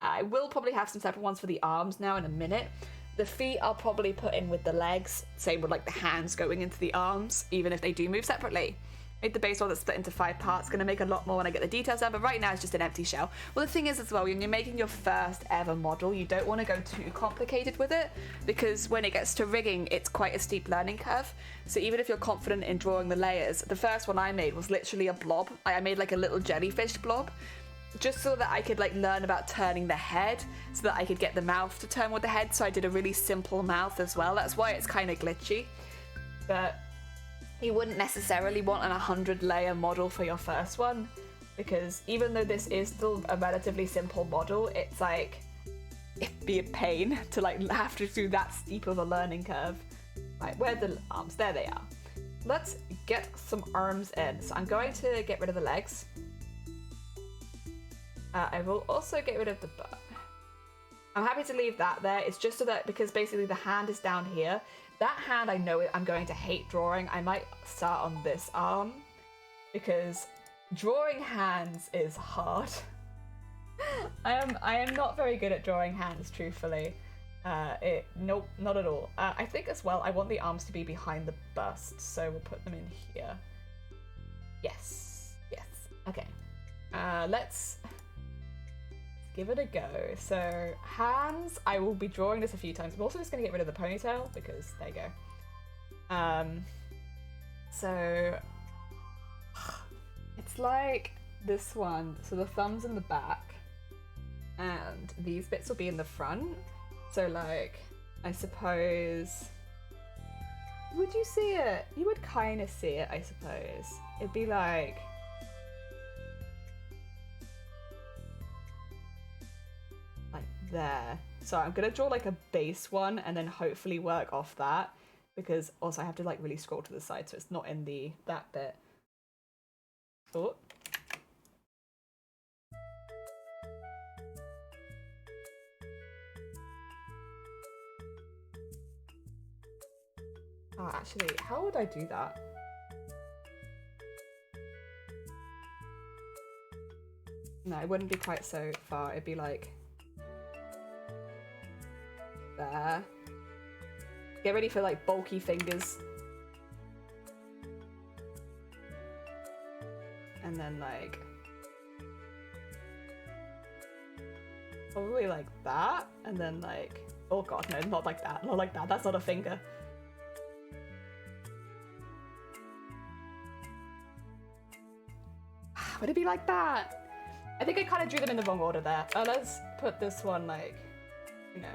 I will probably have some separate ones for the arms now in a minute. The feet I'll probably put in with the legs, same with like the hands going into the arms, even if they do move separately. Made the base model that's split into 5 parts. Gonna make a lot more when I get the details down, but right now it's just an empty shell. Well, the thing is as well, when you're making your first ever model, you don't want to go too complicated with it, because when it gets to rigging, it's quite a steep learning curve. So even if you're confident in drawing the layers, the first one I made was literally a blob. I made like a little jellyfish blob, just so that I could like learn about turning the head, so that I could get the mouth to turn with the head. So I did a really simple mouth as well. That's why it's kind of glitchy. But you wouldn't necessarily want an 100-layer model for your first one, because even though this is still a relatively simple model, it's like, it'd be a pain to like have to do that steep of a learning curve. Right, where are the arms? There they are. Let's get some arms in. So I'm going to get rid of the legs. I will also get rid of the butt. I'm happy to leave that there. It's just so that, because basically the hand is down here. That hand, I know I'm going to hate drawing. I might start on this arm, because drawing hands is hard. I am not very good at drawing hands, truthfully. Nope, not at all. I think as well, I want the arms to be behind the bust, so we'll put them in here. Yes, okay. Let's give it a go. So hands, I will be drawing this a few times. I'm also just going to get rid of the ponytail, because there you go. So it's like this one. So the thumb's in the back, and these bits will be in the front. So like, I suppose, would you see it? You would kind of see it, I suppose. It'd be like there. So I'm gonna draw like a base one and then hopefully work off that, because also I have to like really scroll to the side so it's not in that bit. Oh. Oh, actually, how would I do that? No, it wouldn't be quite so far. It'd be like there. Get ready for like bulky fingers. And then like probably like that. And then like, oh god, no, not like that. Not like that. That's not a finger. Would it be like that? I think I kind of drew them in the wrong order there. Let's put this one like, you know.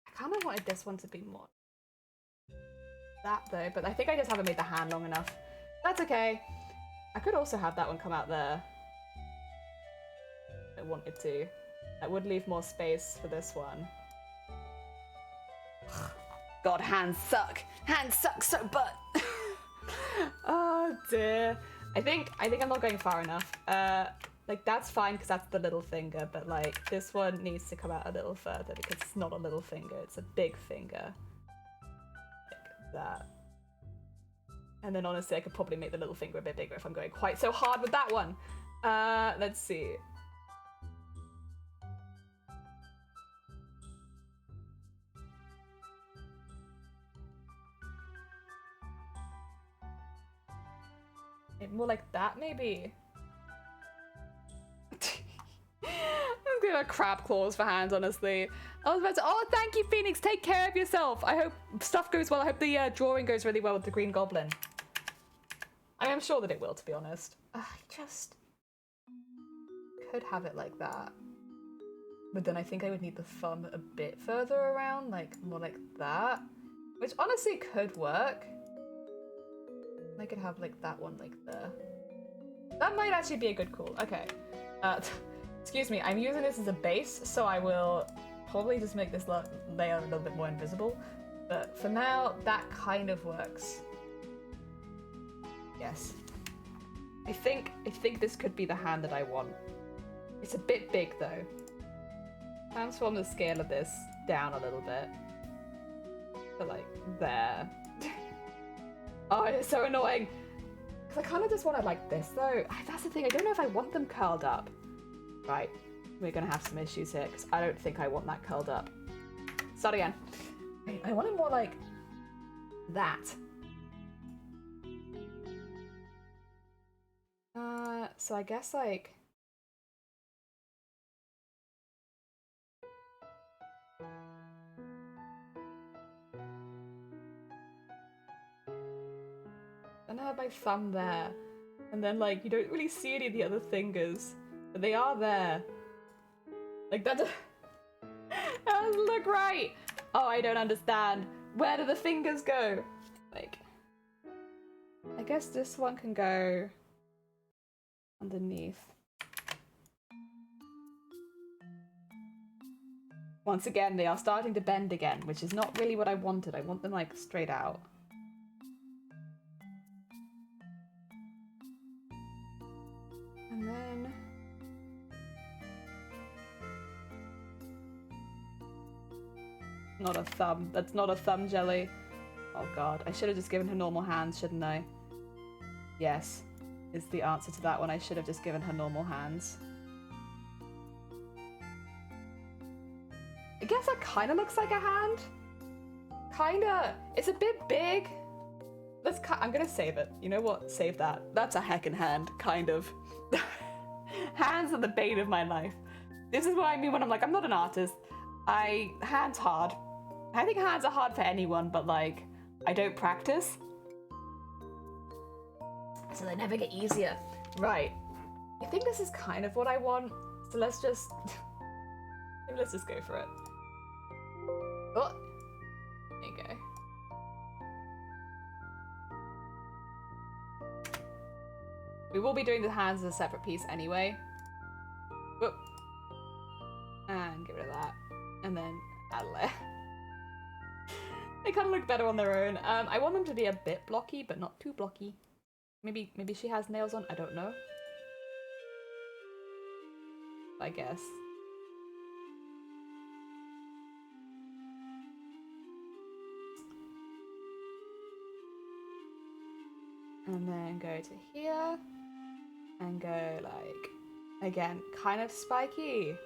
I kind of wanted this one to be more that though, but I think I just haven't made the hand long enough. That's okay. I could also have that one come out there. I wanted to. That would leave more space for this one. God, hands suck. Hands suck so butt. Oh dear. I think I'm not going far enough. Like that's fine because that's the little finger, but like this one needs to come out a little further because it's not a little finger, it's a big finger. Like that. And then honestly I could probably make the little finger a bit bigger if I'm going quite so hard with that one. Let's see. More like that, maybe. I'm gonna have crab claws for hands, honestly. I was about to. Oh, thank you, Phoenix. Take care of yourself. I hope stuff goes well. I hope the drawing goes really well with the Green Goblin. I am sure that it will, to be honest. I just could have it like that, but then I think I would need the thumb a bit further around, like more like that, which honestly could work. I could have like that one like there. That might actually be a good call. Okay. Excuse me, I'm using this as a base, so I will probably just make this layer a little bit more invisible. But for now, that kind of works. Yes. I think this could be the hand that I want. It's a bit big though. Transform the scale of this down a little bit. So like there. Oh, it's so annoying. Because I kind of just want it like this, though. That's the thing. I don't know if I want them curled up. Right. We're going to have some issues here, because I don't think I want that curled up. Start again. I want it more like that. So I guess, like... And I have my thumb there, and then like you don't really see any of the other fingers, but they are there. Like that doesn't look right. Oh, I don't understand. Where do the fingers go? Like, I guess this one can go underneath. Once again, they are starting to bend again, which is not really what I wanted. I want them like straight out. And then not a thumb. That's not a thumb jelly. Oh god, I should have just given her normal hands, shouldn't I? Yes, is the answer to that one. I should have just given her normal hands. I guess that kind of looks like a hand. Kinda. It's a bit big. I'm gonna save it. You know what? Save that. That's a heckin' hand, kind of. Hands are the bane of my life. This is what I mean when I'm like, I'm not an artist. Hands hard. I think hands are hard for anyone, but like, I don't practice. So they never get easier. Right. I think this is kind of what I want. So let's just go for it. Oh, there you go. We will be doing the hands as a separate piece anyway. Whoop. And get rid of that. And then add a layer. They kind of look better on their own. I want them to be a bit blocky, but not too blocky. Maybe she has nails on, I don't know. I guess. And then go to here. And go like, again, kind of spiky.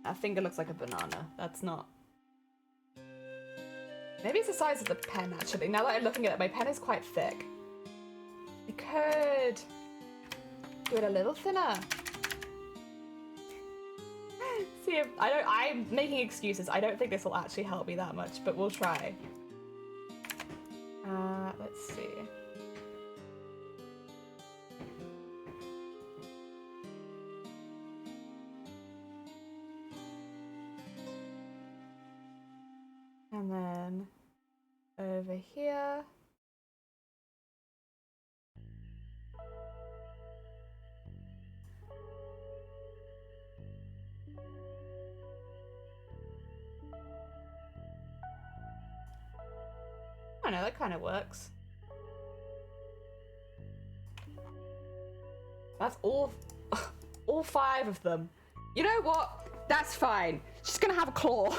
That finger looks like a banana. That's not. Maybe it's the size of the pen, actually. Now that I'm looking at it, my pen is quite thick. I could do it a little thinner. See if I'm making excuses. I don't think this will actually help me that much, but we'll try. Let's see. And then over here. I know, that kind of works. That's all 5 of them. You know what? That's fine. She's gonna have a claw.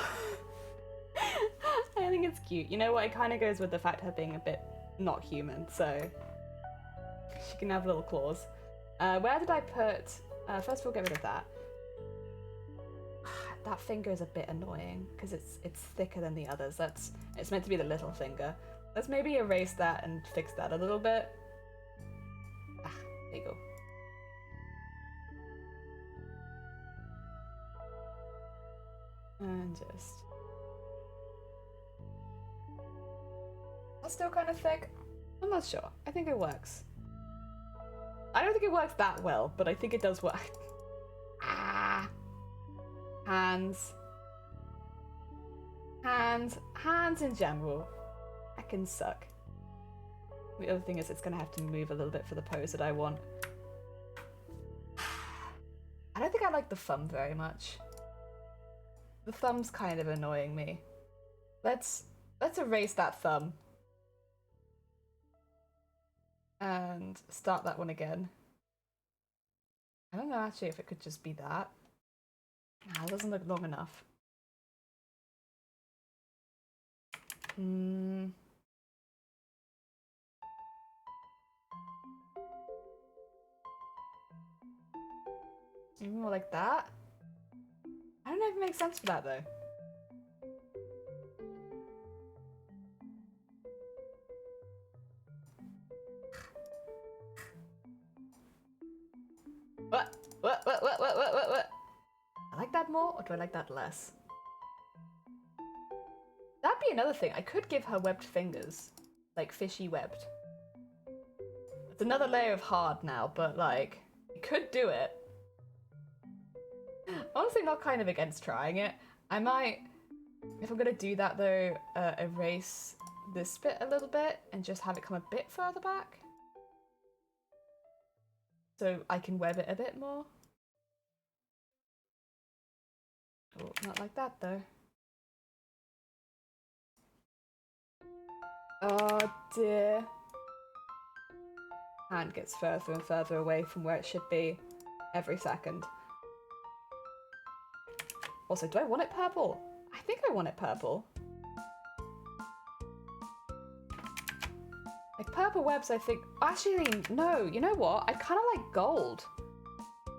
I think it's cute. You know what? It kind of goes with the fact of her being a bit not human, so she can have little claws. Where did I put? First of all, get rid of that. That finger is a bit annoying because it's thicker than the others. It's meant to be the little finger. Let's maybe erase that and fix that a little bit. There you go. And just. That's still kind of thick. I'm not sure. I think it works. I don't think it works that well, but I think it does work. Hands. Hands in general. I can suck. The other thing is it's gonna have to move a little bit for the pose that I want. I don't think I like the thumb very much. The thumb's kind of annoying me. Let's erase that thumb. And start that one again. I don't know actually if it could just be that. Nah, it doesn't look long enough. Maybe more like that? I don't know if it makes sense for that though. What? I like that more, or do I like that less? That'd be another thing. I could give her webbed fingers. Like, fishy webbed. It's another layer of hard now, but like, I could do it. Honestly, not kind of against trying it. I might, if I'm gonna do that though, erase this bit a little bit and just have it come a bit further back. So I can web it a bit more. Oh, not like that though. Oh dear. Hand gets further and further away from where it should be every second. Also, do I want it purple? I think I want it purple. Like purple webs, I think. Actually, no, you know what? I kind of like gold.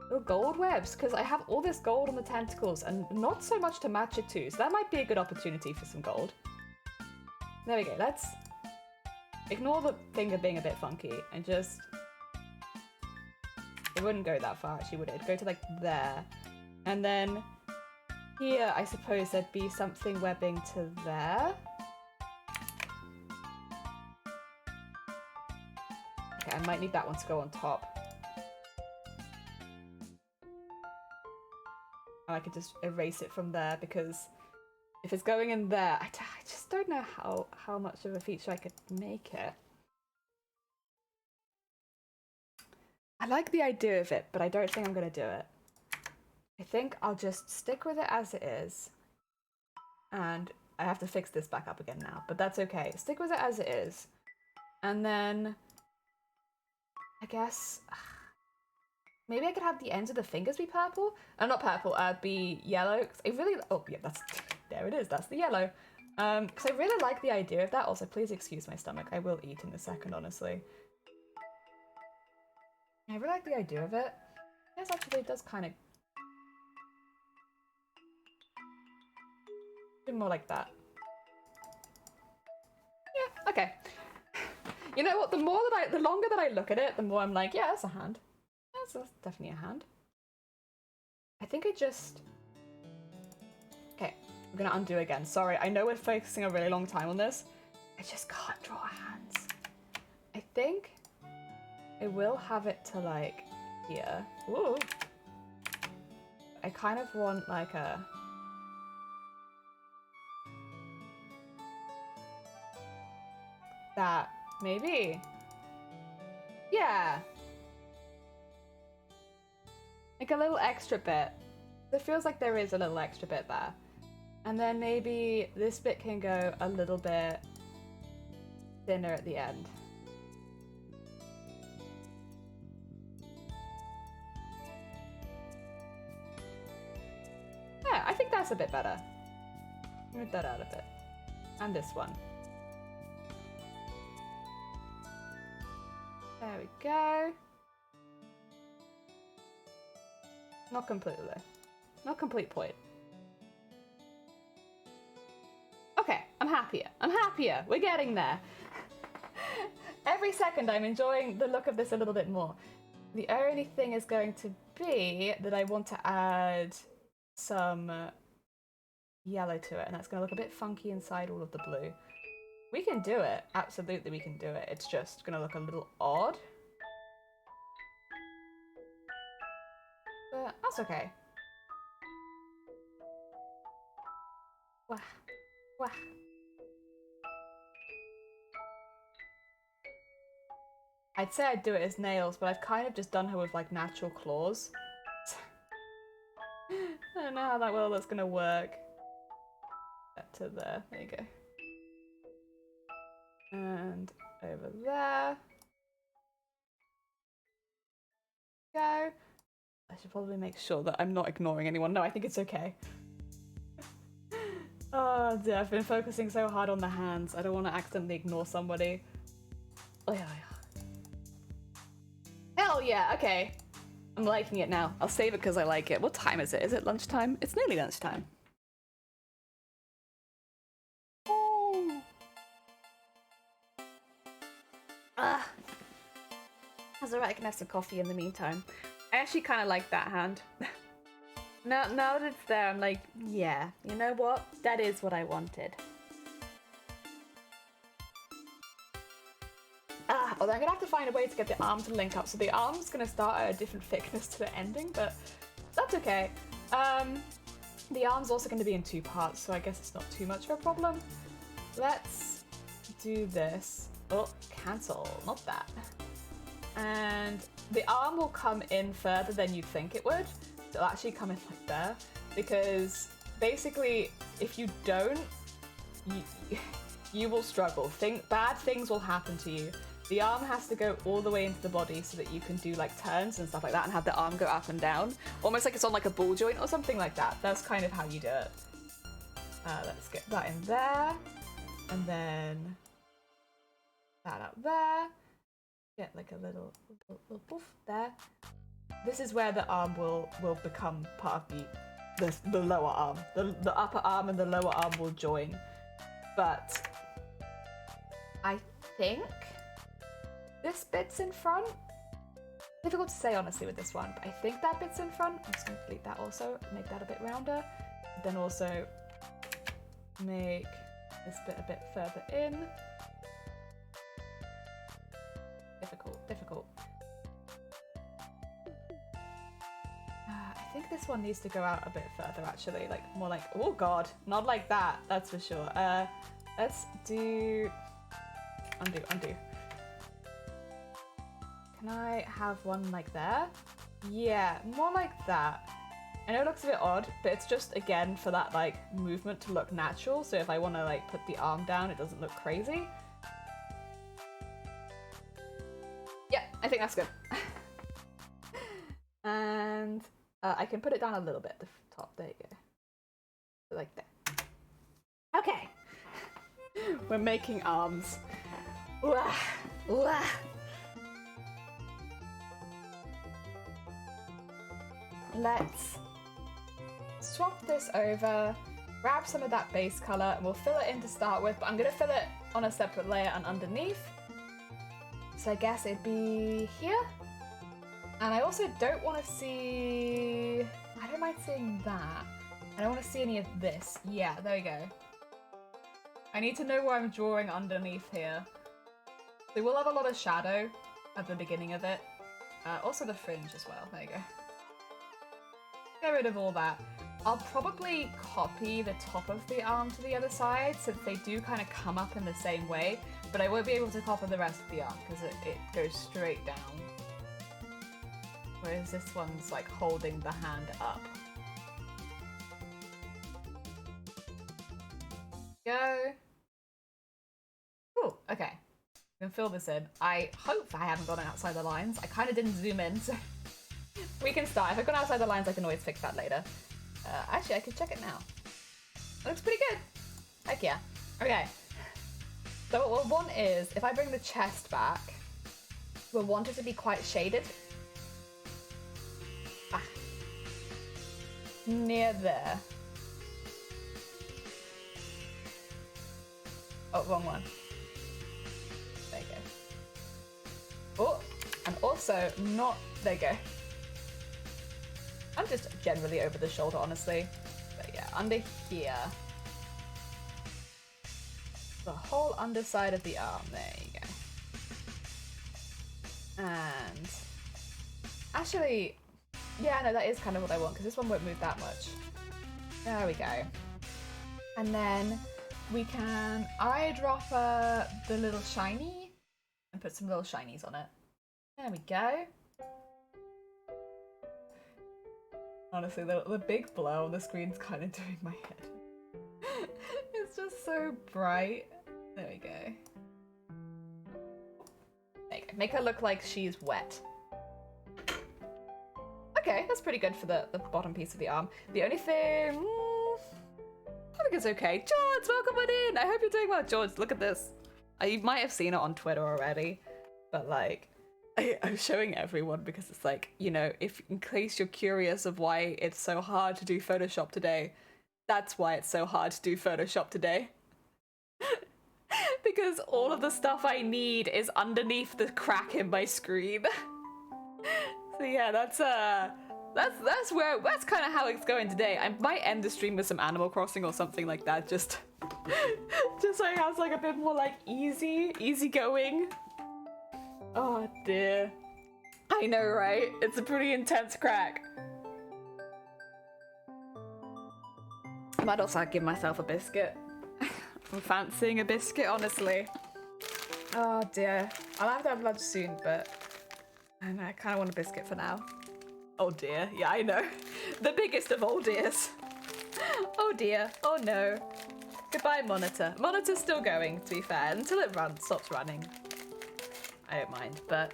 Little gold webs, because I have all this gold on the tentacles and not so much to match it to, so that might be a good opportunity for some gold. There we go, let's ignore the finger being a bit funky and just... It wouldn't go that far actually, would it? It'd go to like there. And then here, I suppose there'd be something webbing to there. Okay, I might need that one to go on top. I could just erase it from there because If it's going in there, I just don't know how much of a feature I could make it. I like the idea of it, but I don't think I'm going to do it. I think I'll just stick with it as it is. And I have to fix this back up again now, but that's okay. Stick with it as it is. And then I guess maybe I could have the ends of the fingers be purple. Not purple, be yellow. 'Cause I really, oh yeah, there it is, that's the yellow. Because I really like the idea of that. Also, please excuse my stomach. I will eat in a second, honestly. I really like the idea of it. Yes, actually, it does kind of do more like that. Yeah, okay. You know what? The longer that I look at it, the more I'm like, yeah, that's a hand. That's definitely a hand. I think I just... Okay, I'm gonna undo again. Sorry, I know we're focusing a really long time on this. I just can't draw hands. I think I will have it to like here. Ooh. I kind of want like a... that, maybe. Yeah. Like a little extra bit. It feels like there is a little extra bit there. And then maybe this bit can go a little bit thinner at the end. Yeah, I think that's a bit better. Move that out a bit. And this one. There we go. Not completely. Not complete point. Okay, I'm happier. I'm happier. We're getting there. Every second I'm enjoying the look of this a little bit more. The only thing is going to be that I want to add some yellow to it, and that's going to look a bit funky inside all of the blue. We can do it. Absolutely, we can do it. It's just going to look a little odd. But that's okay. Wah. Wah. I'd say I'd do it as nails, but I've kind of just done her with like natural claws. I don't know how that's gonna work. That to there. There you go. And over there. Go. I should probably make sure that I'm not ignoring anyone. No, I think it's okay. Oh dear, I've been focusing so hard on the hands. I don't want to accidentally ignore somebody. Oh yeah. Hell yeah, okay. I'm liking it now. I'll save it because I like it. What time is it? Is it lunchtime? It's nearly lunchtime. Oh. That's alright, I can have some coffee in the meantime. I actually kind of like that hand. now that it's there, I'm like, yeah, you know what? That is what I wanted. Although I'm gonna have to find a way to get the arm to link up. So the arm's gonna start at a different thickness to the ending, but that's okay. The arm's also gonna be in 2 parts, so I guess it's not too much of a problem. Let's do this. Oh, cancel, not that. And the arm will come in further than you'd think it would. It'll actually come in like there, because basically, if you don't, you will struggle. Bad things will happen to you. The arm has to go all the way into the body so that you can do like turns and stuff like that and have the arm go up and down. Almost like it's on like a ball joint or something like that. That's kind of how you do it. Let's get that in there. And then that up there. Get like a little poof there. This is where the arm will become part of the lower arm. The upper arm and the lower arm will join. But I think this bit's in front. Difficult to say honestly with this one, but I think that bit's in front. I'm just going to delete that also, make that a bit rounder. Then also make this bit a bit further in. Difficult. I think this this one needs to go out a bit further actually, like more like, oh god, not like that, that's for sure. Let's do, undo. Can I have one like there? Yeah, more like that. I know it looks a bit odd, but it's just, again, for that, like, movement to look natural, so if I want to, like, put the arm down, it doesn't look crazy. Yeah, I think that's good. And I can put it down a little bit at the top. There you go. Like that. Okay. We're making arms. Wah, wah. Let's swap this over, grab some of that base color, and we'll fill it in to start with, but I'm going to fill it on a separate layer and underneath. So I guess it'd be here. And I also don't want to see... I don't mind seeing that. I don't want to see any of this. Yeah, there we go. I need to know where I'm drawing underneath here. So we'll have a lot of shadow at the beginning of it. Also the fringe as well. There you go. Get rid of all that. I'll probably copy the top of the arm to the other side since they do kind of come up in the same way, but I won't be able to copy the rest of the arm because it goes straight down. Whereas this one's like holding the hand up. Go. Cool, okay. We can fill this in. I hope I haven't gone outside the lines. I kind of didn't zoom in, so we can start. If I've gone outside the lines, I can always fix that later. Actually, I can check it now. It looks pretty good. Heck yeah. Okay. So what we'll want is, if I bring the chest back, we'll want it to be quite shaded. Ah. Near there. Oh, wrong one. There you go. Oh, and also not... There you go. I'm just generally over the shoulder, honestly. But yeah, under here. The whole underside of the arm. There you go. And... Actually, yeah, no, that is kind of what I want, because this one won't move that much. There we go. And then we can eyedropper the little shiny and put some little shinies on it. There we go. Honestly, the big blow on the screen's kind of doing my head. It's just so bright. There we go. There you go. Make her look like she's wet. Okay, that's pretty good for the bottom piece of the arm. The only thing... I think it's okay. George, welcome on in! I hope you're doing well. George, look at this. You might have seen it on Twitter already, but like... I'm showing everyone because it's like, you know, if in case you're curious of why it's so hard to do Photoshop today, that's why it's so hard to do Photoshop today. Because all of the stuff I need is underneath the crack in my screen. So yeah, that's kind of how it's going today. I might end the stream with some Animal Crossing or something like that, just so it has like a bit more like easy going. Oh dear. I know, right? It's a pretty intense crack. I might also give myself a biscuit. I'm fancying a biscuit, honestly. Oh dear. I'll have to have lunch soon, but I kind of want a biscuit for now. Oh dear. Yeah, I know. The biggest of all dears. Oh dear. Oh no. Goodbye, monitor. Monitor's still going, to be fair, until it stops running. I don't mind, but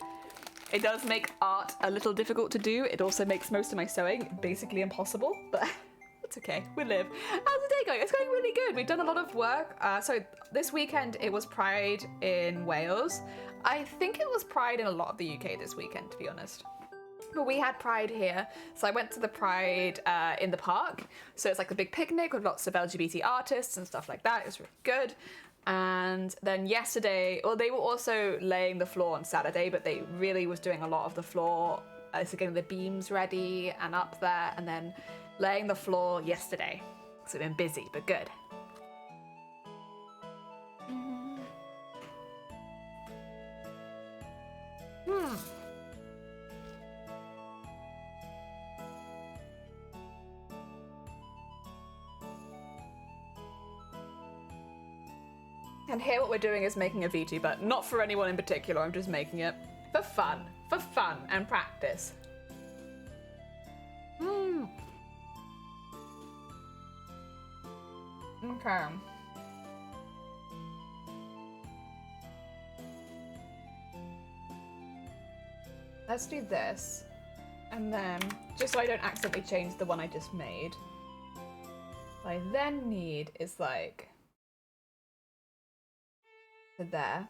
it does make art a little difficult to do. It also makes most of my sewing basically impossible, but it's okay. We live. How's the day going? It's going really good. We've done a lot of work. So this weekend it was Pride in Wales. I think it was Pride in a lot of the UK this weekend, to be honest. But we had Pride here, so I went to the Pride in the park. So it's like a big picnic with lots of LGBT artists and stuff like that. It was really good. And then yesterday, well, they were also laying the floor on Saturday, but they really was doing a lot of the floor, so getting the beams ready and up there, and then laying the floor yesterday. So we've been busy, but good. And here what we're doing is making a VTuber. Not for anyone in particular, I'm just making it for fun and practice. Okay. Let's do this. And then, just so I don't accidentally change the one I just made, what I then need is like to there,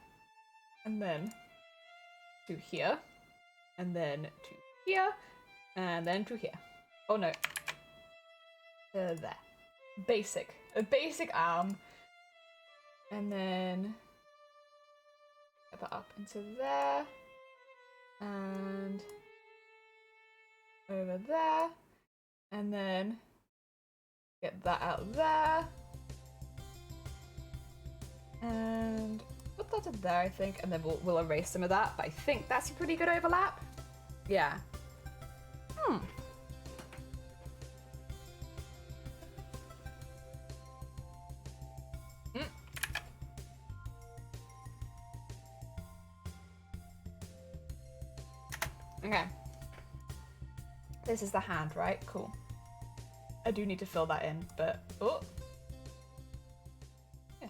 and then to here, and then to here, and then to here. Oh no. To there. Basic. A basic arm. And then get that up into there. And over there. And then get that out there. And put that in there, I think. And then we'll erase some of that. But I think that's a pretty good overlap. Yeah. Okay. This is the hand, right? Cool. I do need to fill that in, but oh. Yeah.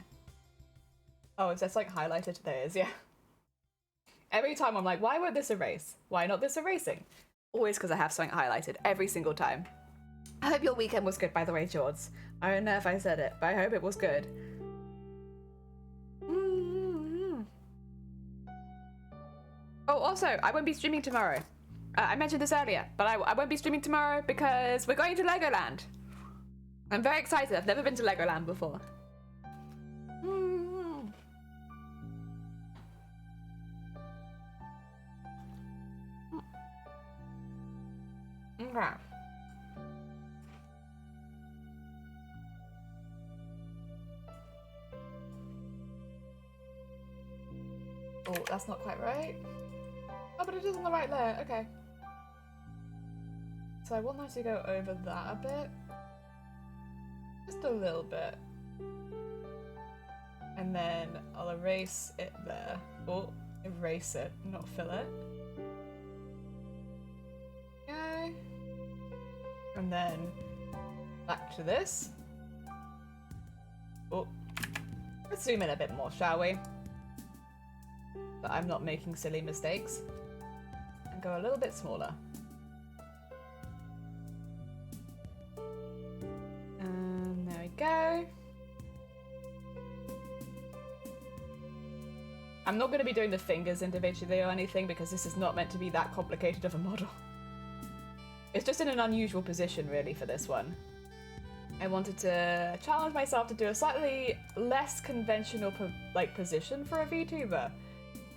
Oh, is this like highlighted? There is, yeah. Every time I'm like, why won't this erase? Why not this erasing? Always because I have something highlighted every single time. I hope your weekend was good, by the way, George. I don't know if I said it, but I hope it was good. Oh, also, I won't be streaming tomorrow. I mentioned this earlier, but I won't be streaming tomorrow because we're going to Legoland. I'm very excited. I've never been to Legoland before. Okay. Oh, that's not quite right. Oh, but it is on the right layer. Okay. So I want that to go over that a bit. Just a little bit. And then I'll erase it there. Oh, erase it, not fill it. Okay. And then back to this. Oh, let's zoom in a bit more, shall we? But I'm not making silly mistakes. And go a little bit smaller. And there we go. I'm not going to be doing the fingers individually or anything because this is not meant to be that complicated of a model. It's just in an unusual position really for this one. I wanted to challenge myself to do a slightly less conventional position for a VTuber.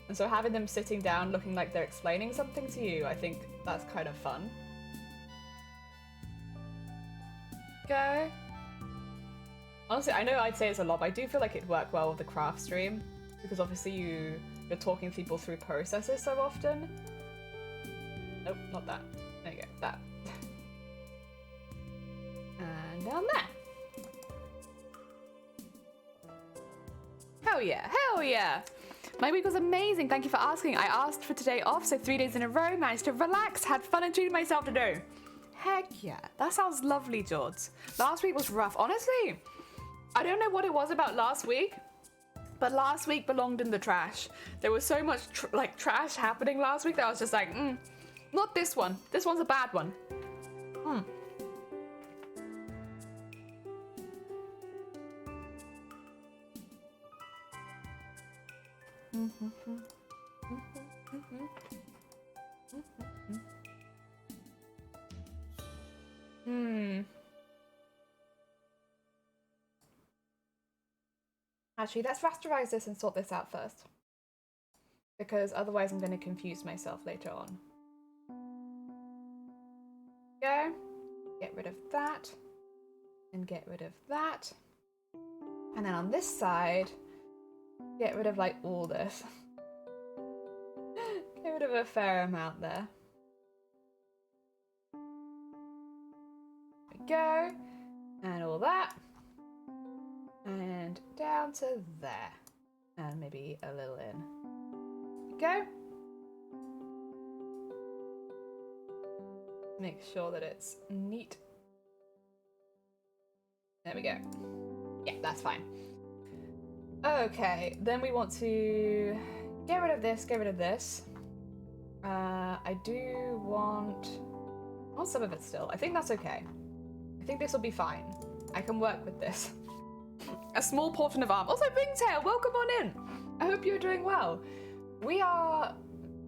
And so having them sitting down looking like they're explaining something to you, I think that's kind of fun. Okay. Honestly, I know I'd say it's a lot, but I do feel like it'd work well with the craft stream. Because obviously you're talking people through processes so often. Nope, not that. There you go, that. And down there. Hell yeah, hell yeah! My week was amazing, thank you for asking. I asked for today off, so 3 days in a row, managed to relax, had fun and treated myself to do. Heck yeah, that sounds lovely, George. Last week was rough, honestly. I don't know what it was about last week, but last week belonged in the trash. There was so much trash happening last week that I was just like, not this one. This one's a bad one. Actually, let's rasterize this and sort this out first. Because otherwise I'm going to confuse myself later on. Go. Get rid of that. And get rid of that. And then on this side, get rid of like all this. Get rid of a fair amount there. There we go. And all that. And down to there. And maybe a little in. Go. Make sure that it's neat. There we go. Yeah, that's fine. Okay, then we want to get rid of this, get rid of this. I do want some of it still. I think that's okay. I think this will be fine. I can work with this. A small portion of arm. Also, Ringtail, welcome on in. I hope you're doing well. We are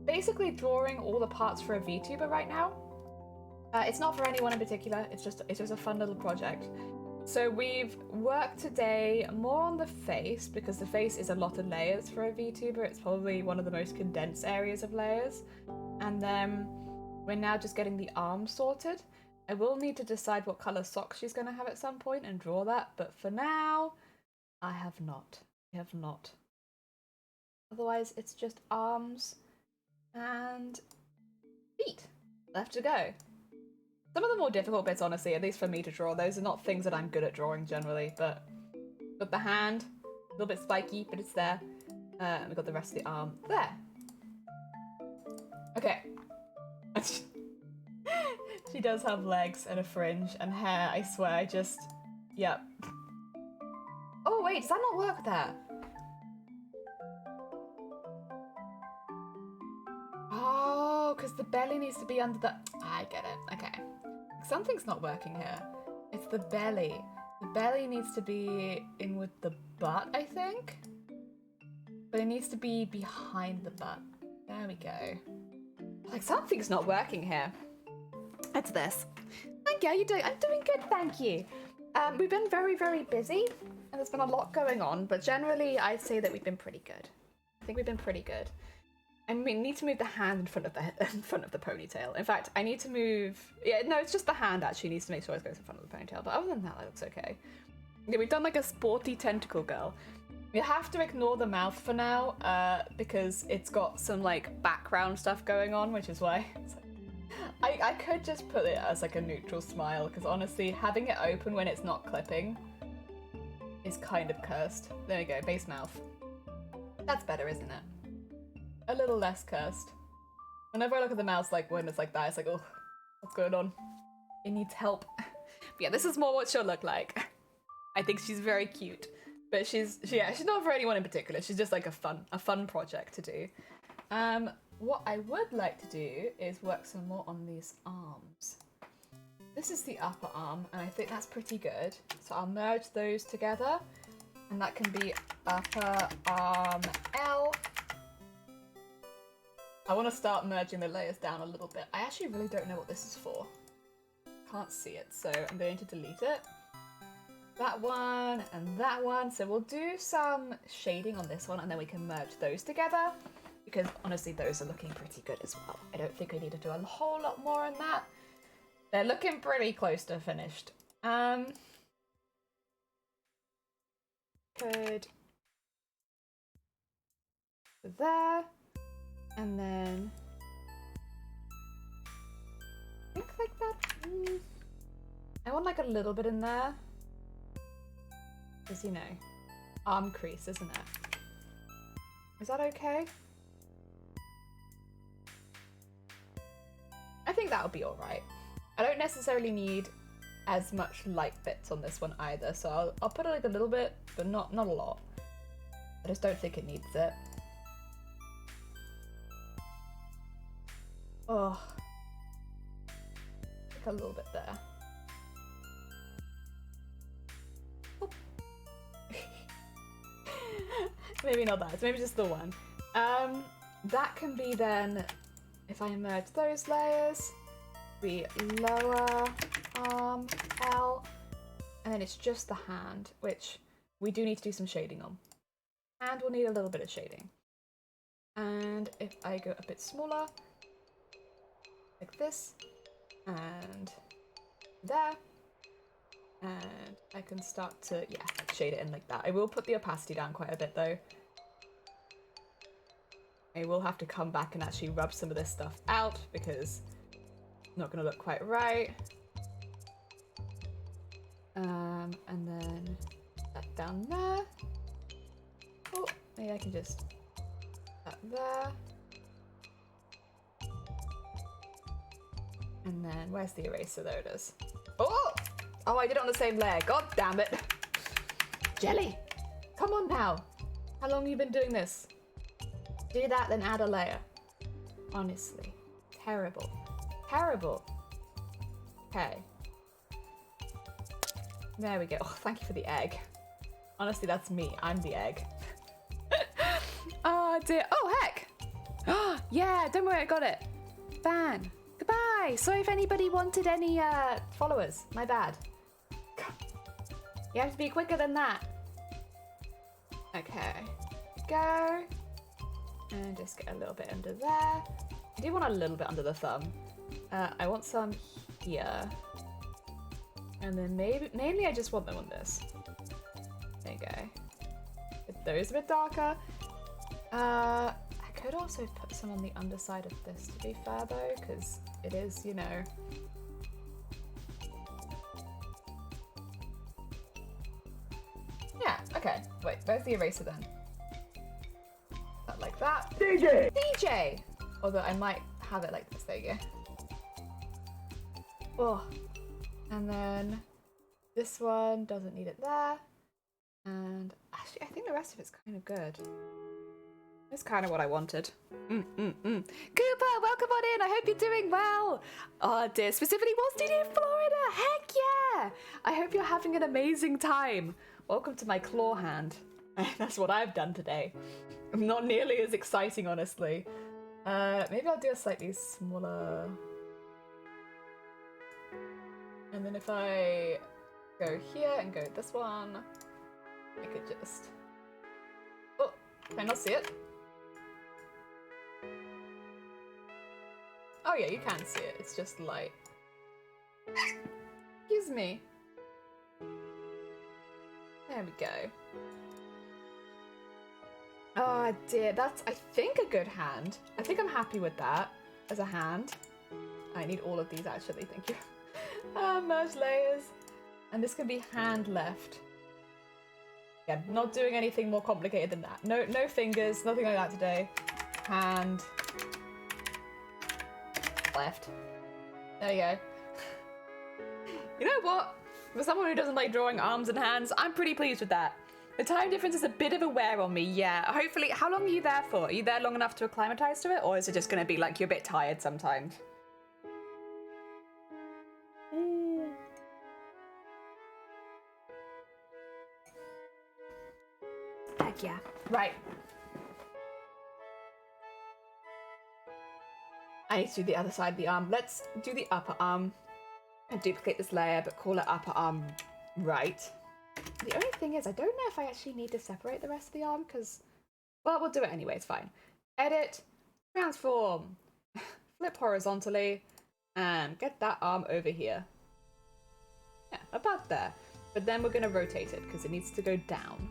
basically drawing all the parts for a VTuber right now. It's not for anyone in particular. It's just a fun little project. So we've worked today more on the face because the face is a lot of layers for a VTuber. It's probably one of the most condensed areas of layers. And then we're now just getting the arms sorted. I will need to decide what colour socks she's going to have at some point and draw that. But for now, I have not. Otherwise, it's just arms and feet left to go. Some of the more difficult bits, honestly, at least for me to draw, those are not things that I'm good at drawing generally, but the hand, a little bit spiky, but it's there. And we've got the rest of the arm there. Okay. She does have legs and a fringe and hair, I swear, yep. Oh wait, does that not work there? Oh, because the belly needs to be under the... I get it, okay. Something's not working here. It's the belly. The belly needs to be in with the butt, I think? But it needs to be behind the butt. There we go. Like, something's not working here. It's this. Thank you, how you doing? I'm doing good, thank you. We've been very, very busy, and there's been a lot going on, but generally I'd say that we've been pretty good. I think we've been pretty good. I mean, need to move the hand in front of the ponytail. In fact, I need to move... Yeah, no, it's just the hand actually needs to make sure it goes in front of the ponytail. But other than that, it looks okay. Yeah, we've done like a sporty tentacle girl. You have to ignore the mouth for now, because it's got some like background stuff going on, which is why. It's like, I could just put it as like a neutral smile, because honestly, having it open when it's not clipping is kind of cursed. There we go, base mouth. That's better, isn't it? A little less cursed. Whenever I look at the mouse, like when it's like that, it's like, oh, what's going on? It needs help. But yeah, this is more what she'll look like. I think she's very cute, but she's not for anyone in particular. She's just like a fun project to do. What I would like to do is work some more on these arms. This is the upper arm, and I think that's pretty good. So I'll merge those together, and that can be upper arm L. I want to start merging the layers down a little bit. I actually really don't know what this is for. Can't see it, so I'm going to delete it. That one and that one. So we'll do some shading on this one, and then we can merge those together, because honestly those are looking pretty good as well. I don't think I need to do a whole lot more on that. They're looking pretty close to finished. Could there. And then, I think like that. I want like a little bit in there. Because, you know, arm crease, isn't it? Is that okay? I think that'll be alright. I don't necessarily need as much light bits on this one either, so I'll put like a little bit, but not a lot. I just don't think it needs it. Oh, like a little bit there. Oh. Maybe not that, maybe just the one. That can be then, if I merge those layers, be lower arm L, and then it's just the hand, which we do need to do some shading on. And we'll need a little bit of shading. And if I go a bit smaller, like this, and there, and I can start to, yeah, shade it in like that. I will put the opacity down quite a bit though. I will have to come back and actually rub some of this stuff out because it's not going to look quite right. And then that down there. Oh, Maybe I can just put that there. And then, where's the eraser? There it is. Oh! Oh, I did it on the same layer. God damn it. Jelly! Come on now. How long have you been doing this? Do that, then add a layer. Honestly. Terrible. Terrible. Okay. There we go. Oh, thank you for the egg. Honestly, that's me. I'm the egg. Oh, dear. Oh, heck! Oh, yeah, don't worry, I got it. Ban. Goodbye. Sorry if anybody wanted any followers. My bad. You have to be quicker than that. Okay. Go. And just get a little bit under there. I do want a little bit under the thumb. I want some here. And then mainly I just want them on this. There you go. Get those a bit darker. I could also put some on the underside of this, to be fair though, because it is, you know. Yeah, okay. Wait, where's the eraser then? Not like that. DJ! DJ! Although I might have it like this, there you go. Oh. And then this one doesn't need it there. And actually, I think the rest of it's kind of good. That's kind of what I wanted. Cooper, welcome on in. I hope you're doing well. Oh dear, specifically whilst in Florida. Heck yeah. I hope you're having an amazing time. Welcome to my claw hand. That's what I've done today. Not nearly as exciting, honestly. Maybe I'll do a slightly smaller. And then if I go here and go this one, I could just... Oh, can I not see it? Oh yeah, you can see it. It's just light. Excuse me. There we go. Oh dear, that's, I think, a good hand. I think I'm happy with that as a hand. I need all of these actually, thank you. Merge layers. And this can be hand left. Yeah, not doing anything more complicated than that. No fingers, nothing like that today. Hand. Left. There you go. You know what? For someone who doesn't like drawing arms and hands, I'm pretty pleased with that. The time difference is a bit of a wear on me, yeah. Hopefully, how long are you there for? Are you there long enough to acclimatize to it? Or is it just gonna be like you're a bit tired sometimes? Heck yeah. Right. I need to do the other side of the arm. Let's do the upper arm and duplicate this layer, but call it upper arm right. The only thing is, I don't know if I actually need to separate the rest of the arm, because, well, we'll do it anyway, it's fine. Edit, transform, flip horizontally, and get that arm over here. Yeah, about there. But then we're going to rotate it, because it needs to go down.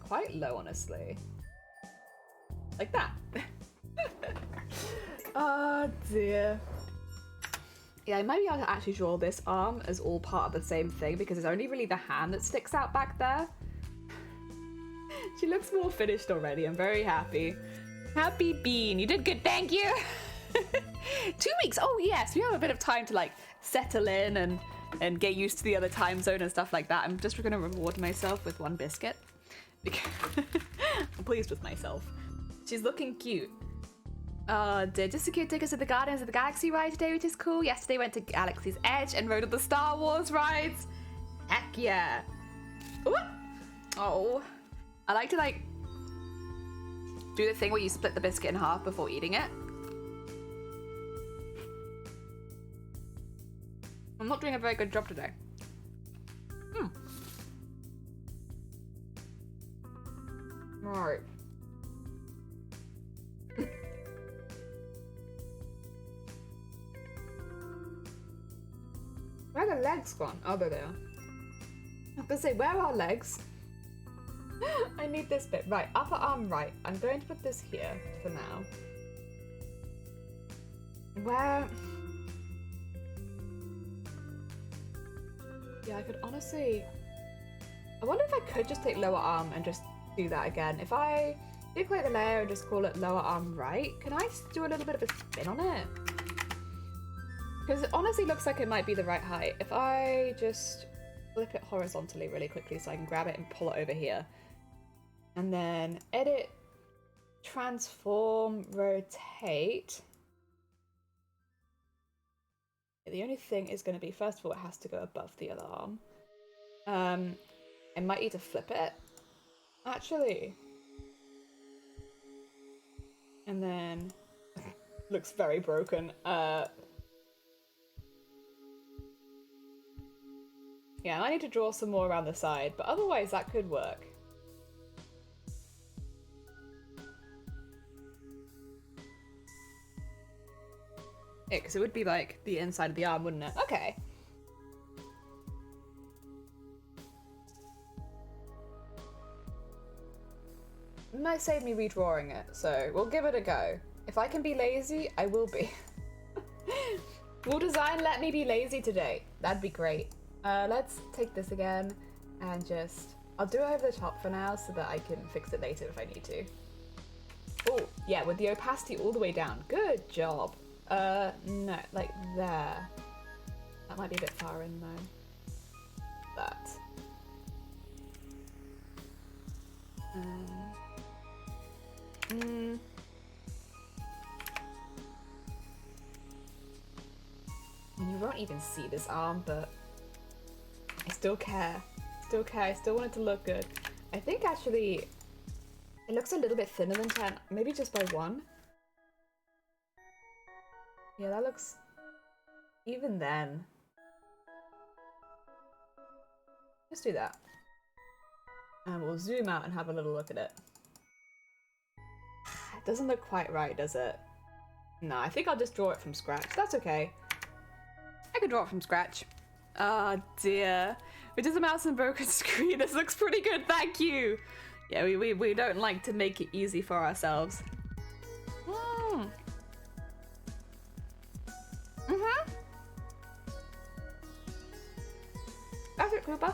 Quite low, honestly. Like that. Oh dear. Yeah, I might be able to actually draw this arm as all part of the same thing, because it's only really the hand that sticks out back there. She looks more finished already. I'm very happy. Happy bean. You did good, thank you. 2 weeks. Oh yes, we have a bit of time to like settle in and get used to the other time zone and stuff like that. I'm just gonna reward myself with 1 biscuit. I'm pleased with myself. She's looking cute. Just secured tickets to the Guardians of the Galaxy ride today, which is cool. Yesterday went to Galaxy's Edge and rode on the Star Wars rides. Heck yeah. Ooh. Oh. I like to like do the thing where you split the biscuit in half before eating it. I'm not doing a very good job today. Alright. Where are the legs gone? Oh, there they are. I was gonna say, where are legs? I need this bit. Right, upper arm right. I'm going to put this here for now. Where... Yeah, I could honestly... I wonder if I could just take lower arm and just do that again. If I duplicate the layer and just call it lower arm right, can I do a little bit of a spin on it? Because it honestly looks like it might be the right height. If I just flip it horizontally really quickly so I can grab it and pull it over here. And then edit, transform, rotate. The only thing is going to be, first of all, it has to go above the other arm. I might need to flip it, actually. And then, looks very broken. Yeah, I need to draw some more around the side, but otherwise that could work. Yeah, because it would be like the inside of the arm, wouldn't it? Okay. It might save me redrawing it, so we'll give it a go. If I can be lazy, I will be. Will design let me be lazy today? That'd be great. Let's take this again and just... I'll do it over the top for now so that I can fix it later if I need to. Oh, yeah, with the opacity all the way down. Good job. No, like there. That might be a bit far in though. That. You won't even see this arm, but I still care. Still care. I still want it to look good. I think actually it looks a little bit thinner than 10. Maybe just by 1. Yeah, that looks... Even then. Let's do that. And we'll zoom out and have a little look at it. It doesn't look quite right, does it? No, I think I'll just draw it from scratch. That's okay. I can draw it from scratch. Ah, dear. Which is a mouse and broken screen. This looks pretty good, thank you. Yeah, we don't like to make it easy for ourselves. That's it, Cooper.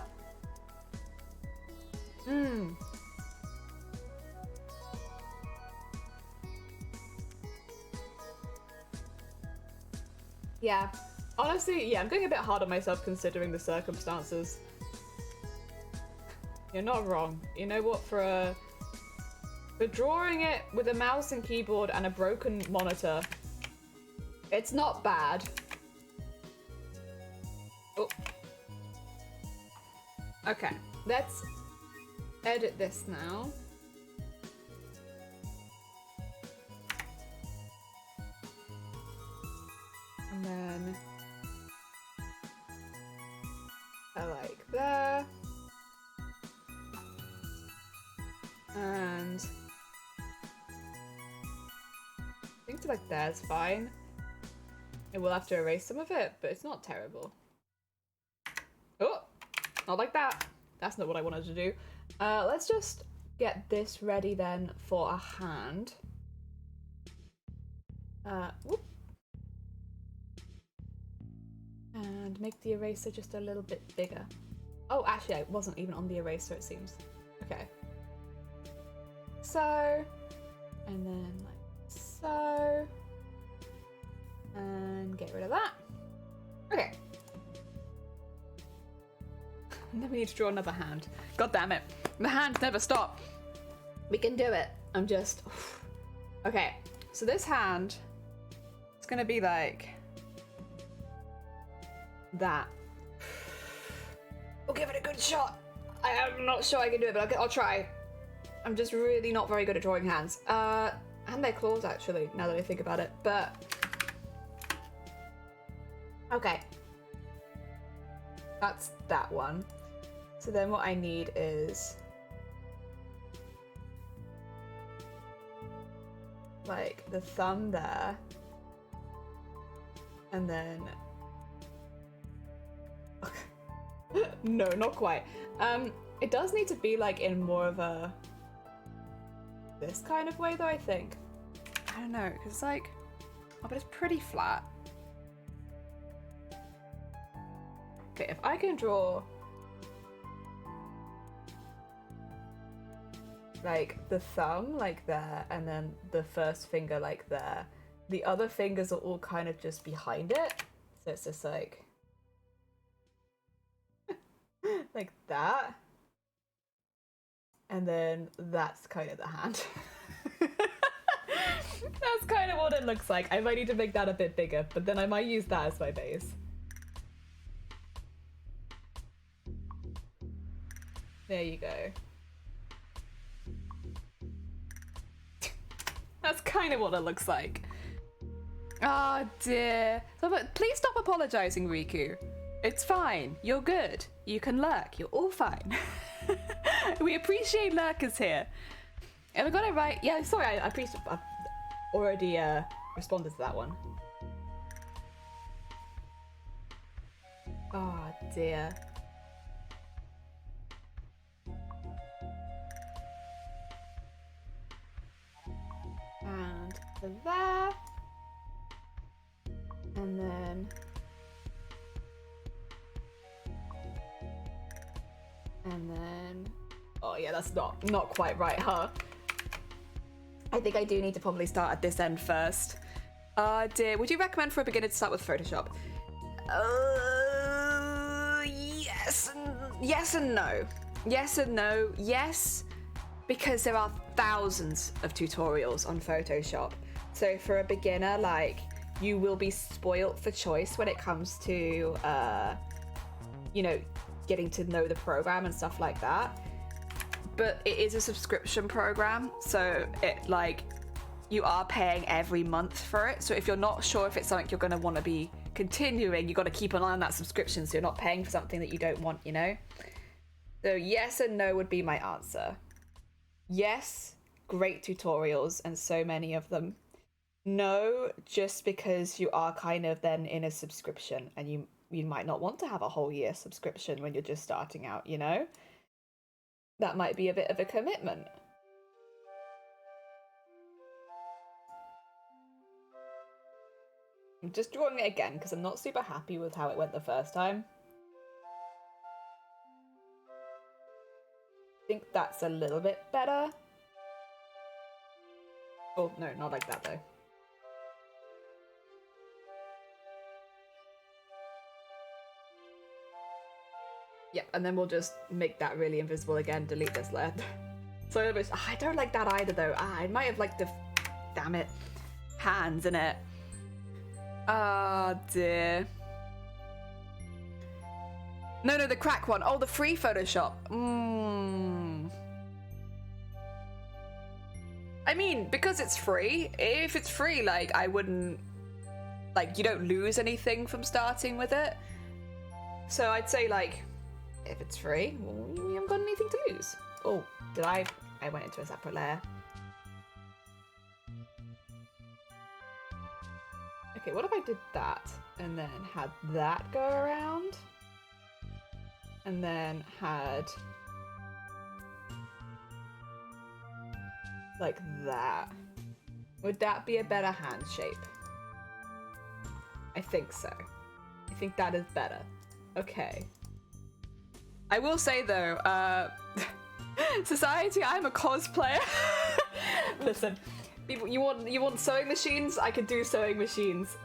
Yeah. Honestly, yeah, I'm going a bit hard on myself considering the circumstances. You're not wrong. You know what, for drawing it with a mouse and keyboard and a broken monitor, it's not bad. Oh. Okay, let's edit this now. And then I like there. And I think to like there's fine. And we'll have to erase some of it, but it's not terrible. Oh, not like that. That's not what I wanted to do. Let's just get this ready then for a hand. Whoop. And make the eraser just a little bit bigger. Oh, actually, I wasn't even on the eraser, it seems. Okay. So, and then like so. And get rid of that. Okay. And then we need to draw another hand. God damn it. The hands never stop. We can do it. I'm just... Okay. So this hand, it's gonna be like... that. We'll give it a good shot. I am not sure I can do it, but I'll try. I'm just really not very good at drawing hands. And their claws, actually, now that I think about it. But... okay. That's that one. So then what I need is... like the thumb there. And then... no, not quite. It does need to be like in more of a... this kind of way though, I think. I don't know, because it's like... oh, but it's pretty flat. Okay, if I can draw like the thumb like there and then the first finger like there, the other fingers are all kind of just behind it. So it's just like like that. And then that's kind of the hand. That's kind of what it looks like. I might need to make that a bit bigger, but then I might use that as my base. There you go. That's kind of what it looks like. Oh dear. But please stop apologizing, Riku. It's fine. You're good. You can lurk. You're all fine. We appreciate lurkers here. Have I got it right? Yeah, sorry, I've already responded to that one. Oh dear. And for there. And then oh yeah, that's not quite right, huh? I think I do need to probably start at this end first. Dear, would you recommend for a beginner to start with Photoshop? Yes and no. Yes and no. Yes, because there are thousands of tutorials on Photoshop. So for a beginner, like, you will be spoilt for choice when it comes to, you know, getting to know the program and stuff like that. But it is a subscription program, so it, like, you are paying every month for it. So if you're not sure if it's something you're going to want to be continuing, you got to keep an eye on that subscription so you're not paying for something that you don't want, you know? So yes and no would be my answer. Yes, great tutorials and so many of them. No, just because you are kind of then in a subscription and you might not want to have a whole year subscription when you're just starting out, you know? That might be a bit of a commitment. I'm just drawing it again because I'm not super happy with how it went the first time. I think that's a little bit better. Oh, no, not like that though. Yep, and then we'll just make that really invisible again, delete this layer. So I don't like that either though. I might have liked the, damn it, hands in it. Oh dear. No, the crack one. Oh, the free Photoshop. I mean, because it's free, if it's free, like, I wouldn't, like, you don't lose anything from starting with it. So I'd say, like, if it's free, well, you haven't got anything to lose. Oh, did I went into a separate layer. Okay, what if I did that and then had that go around? And then had like that. Would that be a better hand shape? I think so. I think that is better. Okay. I will say though, Society, I'm a cosplayer. Listen, people, you want sewing machines? I could do sewing machines.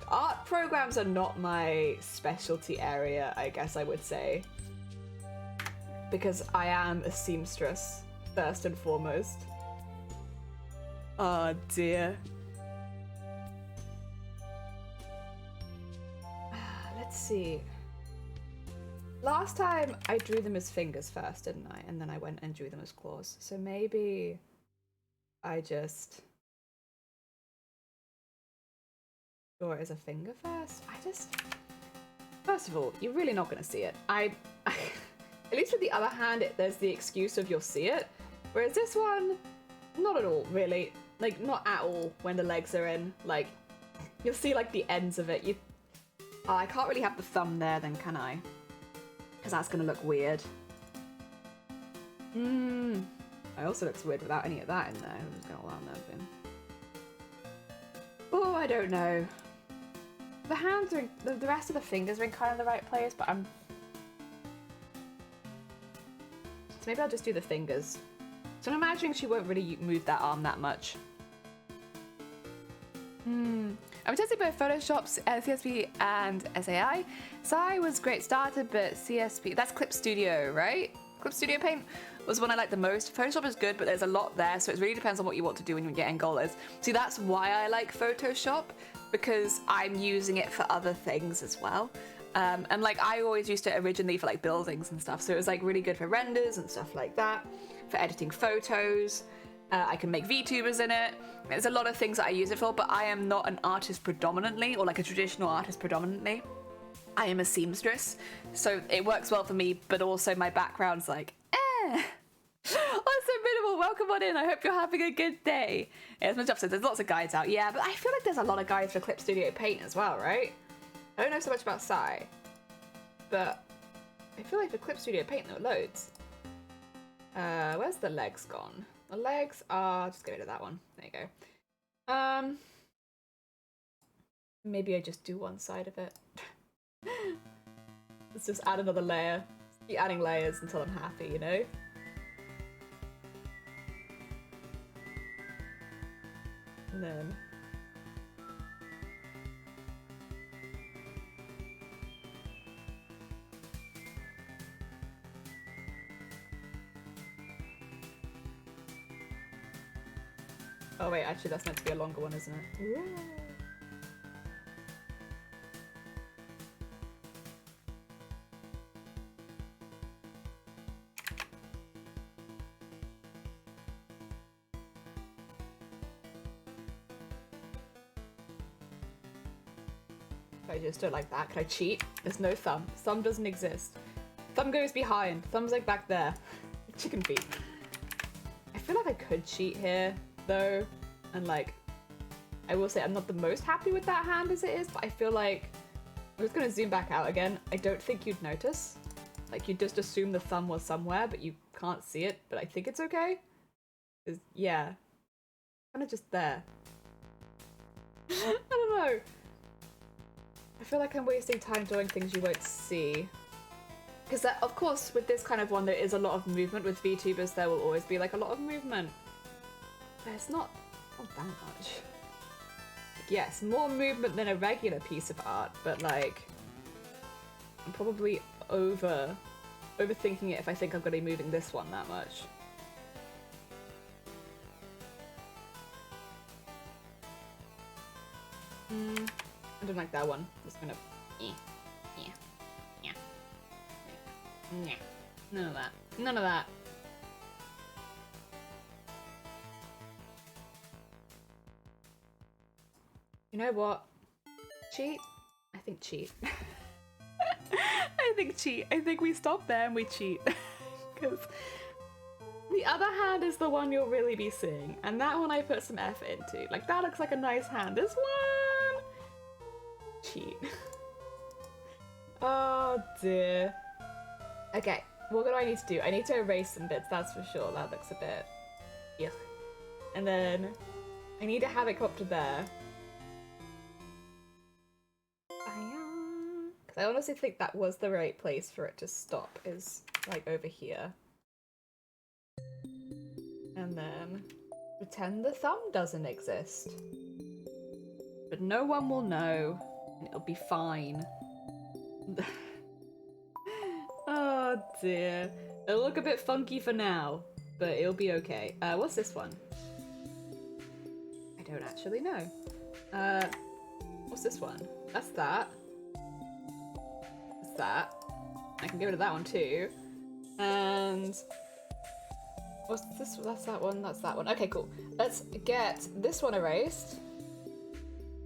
Art programs are not my specialty area, I guess I would say. Because I am a seamstress, first and foremost. Oh dear. Let's see. Last time I drew them as fingers first, didn't I? And then I went and drew them as claws. So maybe I just draw it as a finger first. First of all, you're really not gonna see it. At least with the other hand, there's the excuse of you'll see it. Whereas this one, not at all, really. Like, not at all when the legs are in. Like, you'll see like the ends of it. I can't really have the thumb there then, can I? Because that's gonna look weird. It also looks weird without any of that in there. I'm just gonna allow that in. Oh, I don't know. The hands are, the rest of the fingers are in kind of the right place, but I'm... So maybe I'll just do the fingers. So I'm imagining she won't really move that arm that much. I'm testing both Photoshop, CSV, and SAI. SAI was great starter, but CSV, that's Clip Studio, right? Clip Studio Paint was one I like the most. Photoshop is good, but there's a lot there, so it really depends on what you want to do when you get Angolas. See, that's why I like Photoshop, because I'm using it for other things as well. And like I always used it originally for like buildings and stuff, so it was like really good for renders and stuff like that, for editing photos. I can make VTubers in it. There's a lot of things that I use it for, but I am not an artist predominantly, or like a traditional artist predominantly. I am a seamstress, so it works well for me, but also my background's like, eh. Also, Minimal, welcome on in. I hope you're having a good day. Yeah, as my job says, there's lots of guides out. Yeah, but I feel like there's a lot of guides for Clip Studio Paint as well, right? I don't know so much about Sai, but I feel like for Clip Studio Paint there are loads. Where's the legs gone? The legs are... just get rid of that one. There you go. Maybe I just do one side of it. Let's just add another layer. Keep adding layers until I'm happy, you know? And then... oh wait, actually that's meant to be a longer one, isn't it? Yeah. I just don't like that. Can I cheat? There's no thumb. Thumb doesn't exist. Thumb goes behind. Thumb's like back there. Chicken feet. I feel like I could cheat here, though. And like, I will say I'm not the most happy with that hand as it is, but I feel like, I'm just gonna zoom back out again. I don't think you'd notice. Like, you'd just assume the thumb was somewhere, but you can't see it, but I think it's okay. 'Cause, yeah. Kind of just there. I don't know. I feel like I'm wasting time doing things you won't see. Because of course, with this kind of one, there is a lot of movement. With VTubers, there will always be like a lot of movement. But it's not that much. Like, yes, more movement than a regular piece of art, but like, I'm probably overthinking it if I think I'm going to be moving this one that much. I don't like that one. I'm just gonna... None of that. None of that. You know what? Cheat? I think cheat. I think cheat. I think we stop there and we cheat. Because the other hand is the one you'll really be seeing. And that one I put some effort into. Like, that looks like a nice hand. This one... cheat. Oh dear. Okay, what do I need to do? I need to erase some bits, that's for sure. That looks a bit... yuck. And then I need to have it come up to there. Because I honestly think that was the right place for it to stop, is like over here. And then pretend the thumb doesn't exist. But no one will know, and it'll be fine. Oh dear. It'll look a bit funky for now, but it'll be okay. What's this one? I don't actually know. What's this one? That's that. That's that. I can get rid of that one too. And what's this? That's that one. That's that one. Okay, cool. Let's get this one erased,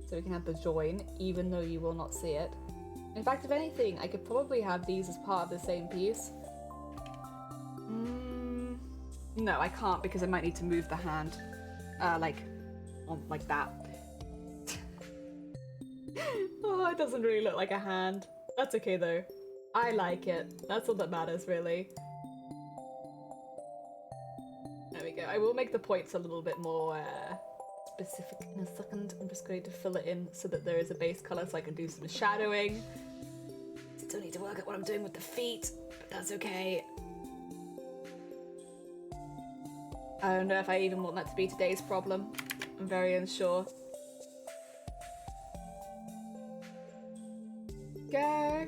so we can have the join, even though you will not see it. In fact, if anything, I could probably have these as part of the same piece. No, I can't because I might need to move the hand, like that. Oh, it doesn't really look like a hand. That's okay though. I like it. That's all that matters, really. There we go. I will make the points a little bit more specific in a second. I'm just going to fill it in so that there is a base color so I can do some shadowing. Still need to work out what I'm doing with the feet, but that's okay. I don't know if I even want that to be today's problem. I'm very unsure. Go.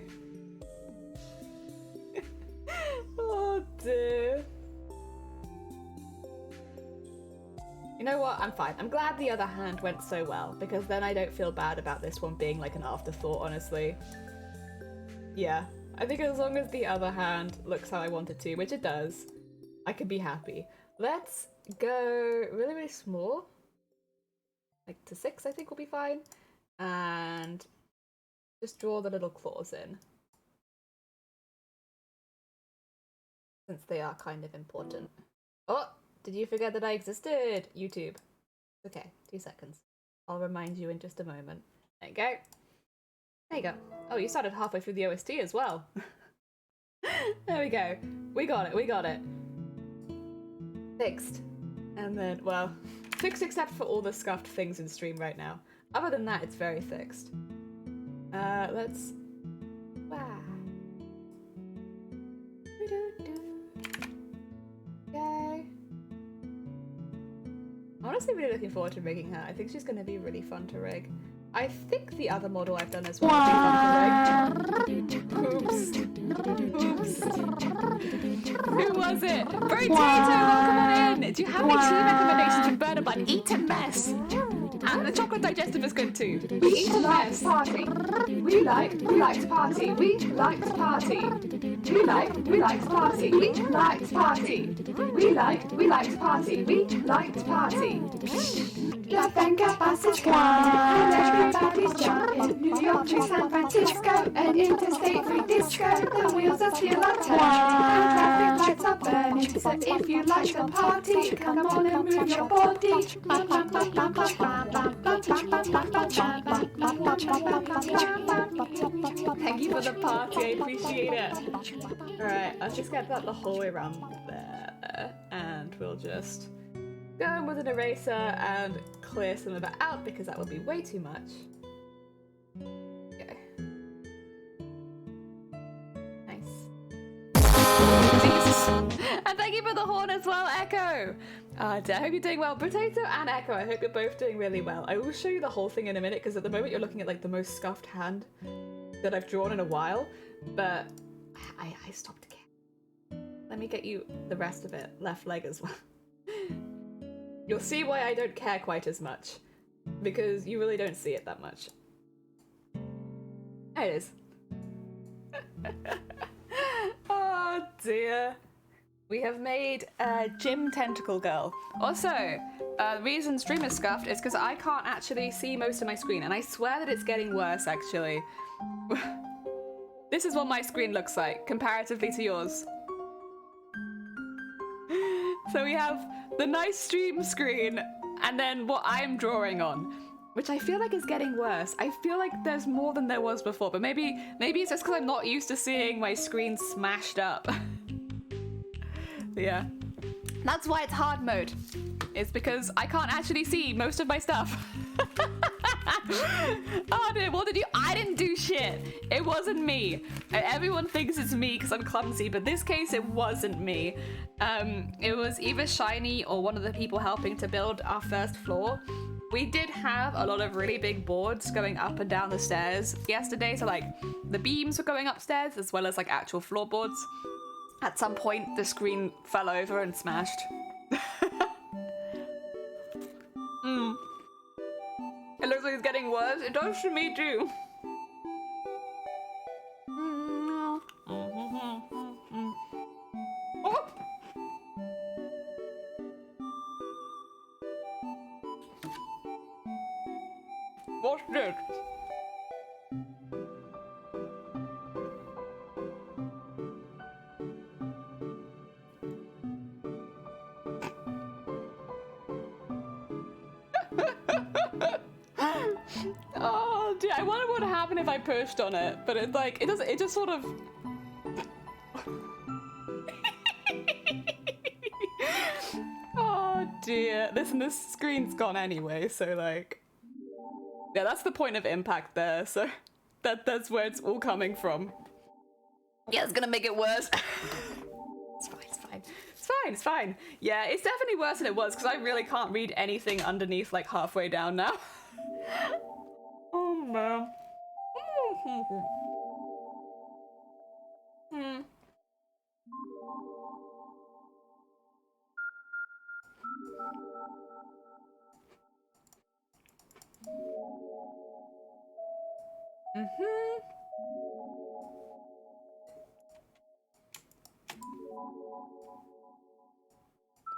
Oh dear. You know what? I'm fine. I'm glad the other hand went so well, because then I don't feel bad about this one being like an afterthought, honestly. Yeah, I think as long as the other hand looks how I want it to, which it does, I can be happy. Let's go really, really small. Like to 6, I think will be fine. And just draw the little claws in. Since they are kind of important. Oh! Did you forget that I existed? YouTube. Okay, 2 seconds. I'll remind you in just a moment. There you go. There you go. Oh, you started halfway through the OST as well. There we go. We got it, we got it. Fixed. And then, well, fixed except for all the scuffed things in stream right now. Other than that, it's very fixed. Let's... Wow. Okay. I'm honestly really looking forward to rigging her. I think she's going to be really fun to rig. I think the other model I've done as well will be fun to rig. Oops. Oops. Who was it? Potato, welcome on in! Do you have any tea recommendations from Burner Bun? Eat a mess! And the chocolate digestive is good too. We eat a mess. Party. We like to party. We like to party. We like to party. We like to party. We like to party. We like to party. La Venga Passage and everybody's jumping. New York to San Francisco and interstate free disco. The wheels are still on turning and traffic lights are burning. So if you like to party, come on and move your body. Thank you for the party, I appreciate it. Alright, I'll just get that the whole way around there. And we'll just go in with an eraser and clear some of it out because that would be way too much. Okay. Nice. Jesus. And thank you for the horn as well, Echo! I hope you're doing well. Potato and Echo, I hope you're both doing really well. I will show you the whole thing in a minute because at the moment you're looking at like the most scuffed hand that I've drawn in a while, but I stopped again. Let me get you the rest of it, left leg as well. You'll see why I don't care quite as much, because you really don't see it that much. There it is. Oh dear. We have made a gym tentacle girl. Also, the reason stream is scuffed is because I can't actually see most of my screen, and I swear that it's getting worse actually. This is what my screen looks like, comparatively to yours. So we have the nice stream screen, and then what I'm drawing on, which I feel like is getting worse. I feel like there's more than there was before, but maybe it's just because I'm not used to seeing my screen smashed up. Yeah, that's why it's hard mode. It's because I can't actually see most of my stuff. Oh dear, what did you? I didn't do shit. It wasn't me. Everyone thinks it's me because I'm clumsy, but this case it wasn't me. It was either Shiny or one of the people helping to build our first floor. We did have a lot of really big boards going up and down the stairs yesterday, so like the beams were going upstairs as well as like actual floorboards. At some point, the screen fell over and smashed. It looks like it's getting worse. It does to me too. Oh! What's this? Oh dear, I wonder what would happen if I pushed on it, but it like, it just sort of... Oh Oh dear. Listen, this screen's gone anyway, so like... Yeah, that's the point of impact there, so that's where it's all coming from. Yeah, it's gonna make it worse. It's fine, it's fine. It's fine, it's fine. Yeah, it's definitely worse than it was, because I really can't read anything underneath like halfway down now. Oh man.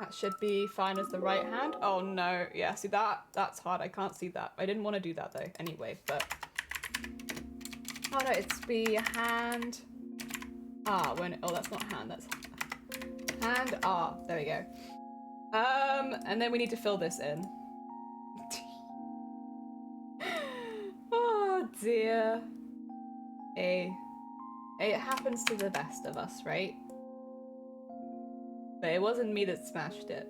That should be fine as the right hand. Oh no, yeah, see that's hard. I can't see that. I didn't want to do that though anyway, but... Oh no, it's the hand... Ah, when... Oh, that's not hand, that's... Hand R. There we go. And then we need to fill this in. Oh dear. It happens to the best of us, right? But it wasn't me that smashed it.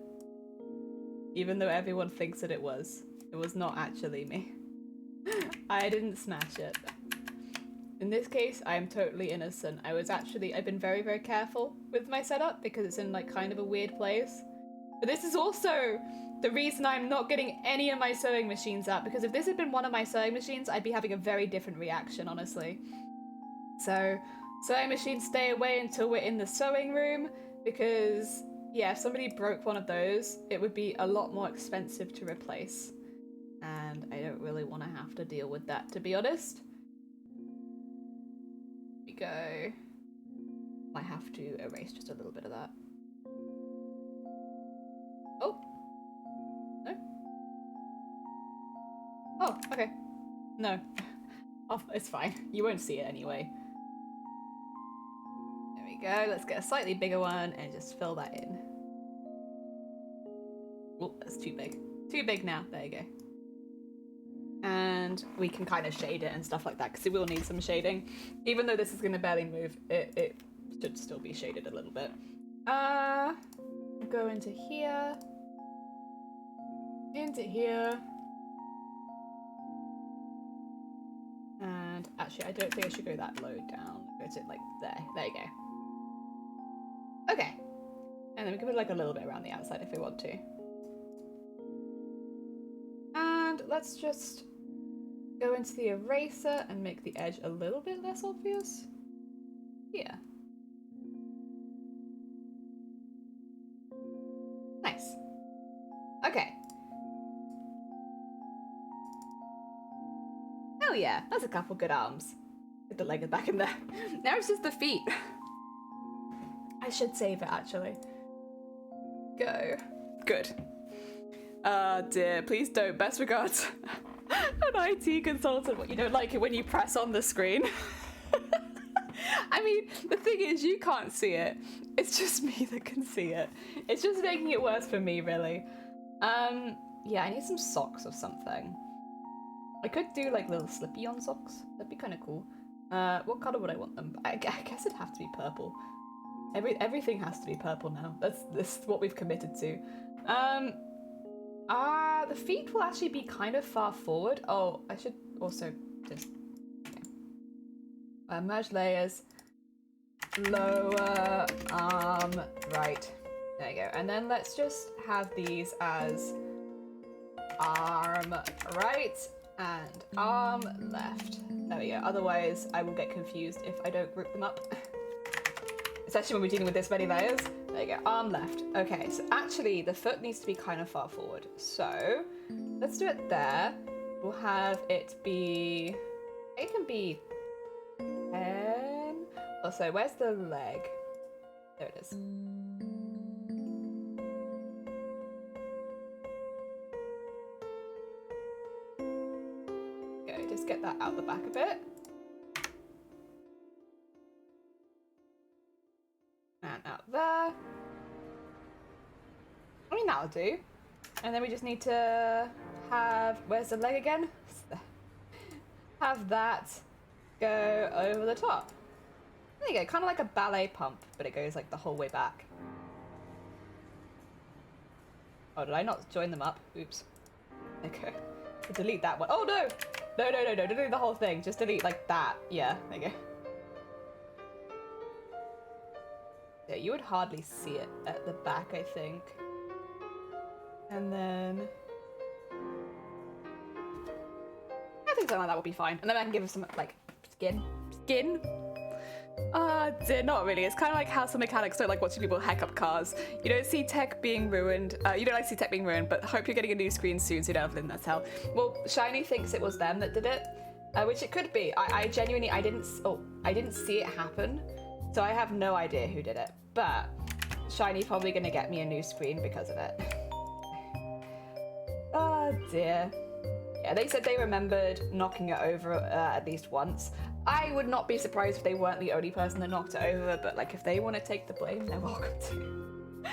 Even though everyone thinks that it was. It was not actually me. I didn't smash it. In this case, I am totally innocent. I've been very, very careful with my setup because it's in like kind of a weird place. But this is also the reason I'm not getting any of my sewing machines out, because if this had been one of my sewing machines, I'd be having a very different reaction, honestly. So, sewing machines, stay away until we're in the sewing room, because, yeah, if somebody broke one of those, it would be a lot more expensive to replace. And I don't really want to have to deal with that, to be honest. Here we go. I have to erase just a little bit of that. Oh. No? Oh, okay. No. Oh, it's fine. You won't see it anyway. There we go. Let's get a slightly bigger one and just fill that in. Oh, that's too big. Too big now. There you go. And we can kind of shade it and stuff like that, because it will need some shading. Even though this is going to barely move, it should still be shaded a little bit. Go into here. Into here. And actually, I don't think I should go that low down. Go to like there. There you go. Okay. And then we can put like a little bit around the outside if we want to. And let's just go into the eraser and make the edge a little bit less obvious. Yeah. Nice. Okay. Oh yeah, that's a couple good arms. Get the leg back in there. Now it's just the feet. I should save it, actually. Go. Good. Dear, please don't. Best regards. An IT consultant. What, you don't like it when you press on the screen? I mean, the thing is, you can't see it. It's just me that can see it. It's just making it worse for me, really. Yeah, I need some socks or something. I could do like little slippy-on socks. That'd be kind of cool. What color would I want them? I guess it'd have to be purple. Everything has to be purple now. That's what we've committed to. The feet will actually be kind of far forward. Oh, I should also just... Okay. Merge layers. Lower arm right. There you go. And then let's just have these as arm right and arm left. There we go. Otherwise, I will get confused if I don't group them up. Especially when we're dealing with this many layers. There you go. Arm left. Okay, so actually the foot needs to be kind of far forward. So let's do it there. We'll have it be... It can be 10. Also, where's the leg? There it is. Okay, just get that out the back a bit. And out there. I mean, that'll do. And then we just need to have... Where's the leg again? Have that go over the top. There you go, kind of like a ballet pump, but it goes like the whole way back. Oh, did I not join them up? Oops. Okay. Delete that one. Oh no! No. Delete the whole thing. Just delete like that. Yeah, there you go. Yeah, you would hardly see it at the back, I think. And then... I think something like that would be fine. And then I can give him some, like, skin. Not really. It's kind of like how some mechanics don't like watching people hack up cars. You don't see tech being ruined. You don't like to see tech being ruined, but hope you're getting a new screen soon so you don't have to live in that hell. Well, Shiny thinks it was them that did it, which it could be. I genuinely, I didn't see it happen, so I have no idea who did it. But Shiny's probably gonna get me a new screen because of it. Oh dear. Yeah, they said they remembered knocking it over at least once. I would not be surprised if they weren't the only person that knocked it over, but like if they want to take the blame, they're welcome to.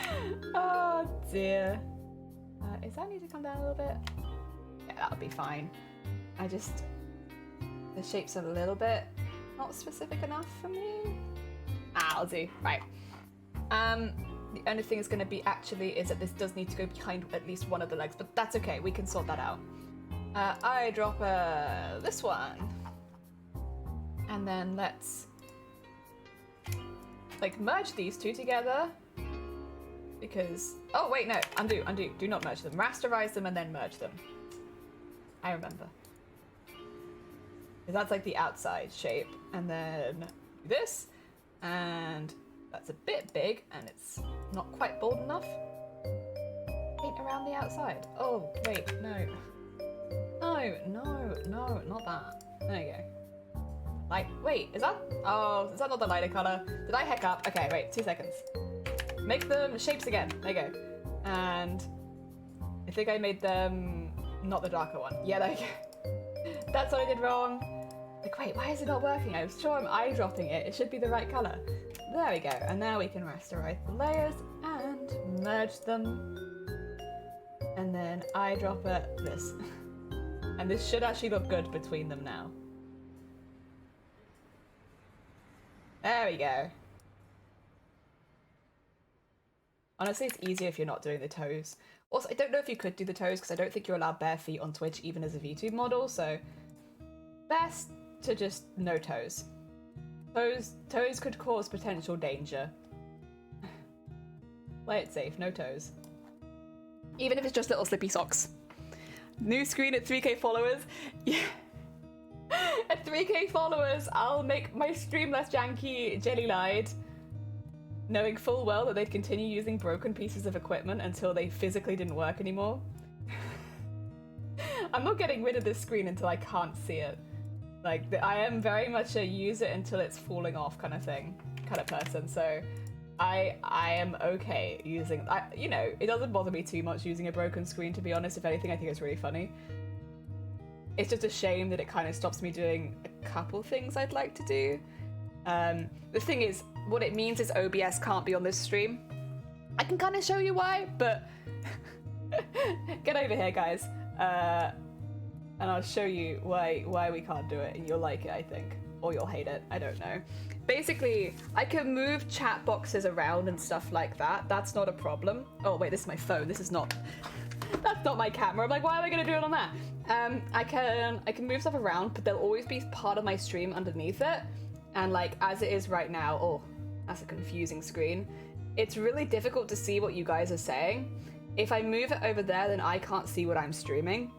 Oh dear. Is that need to come down a little bit? Yeah, that'll be fine. The shape's a little bit not specific enough for me. I'll do. Right. The only thing is going to be is that this does need to go behind at least one of the legs, but that's okay. We can sort that out. Eyedropper this one. And then let's like merge these two together because, oh wait, no, undo, do not merge them. Rasterize them and then merge them. I remember. Because that's like the outside shape. And then do this, and that's a bit big and it's not quite bold enough. Paint around the outside. Oh, wait, no. No, not that. There you go. Like, wait, is that not the lighter color? Did I heck up? Okay, wait, 2 seconds. Make them shapes again. There you go. And I think I made them not the darker one. Yeah, there you go. That's what I did wrong. Like, wait, why is it not working? I was sure I'm eyedropping it. It should be the right color. There we go. And now we can rasterize the layers and merge them. And then eyedropper this. And this should actually look good between them now. There we go. Honestly, it's easier if you're not doing the toes. Also, I don't know if you could do the toes because I don't think you're allowed bare feet on Twitch even as a VTube model, so best to just no toes. Toes could cause potential danger. Play it safe, no toes. Even if it's just little slippy socks. New screen at 3k followers. Yeah. At 3k followers, I'll make my stream less janky, jelly-lied, knowing full well that they'd continue using broken pieces of equipment until they physically didn't work anymore. I'm not getting rid of this screen until I can't see it. Like, I am very much a use it until it's falling off kind of person, so I am okay using, you know, it doesn't bother me too much using a broken screen, to be honest. If anything, I think it's really funny. It's just a shame that it kind of stops me doing a couple things I'd like to do. The thing is, what it means is OBS can't be on this stream. I can kind of show you why, but get over here, guys. And I'll show you why we can't do it, and you'll like it, I think. Or you'll hate it, I don't know. Basically, I can move chat boxes around and stuff like that. That's not a problem. Oh wait, this is my phone. This is not... That's not my camera. I'm like, why am I gonna do it on that? I can move stuff around, but there'll always be part of my stream underneath it. And like, as it is right now, oh, that's a confusing screen. It's really difficult to see what you guys are saying. If I move it over there, then I can't see what I'm streaming.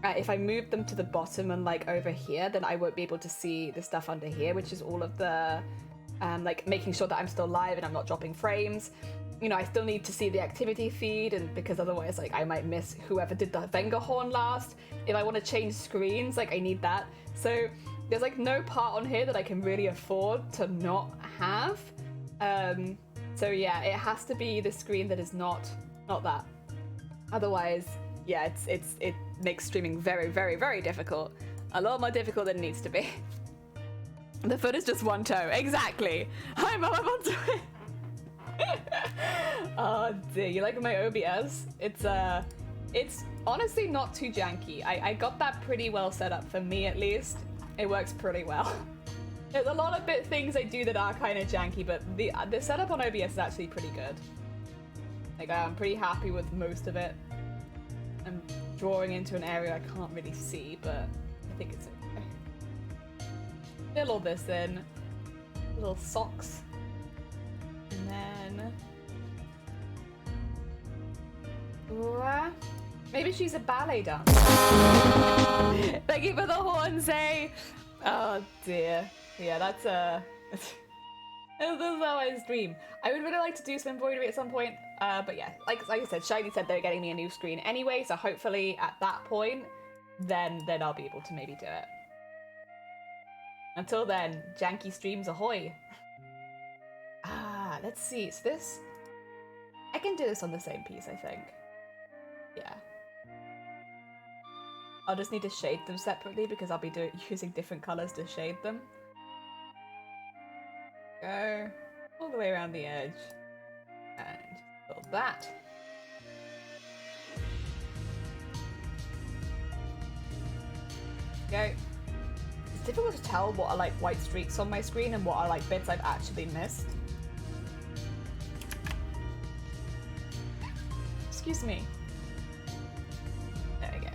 If I move them to the bottom and like over here, then I won't be able to see the stuff under here, which is all of the, like making sure that I'm still live and I'm not dropping frames. You know, I still need to see the activity feed, and because otherwise, like, I might miss whoever did the Venga horn last. If I want to change screens, like, I need that. So there's like no part on here that I can really afford to not have. So yeah, it has to be the screen that is not that. Otherwise, yeah, it makes streaming very, very, very difficult. A lot more difficult than it needs to be. The foot is just one toe. Exactly. Hi, Mom, I'm onto it. Oh dear, you like my OBS? It's honestly not too janky. I got that pretty well set up, for me at least. It works pretty well. There's a lot of things I do that are kind of janky, but the setup on OBS is actually pretty good. Like, I'm pretty happy with most of it. I'm drawing into an area I can't really see, but I think it's okay. Fill all this in. Little socks. And then... Ooh, maybe she's a ballet dancer. Thank you for the horns, eh? Oh dear. Yeah, that's this is always a dream. I would really like to do some embroidery at some point, but yeah, like I said, Shiny said they're getting me a new screen anyway, so hopefully at that point, then I'll be able to maybe do it. Until then, janky streams ahoy! Let's see. So this, I can do this on the same piece, I think. Yeah. I'll just need to shade them separately because I'll be using different colors to shade them. Go all the way around the edge and just build that. Go. It's difficult to tell what are like white streaks on my screen and what are like bits I've actually missed. Excuse me. There we go.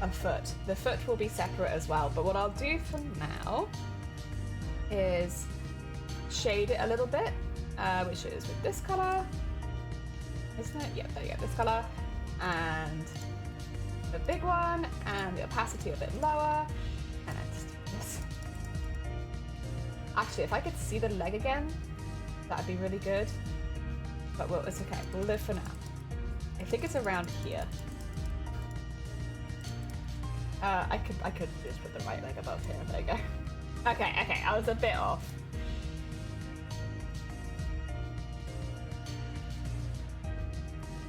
A foot. The foot will be separate as well, but what I'll do for now is shade it a little bit, which is with this color. Isn't it? Yeah, there you go, this color. And the big one, and the opacity a bit lower, and then just do this. Actually, if I could see the leg again, that'd be really good. But well, it's okay. We'll live for now. I think it's around here. I could just put the right leg above here. There you go. Okay, I was a bit off.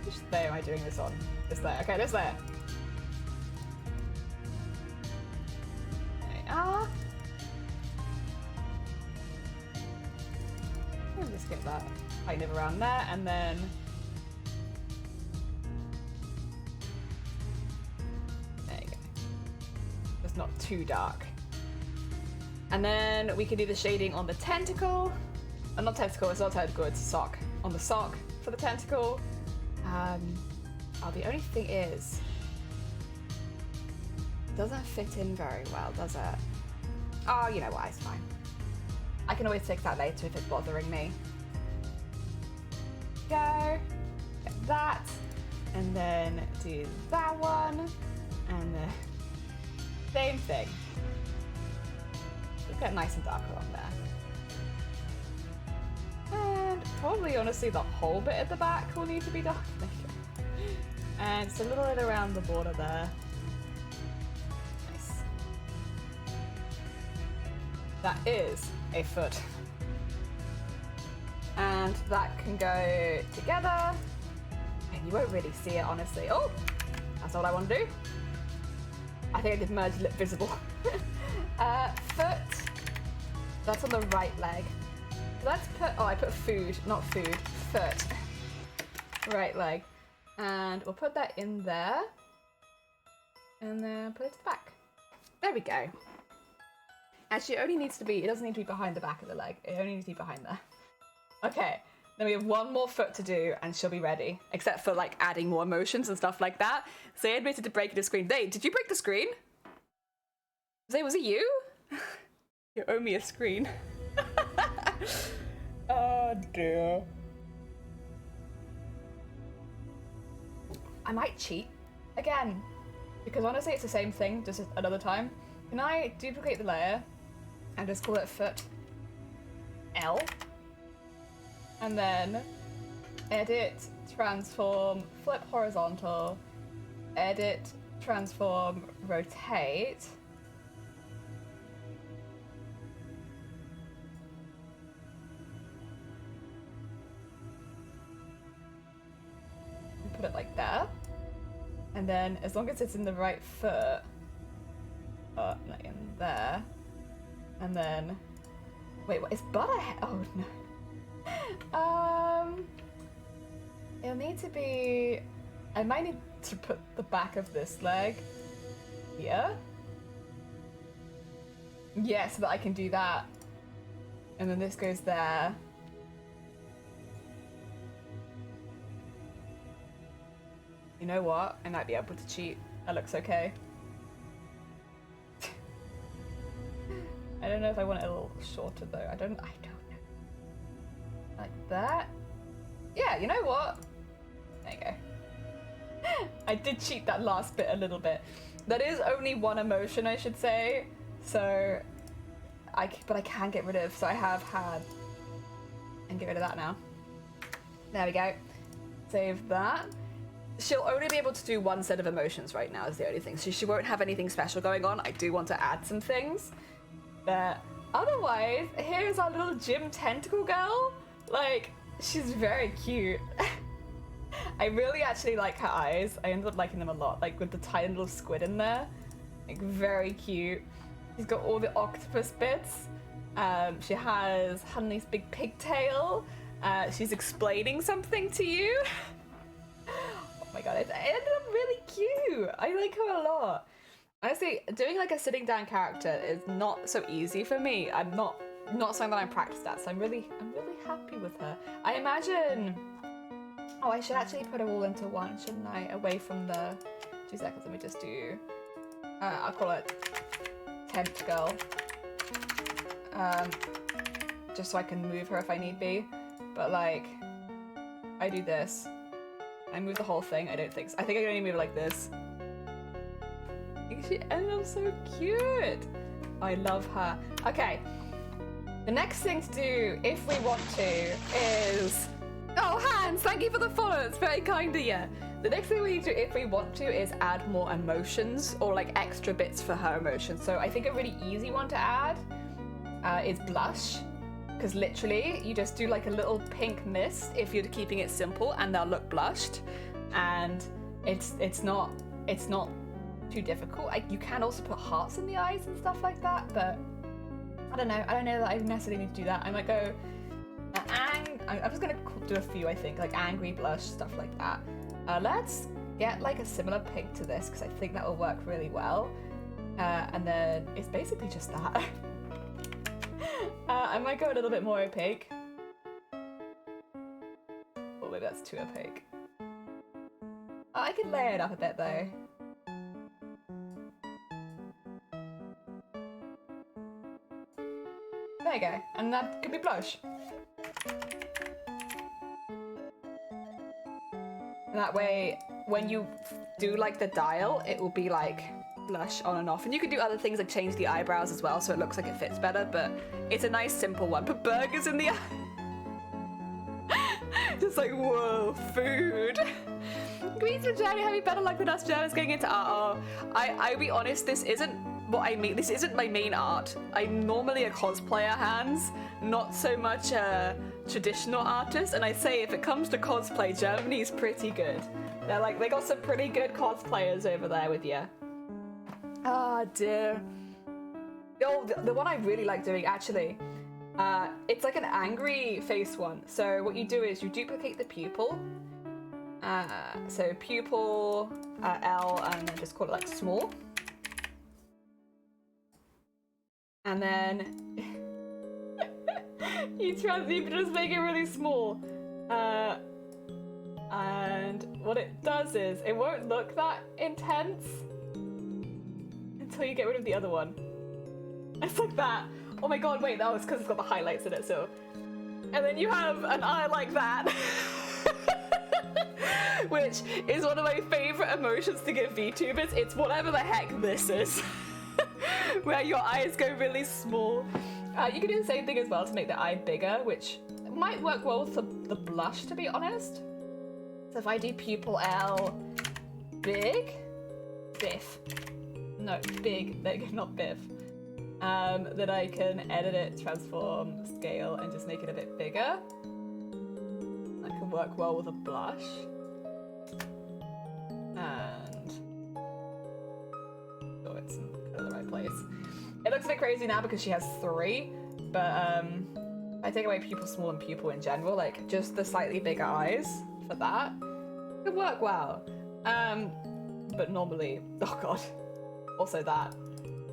Which layer am I doing this on? This layer. Okay, this layer. There we are. I'll just get that kind of around there, and then there you go. It's not too dark. And then we can do the shading on the tentacle. Not tentacle, it's not tentacle, it's a sock. On the sock for the tentacle. The only thing is, it doesn't fit in very well, does it? Oh, you know what, it's fine. I can always fix that later if it's bothering me. Go, get that, and then do that one, and the same thing. Just get nice and dark along there. And probably, honestly, the whole bit at the back will need to be dark. And just a little bit around the border there. Nice. That is a foot. And that can go together. And you won't really see it, honestly. Oh, that's all I want to do. I think I did merge lip visible. Foot. That's on the right leg. Let's put, I put food, not food, foot. Right leg. And we'll put that in there. And then put it to the back. There we go. Actually, it only needs to be, it doesn't need to be behind the back of the leg. It only needs to be behind there. Okay, then we have one more foot to do and she'll be ready. Except for like adding more emotions and stuff like that. Zay admitted to breaking the screen. Zay, did you break the screen? Zay, was it you? You owe me a screen. Oh dear. I might cheat again, because honestly it's the same thing, just another time. Can I duplicate the layer and just call it foot L? And then edit, transform, flip horizontal, edit, transform, rotate. Put it like that, and then as long as it's in the right foot, not in there, and then wait, what is butter? Oh no. It'll need to be. I might need to put the back of this leg here. Yeah, so that I can do that, and then this goes there. You know what? I might be able to cheat. That looks okay. I don't know if I want it a little shorter though. I don't know. Like that. Yeah, you know what? There you go. I did cheat that last bit a little bit. That is only one emotion, I should say. So, but I can get rid of. So I have had, and get rid of that now. There we go. Save that. She'll only be able to do one set of emotions right now is the only thing. So she won't have anything special going on. I do want to add some things. But otherwise, here's our little gym tentacle girl. Like, she's very cute. I really actually like her eyes. I ended up liking them a lot, like with the tiny little squid in there. Like, very cute. She's got all the octopus bits. She has Honey's big pigtail. She's explaining something to you. Oh my god, it ended up really cute. I like her a lot. Honestly, doing like a sitting down character is not so easy for me. I'm not something that I'm practiced at, so I'm really happy with her. I imagine. Oh, I should actually put her all into one, shouldn't I? Away from the 2 seconds. Let me just do. I'll call it Tempt Girl. Just so I can move her if I need be. But like, I do this. I move the whole thing. I don't think so. I think I can only move it like this. She ended up so cute. I love her. Okay. The next thing to do, if we want to, is... Oh, Hans, thank you for the follow. It's very kind of you. The next thing we need to do, if we want to, is add more emotions or like extra bits for her emotions. So I think a really easy one to add is blush. Because literally, you just do like a little pink mist if you're keeping it simple, and they'll look blushed. And it's not too difficult. You can also put hearts in the eyes and stuff like that, but I don't know that I necessarily need to do that. I might go I'm just gonna do a few, I think, like angry blush, stuff like that. Let's get like a similar pink to this because I think that will work really well. And then it's basically just that. I might go a little bit more opaque. Oh, maybe that's too opaque. I can layer it up a bit though. There you go, and that could be blush. And that way, when you do like the dial, it will be like blush on and off. And you can do other things like change the eyebrows as well, so it looks like it fits better, but it's a nice simple one. Put burgers in the eye. Just like, whoa, food. Greens and Jerry, having better luck than us Germans getting into art. Oh, I'll be honest, this isn't what I mean. This isn't my main art. I'm normally a cosplayer, Hans, not so much a traditional artist. And I say if it comes to cosplay, Germany's pretty good. They got some pretty good cosplayers over there with you. Ah, dear. Oh, the one I really like doing, actually, it's like an angry face one. So what you do is you duplicate the pupil. So pupil, L, and then just call it like small. And then you just make it really small. And what it does is it won't look that intense until you get rid of the other one. It's like that. Oh my god, wait, that was because it's got the highlights in it, so. And then you have an eye like that. Which is one of my favourite emotions to give VTubers. It's whatever the heck this is. Where your eyes go really small. You can do the same thing as well to make the eye bigger, which might work well with the blush, to be honest. So if I do pupil L, big, biff. No, big, not biff. Then I can edit it, transform, scale, and just make it a bit bigger. That can work well with a blush. And oh, it's in the right place. It looks a bit crazy now because she has 3, but I take away pupil small and pupil in general, like just the slightly bigger eyes for that could work well. But normally, oh god, also that.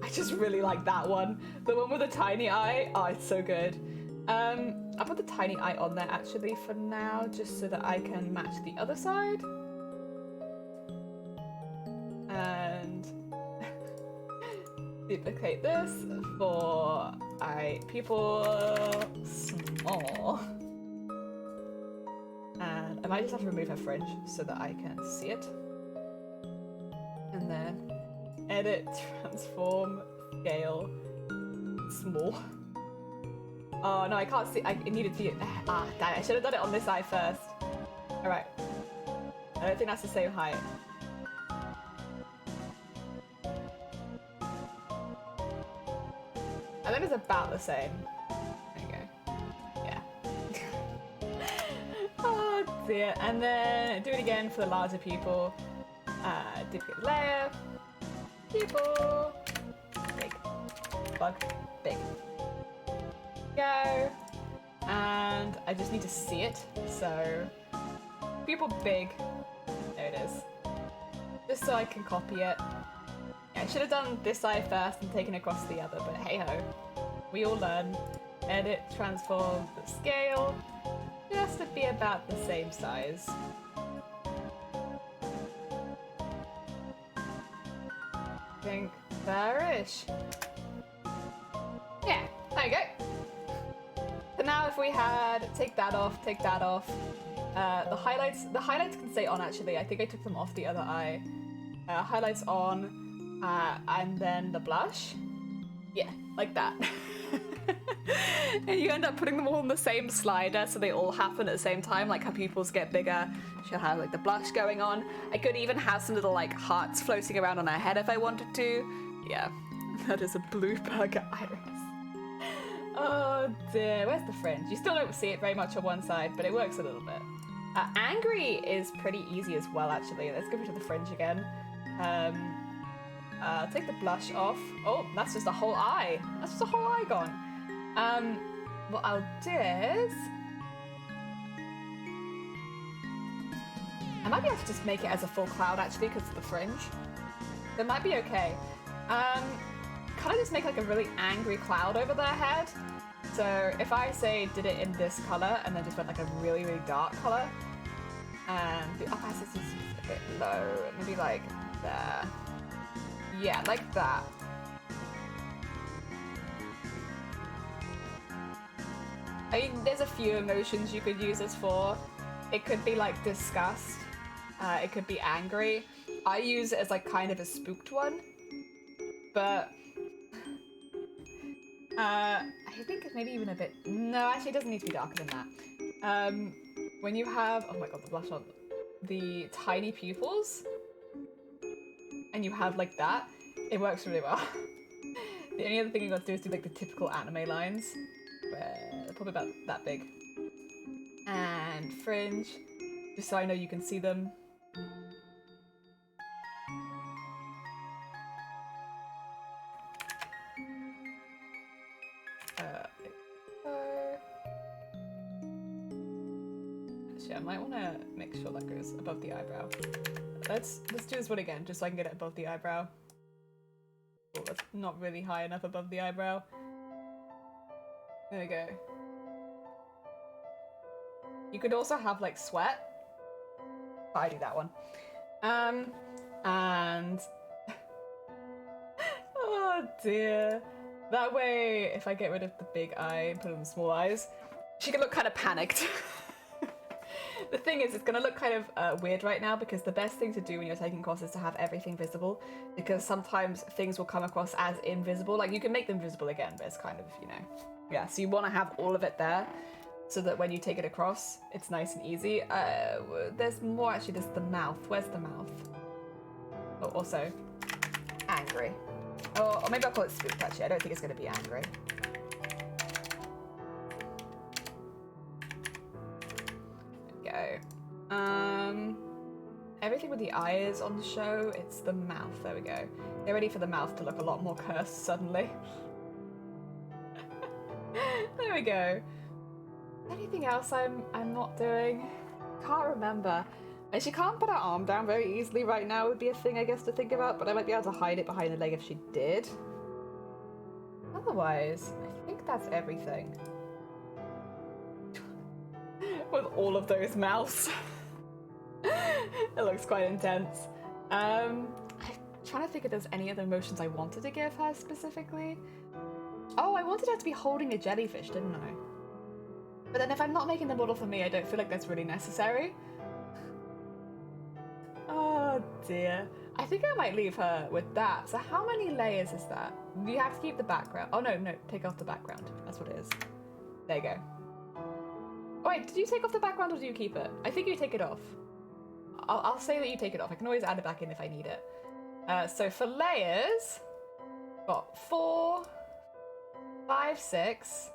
I just really like that one. The one with the tiny eye, oh, it's so good. I'll put the tiny eye on there actually for now, just so that I can match the other side. duplicate this for people small. And I might just have to remove her fringe so that I can see it. And then edit, transform, scale, small. Oh no, I can't see. It needed to be. Ah, damn it. I should have done it on this eye first. Alright. I don't think that's the same height. I think it's about the same. There you go. Yeah. Oh dear. And then do it again for the larger people. Duplicate layer. People. Big. Bug. Big. Go. And I just need to see it. So people big. There it is. Just so I can copy it. Yeah, I should have done this eye first and taken across the other, but hey ho. We all learn. Edit, transform, the scale. Just to be about the same size. I think there-ish. Yeah, there you go. So now if we had, take that off. The highlights can stay on actually. I think I took them off the other eye. Highlights on, and then the blush. Yeah, like that. And you end up putting them all in the same slider so they all happen at the same time, like her pupils get bigger. She'll have like the blush going on. I could even have some little like hearts floating around on her head if I wanted to. Yeah, that is a blue burger iris. Oh dear, where's the fringe? You still don't see it very much on one side, but it works a little bit. Angry is pretty easy as well, actually. Let's go to the fringe again. Take the blush off. Oh, that's just a whole eye. That's just a whole eye gone. What I'll do is... I might be able to just make it as a full cloud, actually, because of the fringe. That might be okay. Kind of just make like a really angry cloud over their head. So if I say did it in this color and then just went like a really, really dark color, and the opacity is a bit low, maybe like there. Yeah, like that. I mean, there's a few emotions you could use this for. It could be like disgust. It could be angry. I use it as like kind of a spooked one, but I think it's maybe even a bit. No, actually, it doesn't need to be darker than that. When you have, oh my god, the blush on the tiny pupils, and you have like that, it works really well. The only other thing you got to do is do like the typical anime lines, where they're probably about that big. And fringe, just so I know you can see them. Actually, I might want to make sure that goes above the eyebrow. Let's do this one again, just so I can get it above the eyebrow. Oh, that's not really high enough above the eyebrow. There we go. You could also have like sweat, but I do that one. And oh dear. That way, if I get rid of the big eye and put in the small eyes, she can look kind of panicked. The thing is, it's going to look kind of weird right now because the best thing to do when you're taking across is to have everything visible, because sometimes things will come across as invisible. Like, you can make them visible again, but it's kind of, you know, yeah, so you want to have all of it there so that when you take it across, it's nice and easy. There's more, actually. There's the mouth. Where's the mouth? Oh, also, angry. Or maybe I'll call it spooked, actually. I don't think it's going to be angry. There we go. Everything with the eyes on the show, it's the mouth. There we go. Get ready for the mouth to look a lot more cursed suddenly. There we go. Anything else I'm not doing? Can't remember. And she can't put her arm down very easily right now would be a thing, I guess, to think about, but I might be able to hide it behind the leg if she did. Otherwise, I think that's everything. With all of those mouths. It looks quite intense. trying to think if there's any other emotions I wanted to give her specifically. Oh, I wanted her to be holding a jellyfish, didn't I? But then if I'm not making the model for me, I don't feel like that's really necessary. Oh dear. I think I might leave her with that. So how many layers is that? You have to keep the background. Oh no, take off the background. That's what it is. There you go. Oh wait, did you take off the background or do you keep it? I think you take it off. I'll say that you take it off. I can always add it back in if I need it. So for layers, got 4, 5, 6,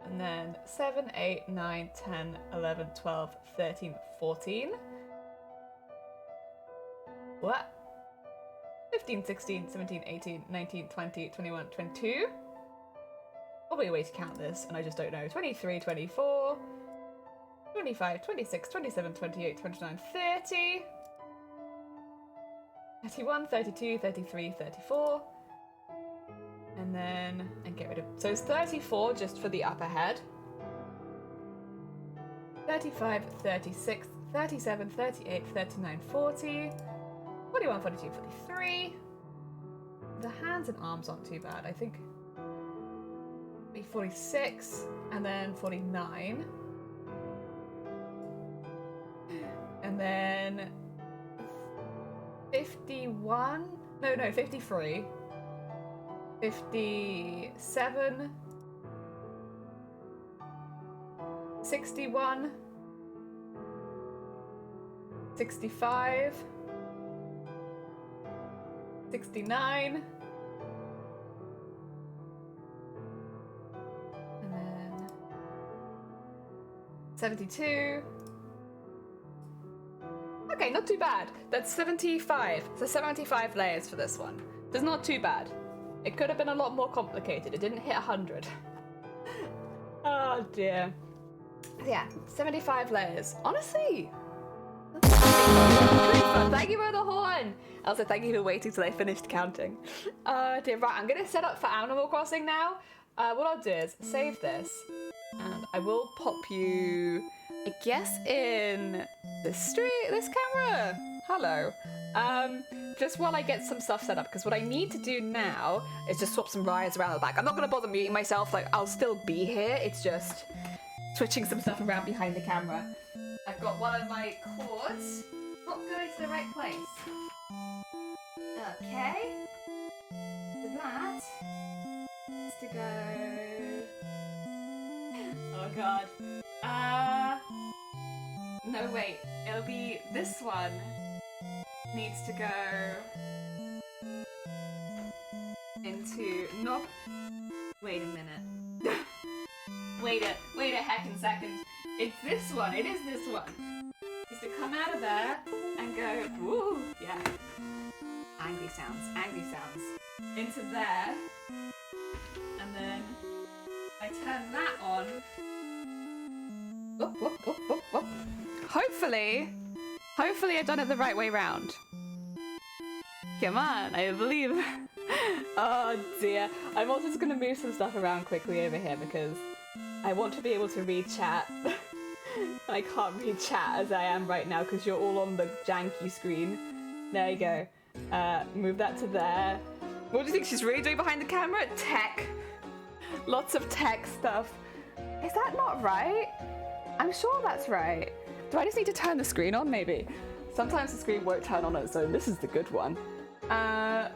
and then 7, 8, 9, 10, 11, 12, 13, 14. What? 15, 16, 17, 18, 19, 20, 21, 22. Probably a way to count this, and I just don't know. 23, 24, 25, 26, 27, 28, 29, 30, 31, 32, 33, 34. And get rid of, so it's 34 just for the upper head. 35, 36, 37, 38, 39, 40, 41, 42, 43. The hands and arms aren't too bad, I think. 46, and then 49. And then 51, no, 53. 57, 61, 65, 69, and then 72. Okay, not too bad. That's 75. So 75 layers for this one. That's not too bad. It could have been a lot more complicated. It didn't hit 100. Oh dear. Yeah, 75 layers. Honestly, that's pretty fun. Thank you for the horn. Also, thank you for waiting till I finished counting. Dear, right, I'm gonna set up for Animal Crossing now. What I'll do is save this, and I will pop you, I guess, in this camera. Hello. Just while I get some stuff set up, because what I need to do now is just swap some wires around the back. I'm not gonna bother muting myself, like, I'll still be here. It's just switching some stuff around behind the camera. I've got one of my cords not going to the right place. Okay. So that needs to go. Oh god. No, wait. It'll be this one. Needs to go into wait a minute. wait a heckin' second. It's this one. It is this one. It's to come out of there and go, woo, yeah. Angry sounds. Into there. And then I turn that on. Whoop, whoop, whoop, whoop, whoop. Hopefully I've done it the right way round. Come on, I believe. Oh dear. I'm also just gonna move some stuff around quickly over here because I want to be able to read chat. I can't read chat as I am right now because you're all on the janky screen. There you go. Move that to there. What do you think she's really doing behind the camera? Tech. Lots of tech stuff. Is that not right? I'm sure that's right. Do I just need to turn the screen on, maybe? Sometimes the screen won't turn on its own. This is the good one. HDMI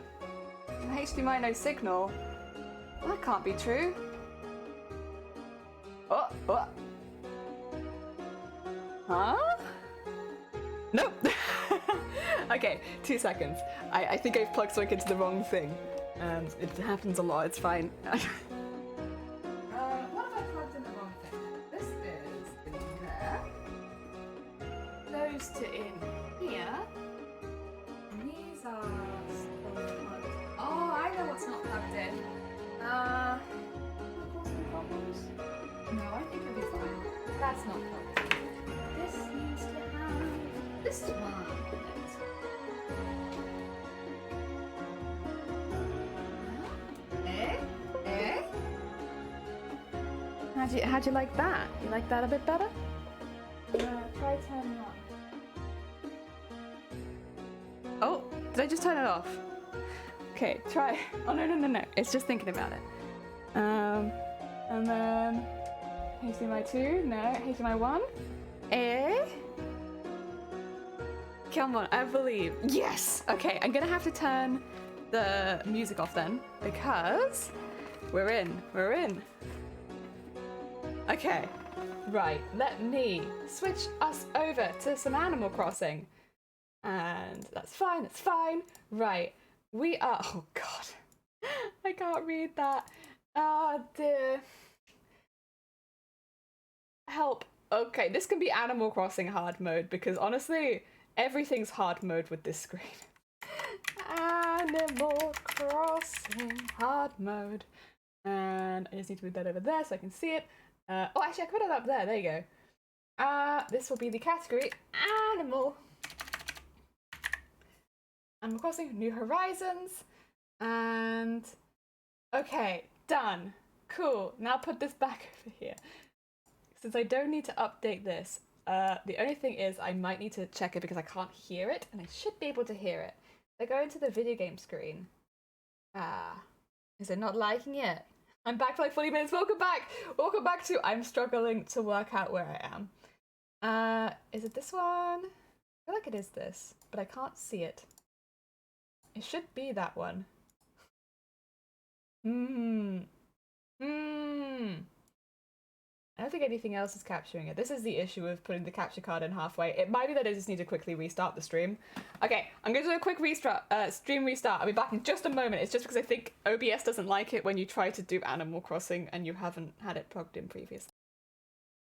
no signal. Well, that can't be true. Oh. Huh? Nope. Okay, 2 seconds. I think I've plugged something into the wrong thing. And it happens a lot, it's fine. What have I plugged in the wrong thing? This is in there. Those to in here. And these are still plugged. Oh, I know what's not plugged in. Will that cause any problems? No, I think it'll be fine. That's not plugged in. This needs to have this one. How'd you like that? You like that a bit better? Try turning on. Oh, Did I just turn it off? Okay, try. Oh, no. It's just thinking about it. And then HDMI 2, no, HDMI 1. Come on, I believe. Yes! Okay, I'm gonna have to turn the music off then, because we're in. Okay, right, let me switch us over to some Animal Crossing. And that's fine. Right, we are, oh God, I can't read that. Oh dear. Help. Okay, this can be Animal Crossing hard mode, because honestly, everything's hard mode with this screen. Animal Crossing hard mode. And I just need to move that over there so I can see it. Oh, actually, I can put it up there. There you go. This will be the category Animal Crossing New Horizons. And okay, done. Cool. Now put this back over here. Since I don't need to update this, the only thing is I might need to check it because I can't hear it, and I should be able to hear it. I go into the video game screen. Is it not liking it? I'm back for like 40 minutes. Welcome back. Welcome back to I'm struggling to work out where I am. Is it this one? I feel like it is this, but I can't see it. It should be that one. I don't think anything else is capturing it. This is the issue with putting the capture card in halfway. It might be that I just need to quickly restart the stream. Okay, I'm going to do a quick stream restart. I'll be back in just a moment. It's just because I think OBS doesn't like it when you try to do Animal Crossing and you haven't had it plugged in previously.